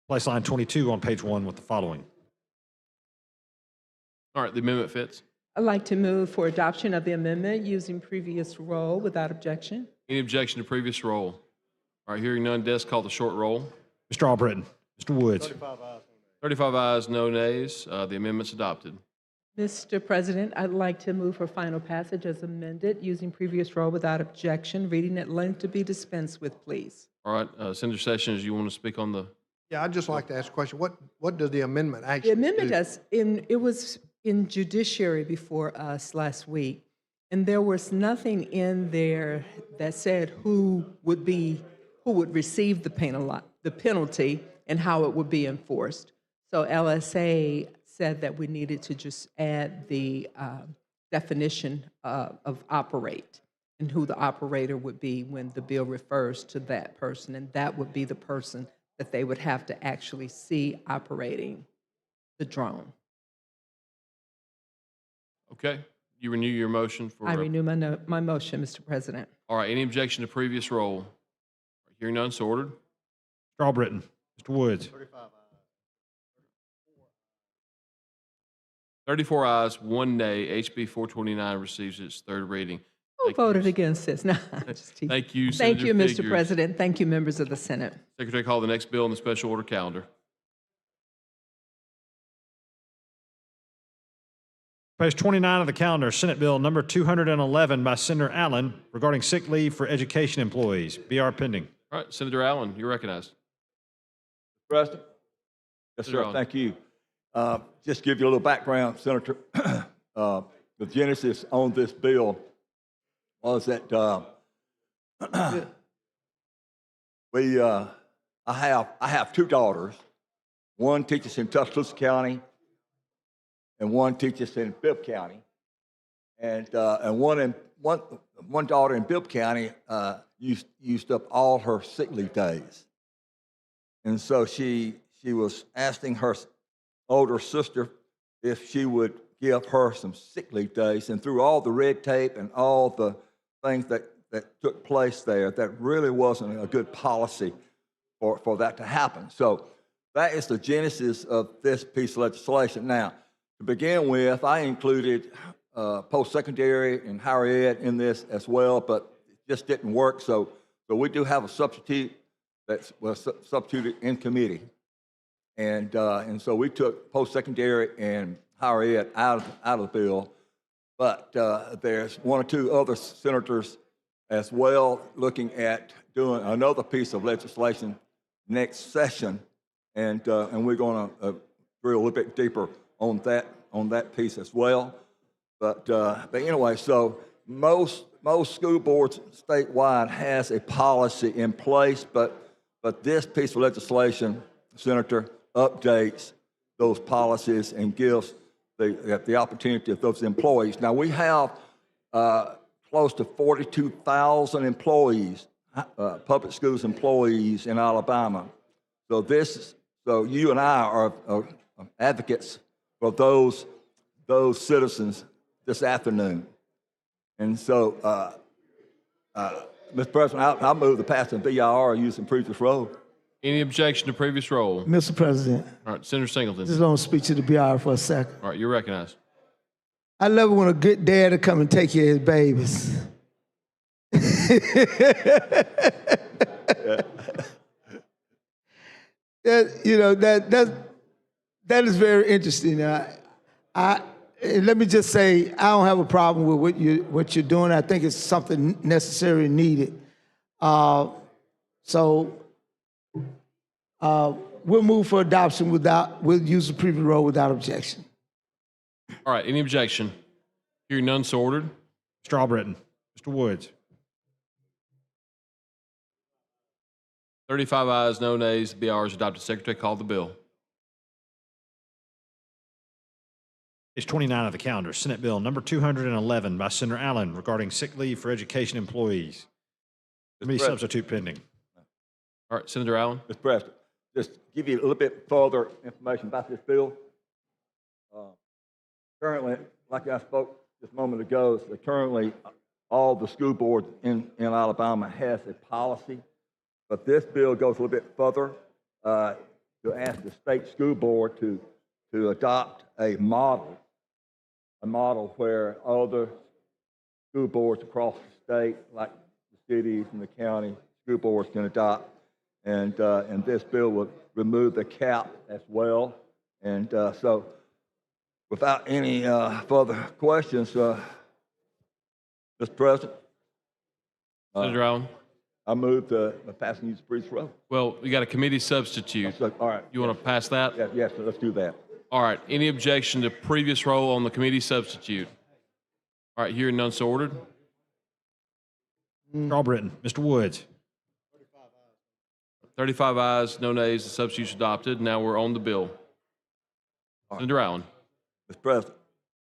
Replace line 22 on page 1 with the following. All right, the amendment fits. I'd like to move for adoption of the amendment using previous roll without objection. Any objection to previous roll? All right, hearing none, desk call the short roll. Mr. Albritton. Mr. Woods. 35 ayes, no nays. The amendment's adopted. Mr. President, I'd like to move for final passage as amended using previous roll without objection. Reading at length to be dispensed with, please. All right, Senator Sessions, you want to speak on the? Yeah, I'd just like to ask a question. What does the amendment actually The amendment do? does, it was in judiciary before us last week, and there was nothing in there that said who would receive the penalty and how it would be enforced. So LSA said that we needed to just add the definition of operate and who the operator would be when the bill refers to that person, and that would be the person that they would have to actually see operating the drone. Okay, you renew your motion for? I renew my motion, Mr. President. All right, any objection to previous roll? Hearing none, so ordered. Strawbritton. Mr. Woods. 34 ayes, 1 nay. HB 429 receives its third reading. Who voted against this? No, just teasing. Thank you, Thank Senator you, Mr. Figures. President. Thank you, members of the Senate. Secretary, call the next bill on the special order calendar. Page 29 of the calendar, Senate Bill number 211 by Senator Allen regarding sick leave for education employees. BR pending. All right, Senator Allen, you're recognized. President? Yes, Senator sir. Allen. Thank you. Just give you a little background, Senator. The genesis on this bill was that I have two daughters. One teaches in Tuscaloosa County, and one teaches in Bibb County. And one daughter in Bibb County used up all her sick leave days. And so she was asking her older sister if she would give her some sick leave days. And through all the red tape and all the things that took place there, that really wasn't a good policy for that to happen. So that is the genesis of this piece of legislation. Now, to begin with, I included post-secondary and higher ed in this as well, but it just didn't work. So we do have a substitute that was substituted in committee. And so we took post-secondary and higher ed out of the bill. But there's one or two other senators as well looking at doing another piece of legislation next session. And we're going to drill a little bit deeper on that piece as well. But anyway, so most school boards statewide has a policy in place, but this piece of legislation, Senator, updates those policies and gives the opportunity of those employees. Now we have close to 42,000 employees, public schools employees in Alabama. So you and I are advocates for those citizens this afternoon. And so, Mr. President, I move the passing of BIR using previous role. Any objection to previous role? Mr. President, All right, Senator Singleton. just want to speak to the BR for a second. All right, you're recognized. I love it when a good dad to come and take care of his babies. That is very interesting. Let me just say, I don't have a problem with what you're doing. I think it's something necessary and needed. We'll move for adoption we'll use the previous role without objection. All right, any objection? Hearing none, so ordered. Mr. Albritton. Mr. Woods. 35 ayes, no nays. The BR is adopted. Secretary, call the bill. Page 29 of the calendar, Senate Bill number 211 by Senator Allen regarding sick leave for education employees. Committee substitute pending. All right, Senator Allen. Mr. President, just give you a little bit further information about this bill. Currently, like I spoke just a moment ago, currently all the school boards in Alabama has a policy, but this bill goes a little bit further to ask the state school board to adopt a model where other school boards across the state, like the cities and the county school boards, can adopt. And this bill would remove the cap as well. And so, without any further questions, Mr. President, Senator Allen. I move the passing use of brief row. Well, we got a committee substitute. All right. You want to pass that? Yes, let's do that. All right. Any objection to previous role on the committee substitute? All right. Hearing none, so ordered. Mr. Albritton. Mr. Woods. 35 ayes, no nays. The substitute is adopted. Now we're on the bill. Senator Allen. Mr. President,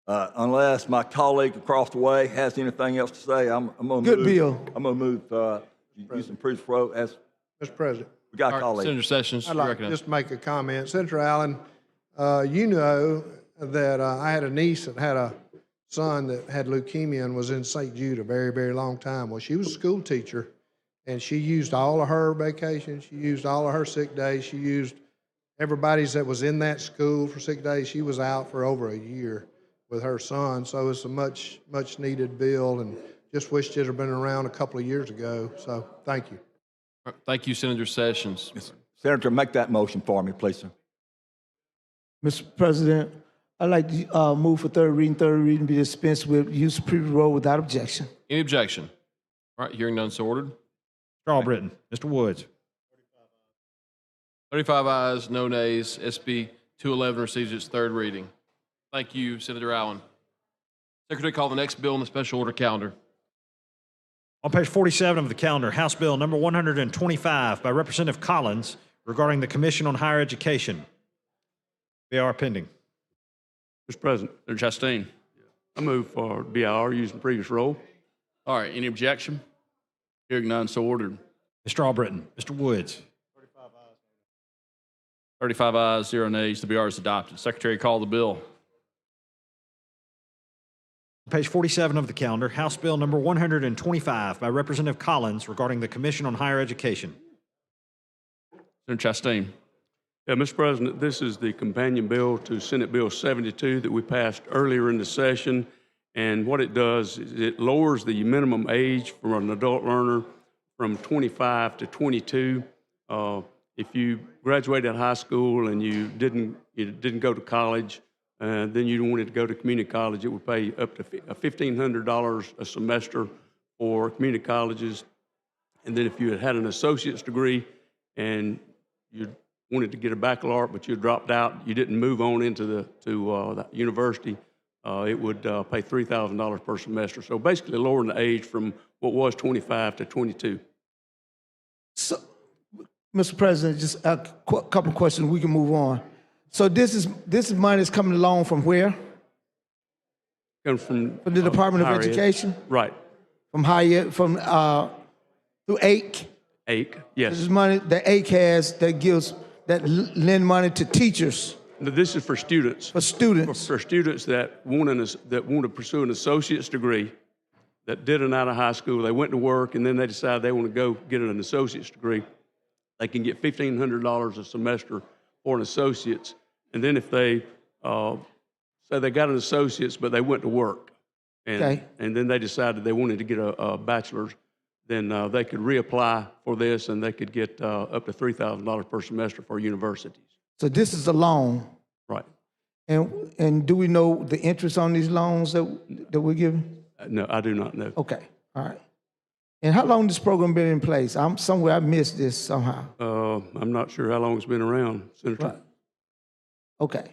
unless my colleague across the way has anything else to say, I'm going to Good move. bill. I'm going to move using previous row as Mr. President, we got a All right, colleague. Senator Sessions, I'd you're like recognized. just to make a comment. Senator Allen, you know that I had a niece that had a son that had leukemia and was in St. Jude a very, very long time. Well, she was a school teacher, and she used all of her vacations. She used all of her sick days. She used everybody's that was in that school for sick days. She was out for over a year with her son. So it's a much, much needed bill, and just wished it had been around a couple of years ago. So thank you. All right, thank you, Senator Sessions. Senator, make that motion for me, please, sir. Mr. President, I'd like to move for third reading be dispensed with use of previous role without objection. Any objection? All right. Hearing none, so ordered. Mr. Albritton. Mr. Woods. 35 ayes, no nays. SB 211 receives its third reading. Thank you, Senator Allen. Secretary, call the next bill on the special order calendar. On page 47 of the calendar, House Bill number 125 by Representative Collins regarding the Commission on Higher Education. BR pending. Mr. President, Senator Chastain. I move for BIR using previous role. All right, any objection? Hearing none, so ordered. Mr. Albritton, Mr. Woods. 35 ayes, 0 nays. The BR is adopted. Secretary, call the bill. Page 47 of the calendar, House Bill number 125 by Representative Collins regarding the Commission on Higher Education. Senator Chastain. Yeah, Mr. President, this is the companion bill to Senate Bill 72 that we passed earlier in the session. And what it does is it lowers the minimum age for an adult learner from 25 to 22. If you graduated high school and you didn't go to college, then you wanted to go to community college, it would pay up to $1,500 a semester for community colleges. And then if you had an associate's degree and you wanted to get a baccalaureate, but you dropped out, you didn't move on into the university, it would pay $3,000 per semester. So basically lowering the age from what was 25 to 22. So, Mr. President, just a couple questions, we can move on. So this is money that's coming along from where? Comes from the Department of higher ed. Education? Right. From through AIC? AIC, yes. This is money that AIC has that lend money to teachers. No, this is for students. For students. For students that want to pursue an associate's degree, that did it out of high school, they went to work, and then they decide they want to go get an associate's degree. They can get $1,500 a semester for an associate's. And then if they say they got an associate's, but they went to work, and then they decided they wanted to get a bachelor's, then they could reapply for this, and they could get up to $3,000 per semester for universities. So this is a loan. Right. And do we know the interest on these loans that we're giving? No, I do not know. Okay, all right. And how long this program been in place? I missed this somehow. I'm not sure how long it's been around, Senator. Right. Okay.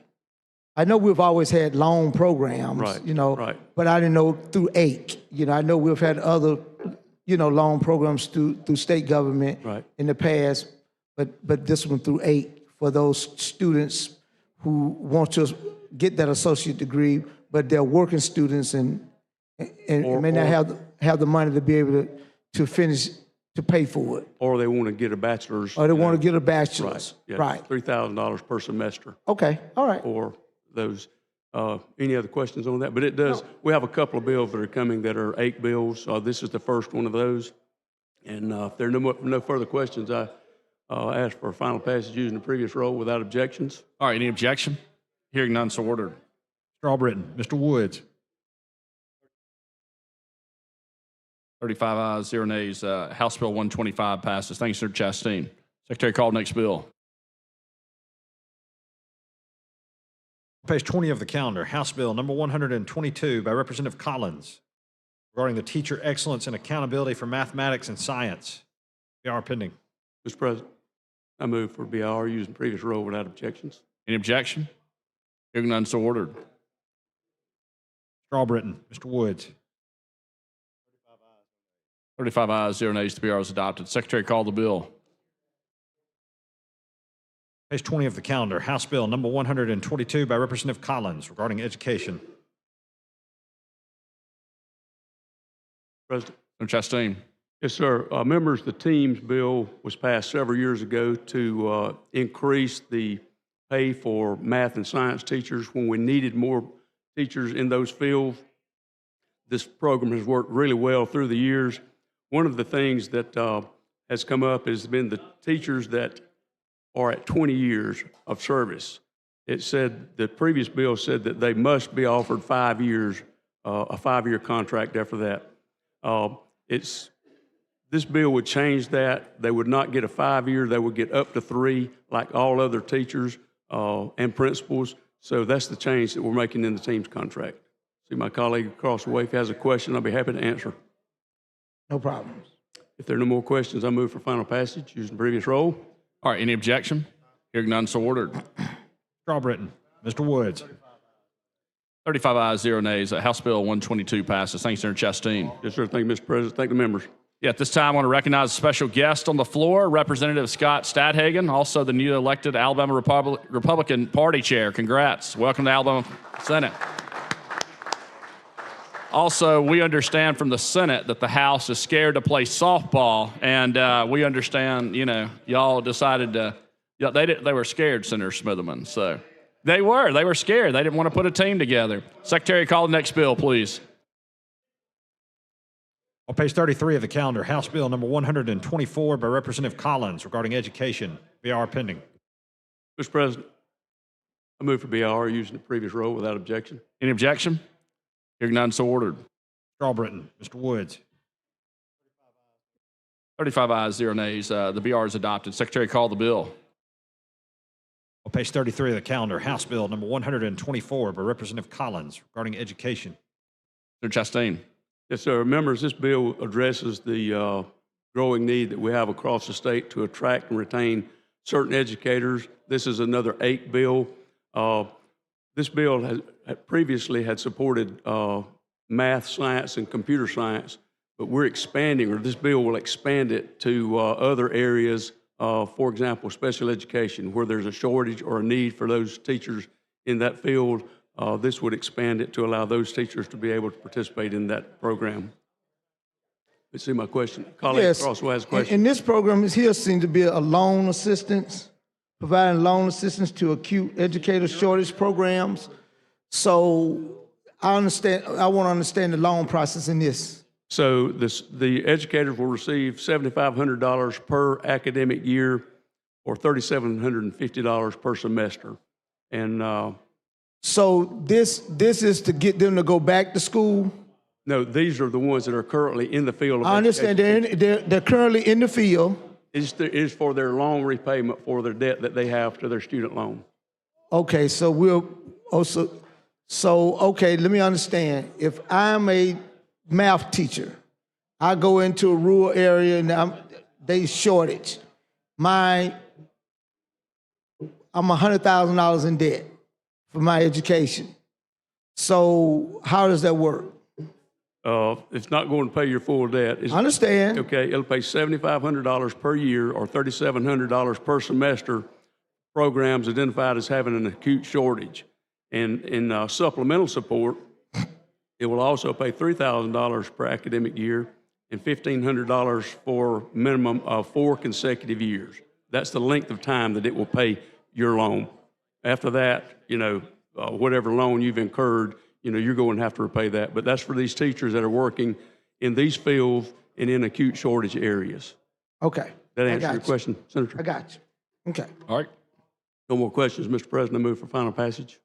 I know we've always had loan programs, right. But I didn't know through AIC. I know we've had other, loan programs through state government in the past, but this one through AIC for those students who want to get that associate degree, but they're working students and may not have the money to be able to finish, to pay for it. Or they want to get a bachelor's. Or they want to get a bachelor's. Right. $3,000 per semester. Okay, all right. For those. Any other questions on that? But it does, we have a couple of bills that are coming that are AIC bills. This is the first one of those. And if there are no further questions, I ask for final passage using the previous roll without objections. All right, any objection? Hearing none, so ordered. Mr. Albritton, Mr. Woods. 35 ayes, 0 nays. House Bill 125 passes. Thank you, Senator Chastain. Secretary, call next bill. Page 20 of the calendar, House Bill number 122 by Representative Collins regarding the teacher excellence and accountability for mathematics and science. BR pending. Mr. President, I move for BIR using previous role without objections. Any objection? Hearing none, so ordered. Mr. Albritton, Mr. Woods. 35 ayes, 0 nays. The BR is adopted. Secretary, call the bill. Page 20 of the calendar, House Bill number 122 by Representative Collins regarding education. President. Senator Chastain. Yes, sir. Members, the TEAMS bill was passed several years ago to increase the pay for math and science teachers when we needed more teachers in those fields. This program has worked really well through the years. One of the things that has come up has been the teachers that are at 20 years of service. It said, the previous bill said that they must be offered 5 years, a 5-year contract after that. This bill would change that. They would not get a 5-year, they would get up to 3, like all other teachers and principals. So that's the change that we're making in the TEAMS contract. See my colleague across the way, if he has a question, I'll be happy to answer. No problems. If there are no more questions, I move for final passage using the previous roll. All right, any objection? Hearing none, so ordered. Mr. Albritton, Mr. Woods. 35 ayes, 0 nays. House Bill 122 passes. Thank you, Senator Chastain. Yes, sir. Thank you, Mr. President. Thank the members. Yeah, at this time, I want to recognize a special guest on the floor, Representative Scott Stadhagen, also the new elected Alabama Republican Party Chair. Congrats. Welcome to Alabama Senate. Also, we understand from the Senate that the House is scared to play softball, and we understand, y'all decided to, they were scared, Senator Smitherman, so. They were scared. They didn't want to put a team together. Secretary, call the next bill, please. On page 33 of the calendar, House Bill number 124 by Representative Collins regarding education. BR pending. Mr. President, I move for BR using the previous role without objection. Any objection? Hearing none, so ordered. Strawbritton. Mr. Woods. 35 ayes, 0 nays. The BR is adopted. Secretary, call the bill. On page 33 of the calendar, House Bill number 124 by Representative Collins regarding education. Senator Chastain. Yes, sir. Members, this bill addresses the growing need that we have across the state to attract and retain certain educators. This is another 8 bill. This bill previously had supported math, science, and computer science, but we're expanding, or this bill will expand it to other areas, for example, special education, where there's a shortage or a need for those teachers in that field. This would expand it to allow those teachers to be able to participate in that program. Let's see my question. Colleague Crosswell has a question. And this program is here seems to be a loan assistance, providing loan assistance to acute educator shortage programs. So I want to understand the loan process in this. So the educators will receive $7,500 per academic year or $3,750 per semester. And so this is to get them to go back to school? No, these are the ones that are currently in the field of I understand they're currently in the field. It is for their loan repayment for their debt that they have to their student loan. Okay, so okay, let me understand. If I'm a math teacher, I go into a rural area and they shortage. I'm $100,000 in debt for my education. So how does that work? It's not going to pay your full debt. I understand. Okay, it'll pay $7,500 per year or $3,700 per semester. Programs identified as having an acute shortage. And in supplemental support, it will also pay $3,000 per academic year and $1,500 for minimum of 4 consecutive years. That's the length of time that it will pay your loan. After that, whatever loan you've incurred, you're going to have to repay that. But that's for these teachers that are working in these fields and in acute shortage areas. Okay. That answers your question, Senator? I got you. Okay. All right. No more questions, Mr. President. I move for final passage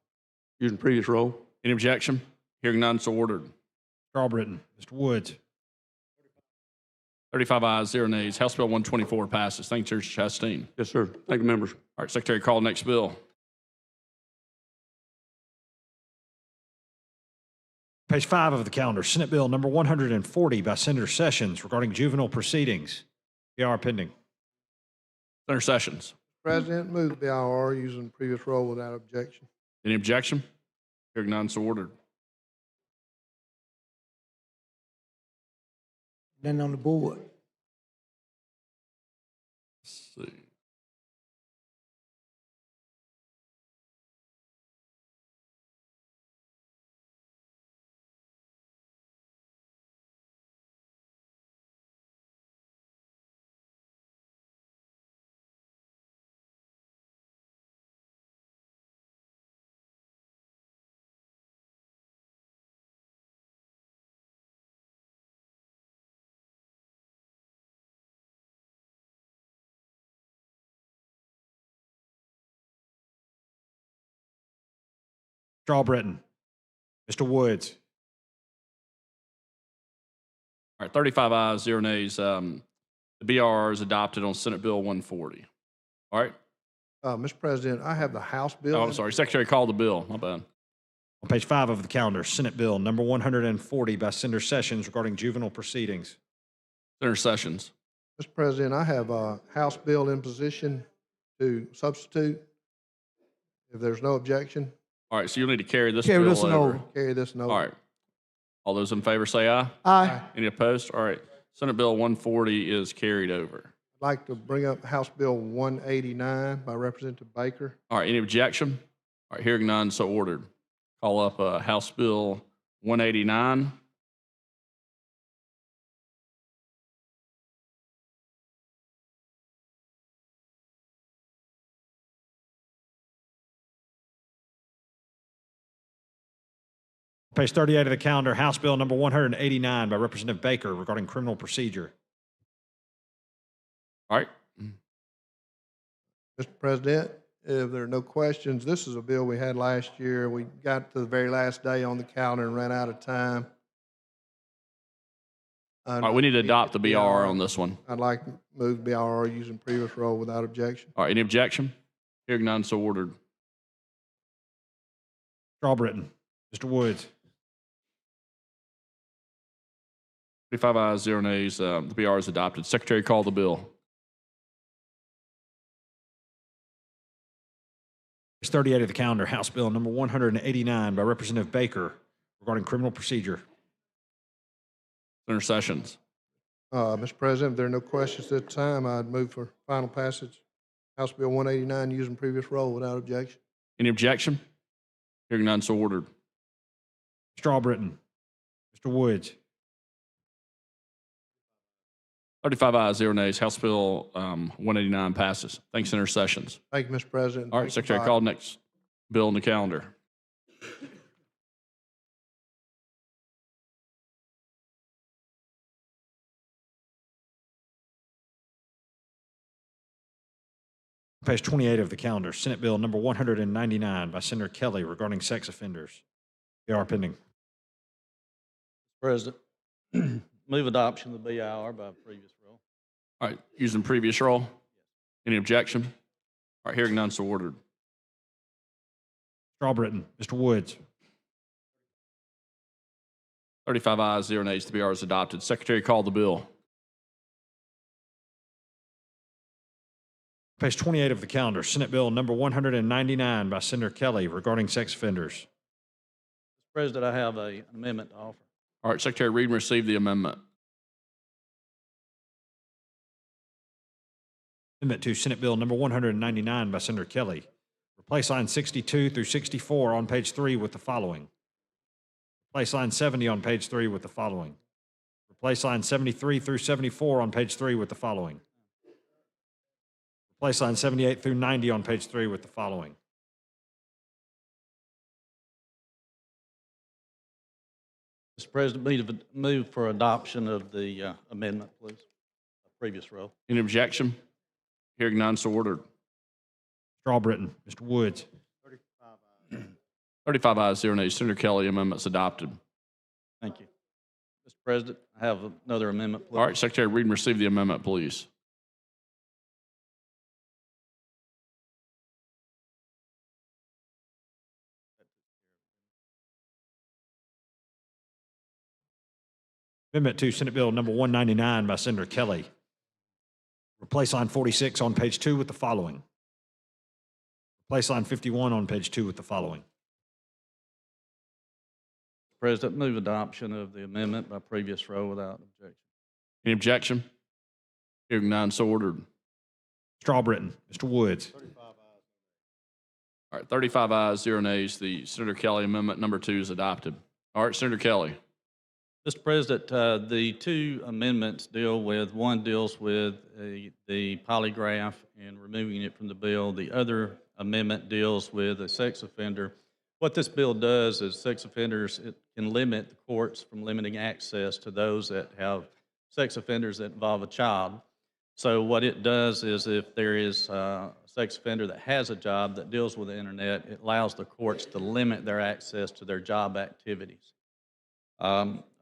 using previous role. Any objection? Hearing none, so ordered. Strawbritton. Mr. Woods. 35 ayes, 0 nays. House Bill 124 passes. Thank you, Senator Chastain. Yes, sir. Thank you, members. All right, Secretary, call the next bill. Page 5 of the calendar, Senate Bill number 140 by Senator Sessions regarding juvenile proceedings. BR pending. Senator Sessions. President, move the BIR using previous role without objection. Any objection? Hearing none, so ordered. Then on the board. Let's see. Strawbritton. Mr. Woods. All right, 35 ayes, 0 nays. The BR is adopted on Senate Bill 140. All right. Mr. President, I have the House bill. Oh, I'm sorry. Secretary, call the bill. My bad. On page 5 of the calendar, Senate Bill number 140 by Senator Sessions regarding juvenile proceedings. Senator Sessions. Mr. President, I have a House bill in position to substitute. If there's no objection. All right, so you'll need to carry this Carry bill over. Carry this one over. All right. All those in favor say aye. Aye. Any opposed? All right. Senate Bill 140 is carried over. I'd like to bring up House Bill 189 by Representative Baker. All right, any objection? All right, hearing none, so ordered. Call up House Bill 189. Page 38 of the calendar, House Bill number 189 by Representative Baker regarding criminal procedure. All right. Mr. President, if there are no questions, this is a bill we had last year. We got to the very last day on the calendar and ran out of time. All right, we need to adopt the BR on this one. I'd like to move BR using previous role without objection. All right, any objection? Hearing none, so ordered. Strawbritton. Mr. Woods. 35 ayes, 0 nays. The BR is adopted. Secretary, call the bill. Page 38 of the calendar, House Bill number 189 by Representative Baker regarding criminal procedure. Senator Sessions. Mr. President, if there are no questions at this time, I'd move for final passage. House Bill 189 using previous role without objection. Any objection? Hearing none, so ordered. Strawbritton. Mr. Woods. 35 ayes, 0 nays. House Bill 189 passes. Thanks, Senator Sessions. Thank you, Mr. President. All right, Secretary, call the next bill on the calendar. Page 28 of the calendar, Senate Bill number 199 by Senator Kelly regarding sex offenders. BR pending. President, move adoption of the BIR by previous rule. All right, using previous role. Any objection? All right, hearing none, so ordered. Strawbritton. Mr. Woods. 35 ayes, 0 nays. The BR is adopted. Secretary, call the bill. Page 28 of the calendar, Senate Bill number 199 by Senator Kelly regarding sex offenders. Mr. President, I have an amendment to offer. All right, Secretary Reed and receive the amendment. Amendment to Senate Bill number 199 by Senator Kelly. Replace line 62 through 64 on page 3 with the following. Replace line 70 on page 3 with the following. Replace line 73 through 74 on page 3 with the following. Replace line 78 through 90 on page 3 with the following. Mr. President, move for adoption of the amendment, please. Previous row. Any objection? Hearing none, so ordered. Strawbritton. Mr. Woods. 35 ayes, 0 nays. Senator Kelly, amendment's adopted. Thank you. Mr. President, I have another amendment, please. All right, Secretary Reed and receive the amendment, please. Amendment to Senate Bill number 199 by Senator Kelly. Replace line 46 on page 2 with the following. Replace line 51 on page 2 with the following. President, move adoption of the amendment by previous row without objection. Any objection? Hearing none, so ordered. Strawbritton. Mr. Woods. All right, 35 ayes, 0 nays. The Senator Kelly amendment number 2 is adopted. All right, Senator Kelly. Mr. President, the two amendments deal with, one deals with the polygraph and removing it from the bill. The other amendment deals with a sex offender. What this bill does is sex offenders, it can limit the courts from limiting access to those that have sex offenders that involve a child. So what it does is if there is a sex offender that has a job that deals with the internet, it allows the courts to limit their access to their job activities.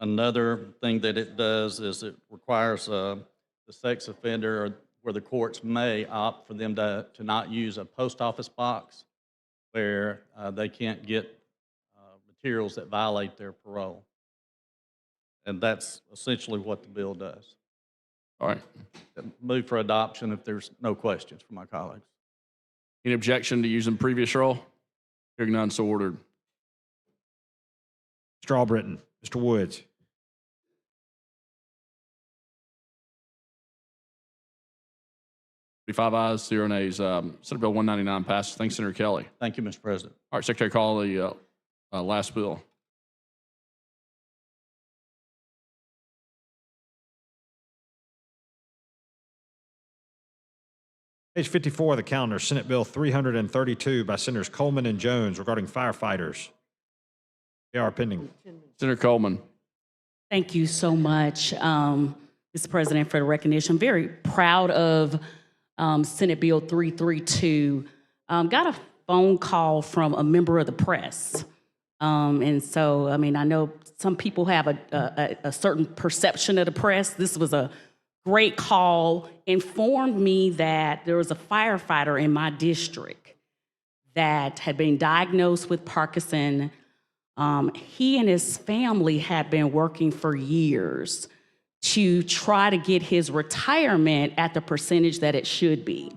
Another thing that it does is it requires the sex offender where the courts may opt for them to not use a post office box where they can't get materials that violate their parole. And that's essentially what the bill does. All right. Move for adoption if there's no questions from my colleagues. Any objection to using previous role? Hearing none, so ordered. Strawbritton. Mr. Woods. 35 ayes, 0 nays. Senate Bill 199 passes. Thanks, Senator Kelly. Thank you, Mr. President. All right, Secretary, call the last bill. Page 54 of the calendar, Senate Bill 332 by Senators Coleman and Jones regarding firefighters. They are pending. Senator Coleman. Thank you so much, Mr. President, for the recognition. I'm very proud of Senate Bill 332. Got a phone call from a member of the press. And so, I mean, I know some people have a certain perception of the press. This was a great call, informed me that there was a firefighter in my district that had been diagnosed with Parkinson. He and his family had been working for years to try to get his retirement at the percentage that it should be.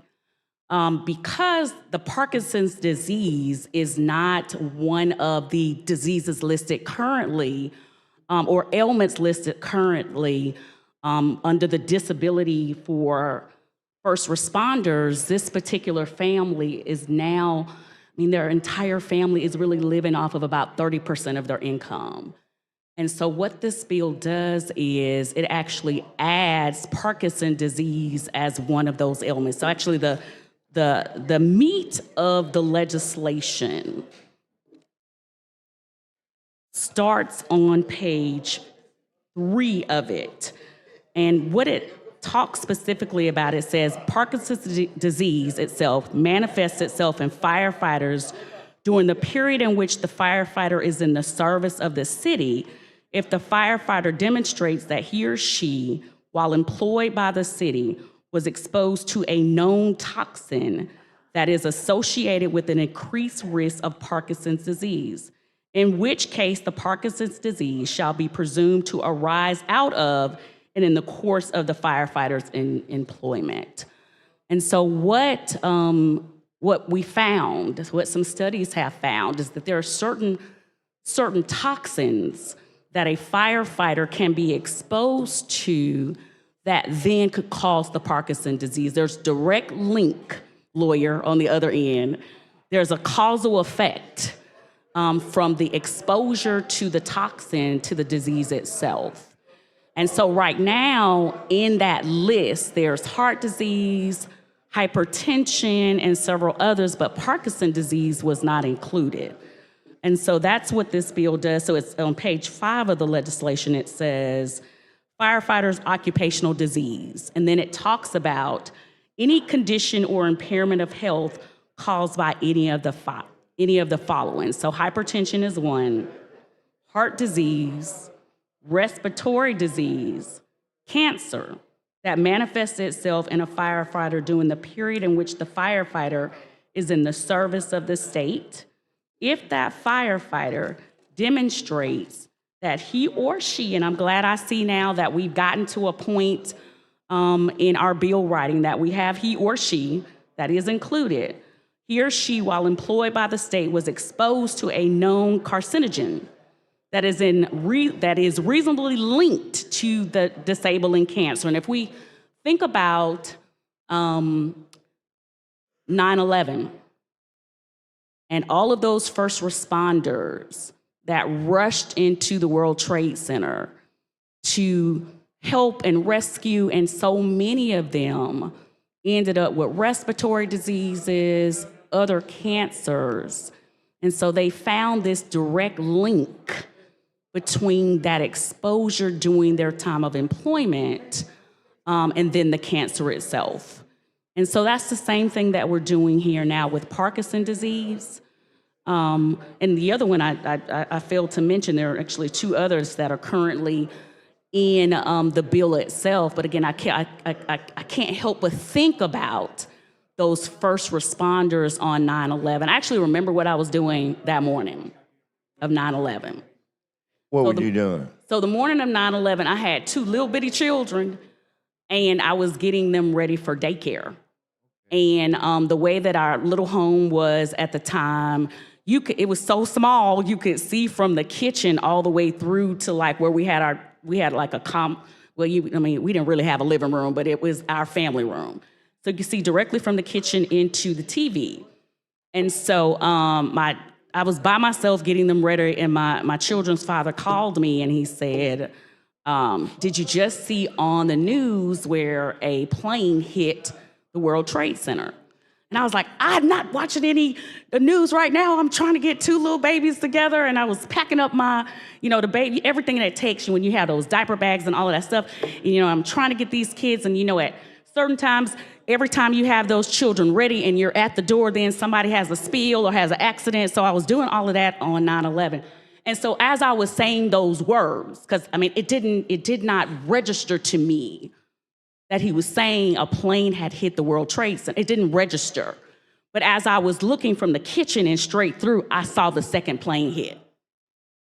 Because the Parkinson's disease is not one of the diseases listed currently, or ailments listed currently under the disability for first responders, this particular family is now, I mean, their entire family is really living off of about 30% of their income. And so what this bill does is it actually adds Parkinson's disease as one of those ailments. So actually the meat of the legislation starts on page 3 of it. And what it talks specifically about, it says Parkinson's disease itself manifests itself in firefighters during the period in which the firefighter is in the service of the city if the firefighter demonstrates that he or she, while employed by the city, was exposed to a known toxin that is associated with an increased risk of Parkinson's disease, in which case the Parkinson's disease shall be presumed to arise out of and in the course of the firefighter's employment. And so what we found, what some studies have found, is that there are certain toxins that a firefighter can be exposed to that then could cause the Parkinson's disease. There's direct link, lawyer, on the other end. There's a causal effect from the exposure to the toxin to the disease itself. And so right now, in that list, there's heart disease, hypertension, and several others, but Parkinson's disease was not included. And so that's what this bill does. So it's on page 5 of the legislation, it says, firefighters' occupational disease. And then it talks about any condition or impairment of health caused by any of the following. So hypertension is one, heart disease, respiratory disease, cancer that manifests itself in a firefighter during the period in which the firefighter is in the service of the state, if that firefighter demonstrates that he or she, and I'm glad I see now that we've gotten to a point in our bill writing that we have he or she, that is included, he or she, while employed by the state, was exposed to a known carcinogen that is reasonably linked to the disabling cancer. And if we think about 9/11 and all of those first responders that rushed into the World Trade Center to help and rescue, and so many of them ended up with respiratory diseases, other cancers. And so they found this direct link between that exposure during their time of employment and then the cancer itself. And so that's the same thing that we're doing here now with Parkinson's disease. And the other one I failed to mention, there are actually 2 others that are currently in the bill itself. But again, I can't help but think about those first responders on 9/11. I actually remember what I was doing that morning of 9/11. What were you doing? So the morning of 9/11, I had 2 little bitty children, and I was getting them ready for daycare. And the way that our little home was at the time, it was so small, you could see from the kitchen all the way through to like where we had we didn't really have a living room, but it was our family room. So you can see directly from the kitchen into the TV. And so I was by myself getting them ready, and my children's father called me and he said, did you just see on the news where a plane hit the World Trade Center? And I was like, I'm not watching the news right now. I'm trying to get two little babies together. And I was packing up my, the baby, everything that it takes when you have those diaper bags and all of that stuff. And, I'm trying to get these kids. And, at certain times, every time you have those children ready and you're at the door, then somebody has a spill or has an accident. So I was doing all of that on 9/11. And so as I was saying those words, because, it did not register to me that he was saying a plane had hit the World Trade Center. It didn't register. But as I was looking from the kitchen and straight through, I saw the second plane hit.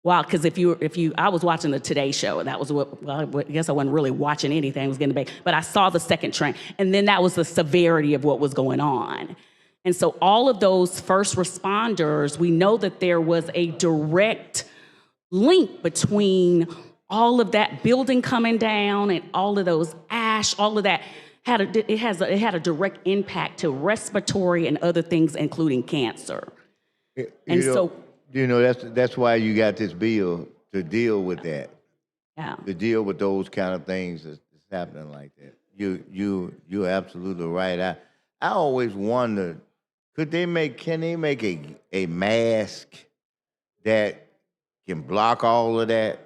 Wow, because I was watching the Today Show, and that was I guess I wasn't really watching anything, I was getting baked, but I saw the second train, and then that was the severity of what was going on. And so all of those first responders, we know that there was a direct link between all of that building coming down and all of those ash, all of that had a direct impact to respiratory and other things, including cancer. That's why you got this bill to deal with that. Yeah. To deal with those kind of things that's happening like that. You're absolutely right. I always wondered, can they make a mask that can block all of that?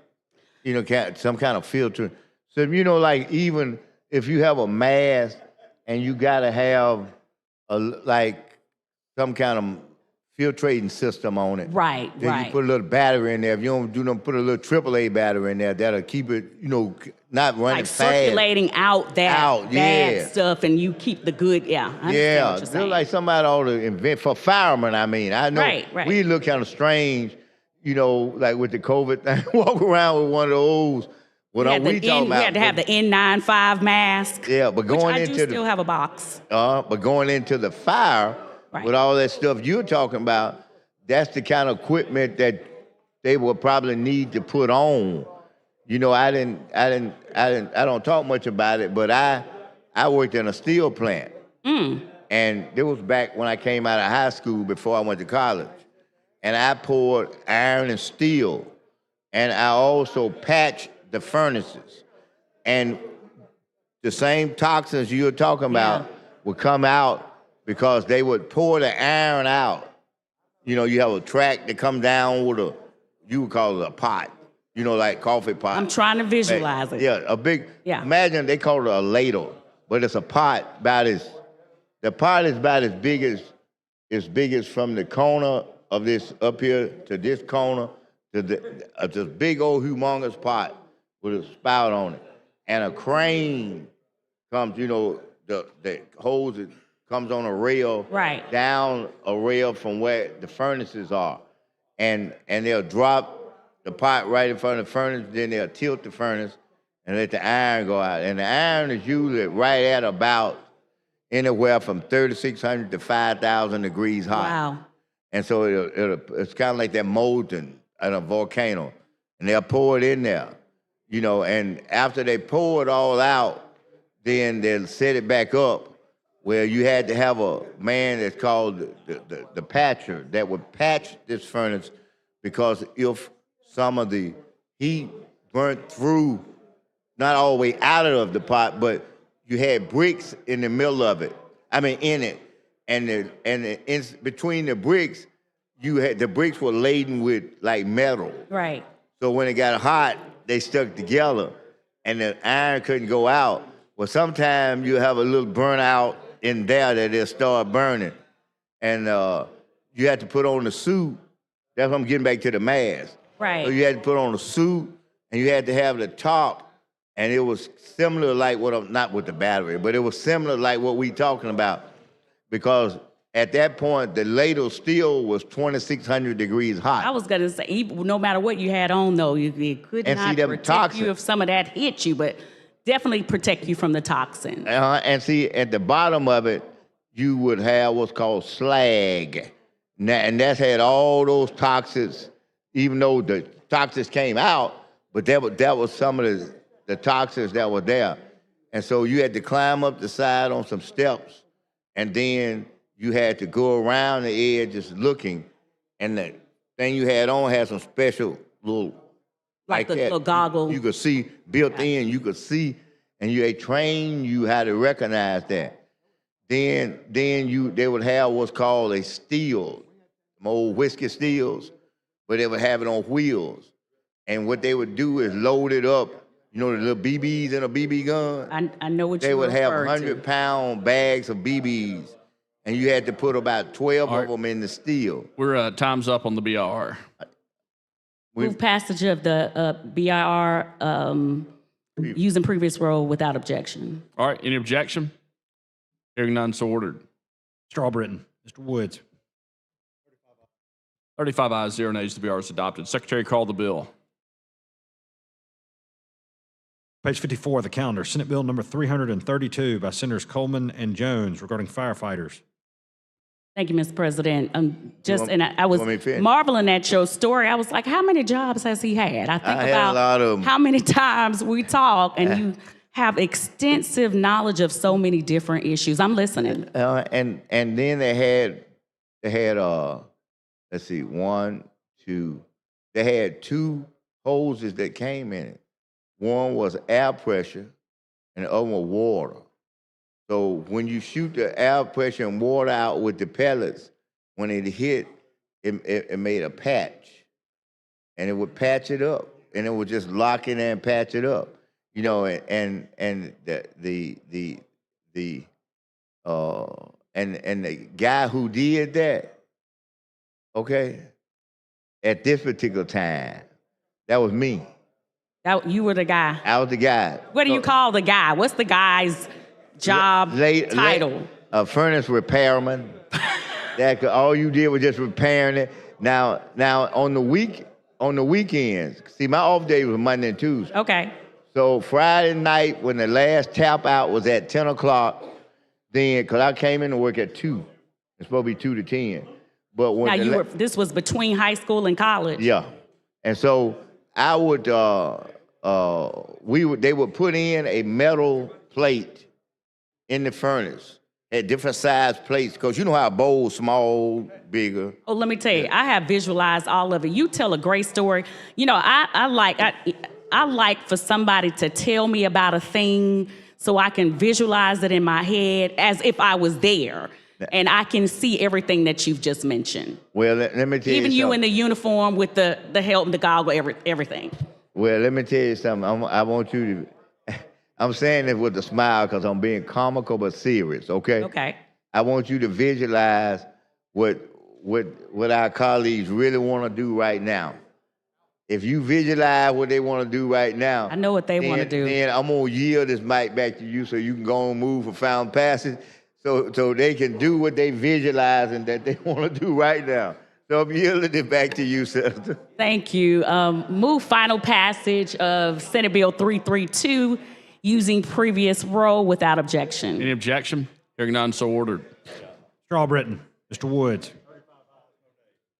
Some kind of filter. So, like even if you have a mask and you gotta have some kind of filtrating system on it. Right, then right. you put a little battery in there. If you don't do them, put a little AAA battery in there. That'll keep it, not running fast. Circulating out that bad stuff, and you keep the good. Yeah, I understand what you're saying. Like somebody ought to invent for firemen. I know right. We look kind of strange, like with the COVID thing. Walk around with one of those. We had to have the N95 mask. Yeah, but going I into still have a box. But going into the fire. Right. With all that stuff you're talking about, that's the kind of equipment that they will probably need to put on. I don't talk much about it, but I worked in a steel plant. And it was back when I came out of high school before I went to college. And I poured iron and steel. And I also patched the furnaces. And the same toxins you're talking about would come out because they would pour the iron out. You have a track that come down with you would call it a pot, like coffee pot. I'm trying to visualize it. Yeah, a big, imagine they call it a ladle, but it's a pot the pot is about as big as from the corner of this up here to this corner to this big old humongous pot with a spout on it. And a crane comes, the hose it comes on a rail down a rail from where the furnaces are. And they'll drop the pot right in front of the furnace, then they'll tilt the furnace and let the iron go out. And the iron is usually right at about anywhere from 3,600 to 5,000 degrees hot. Wow. And so it's kind of like that molten at a volcano. And they'll pour it in there, and after they pour it all out, then they'll set it back up. Where you had to have a man that's called the patcher that would patch this furnace, because if some of the heat burnt through, not all the way out of the pot, but you had bricks in the middle of it. In it, and between the bricks, the bricks were laden with like metal. Right. So when it got hot, they stuck together, and the iron couldn't go out. Well, sometimes you have a little burnout in there that they'll start burning. And you had to put on the suit. That's what I'm getting back to the mask. Right. So you had to put on a suit, and you had to have the top, and it was similar like not with the battery, but it was similar like what we talking about. Because at that point, the ladle still was 2,600 degrees hot. I was going to say, no matter what you had on, though, it could not protect you if some of that hit you, but definitely protect you from the toxin. And see, at the bottom of it, you would have what's called slag. And that had all those toxins, even though the toxins came out, but that was some of the toxins that were there. And so you had to climb up the side on some steps, and then you had to go around the edge just looking, and the thing you had on had some special little Like the that. little goggle. You could see built in, you could see, and they train you how to recognize that. Then they would have what's called a steel, some old whiskey steels, but they would have it on wheels. And what they would do is load it up, you know, the little BBs in a BB gun. I know what They you would have referred to. 100-pound bags of BBs, and you had to put about 12 of them in the steel. We're time's up on the BIR. Move passage of the BIR using previous role without objection. All right, any objection? Hearing none, so ordered. Mr. Albritton. Mr. Woods. 35 ayes, 0 nays. The BR is adopted. Secretary, call the bill. Page 54 of the calendar, Senate Bill number 332 by Senators Coleman and Jones regarding firefighters. Thank you, Mr. President. I was want me to finish? marveling at your story. I was like, how many jobs has he had? I think I had about a lot of 'em. how many times we talk, and you have extensive knowledge of so many different issues. I'm listening. And then they had let's see, they had 2 hoses that came in it. One was air pressure and the other one was water. So when you shoot the air pressure and water out with the pellets, when it hit, it made a patch, and it would patch it up, and it would just lock in there and patch it up, you know. And the guy who did that, okay, at this particular time, that was me. You were the guy. I was the guy. What do you call the guy? What's the guy's job title? A furnace repairman. All you did was just repairing it. Now on the weekends, see, my off day was Monday and Tuesday. Okay. So Friday night, when the last tap out was at 10 o'clock, then, because I came in to work at 2. It's supposed to be 2 to 10. But when This was between high school and college. yeah. And so I would, they would put in a metal plate in the furnace at different size plates, because you know how a bowl, small, bigger. Oh, let me tell you, I have visualized all of it. You tell a great story. You know, I like for somebody to tell me about a thing so I can visualize it in my head as if I was there. And I can see everything that you've just mentioned. Well, let me tell you Even something. you in the uniform with the helmet, the goggle, everything. Well, let me tell you something. I want you to, I'm saying it with a smile because I'm being comical but serious, okay? Okay. I want you to visualize what our colleagues really want to do right now. If you visualize what they want to do right now, I know what they want to do. Then I'm going to yield this mic back to you so you can go and move for found passage so they can do what they visualizing that they want to do right now. So I'm yielding it back to you, Senator. Thank you. Move final passage of Senate Bill 332 using previous role without objection. Any objection? Hearing none, so ordered. Mr. Albritton. Mr. Woods.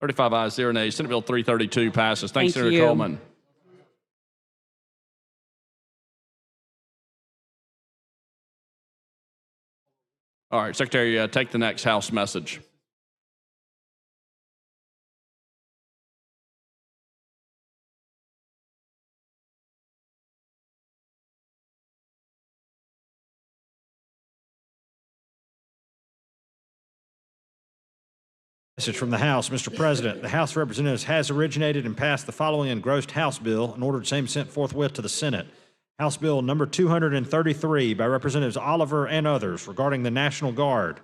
35 ayes, 0 nays. Senate Bill 332 passes. Thanks, Thank Senator you. Coleman. All right, Secretary, take the next House message. Message from the House. Mr. President, the House of Representatives has originated and passed the following engrossed House bill and ordered same sent forthwith to the Senate. House Bill number 233 by Representatives Oliver and others regarding the National Guard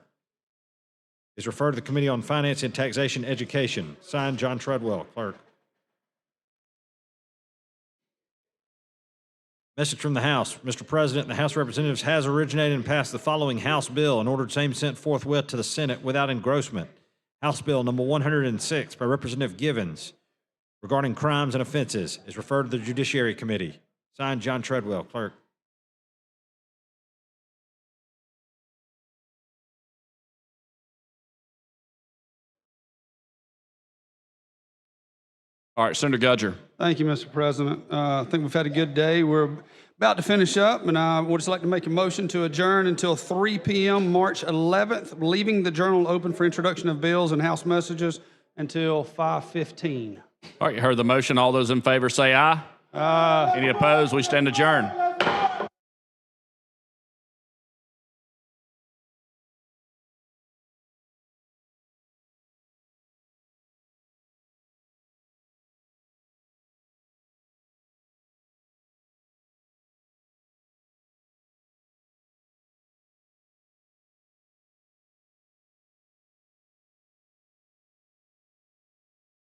is referred to the Committee on Finance and Taxation Education. Signed, John Treadwell, clerk. Message from the House. Mr. President, the House of Representatives has originated and passed the following House bill and ordered same sent forthwith to the Senate without engrossment. House Bill number 106 by Representative Givens regarding crimes and offenses is referred to the Judiciary Committee. Signed, John Treadwell, clerk. All right, Senator Gudger. Thank you, Mr. President. I think we've had a good day. We're about to finish up, and I would just like to make a motion to adjourn until 3 p.m. March 11th, leaving the journal open for introduction of bills and House messages until 5:15. All right, you heard the motion. All those in favor say aye. Any opposed? We stand adjourned.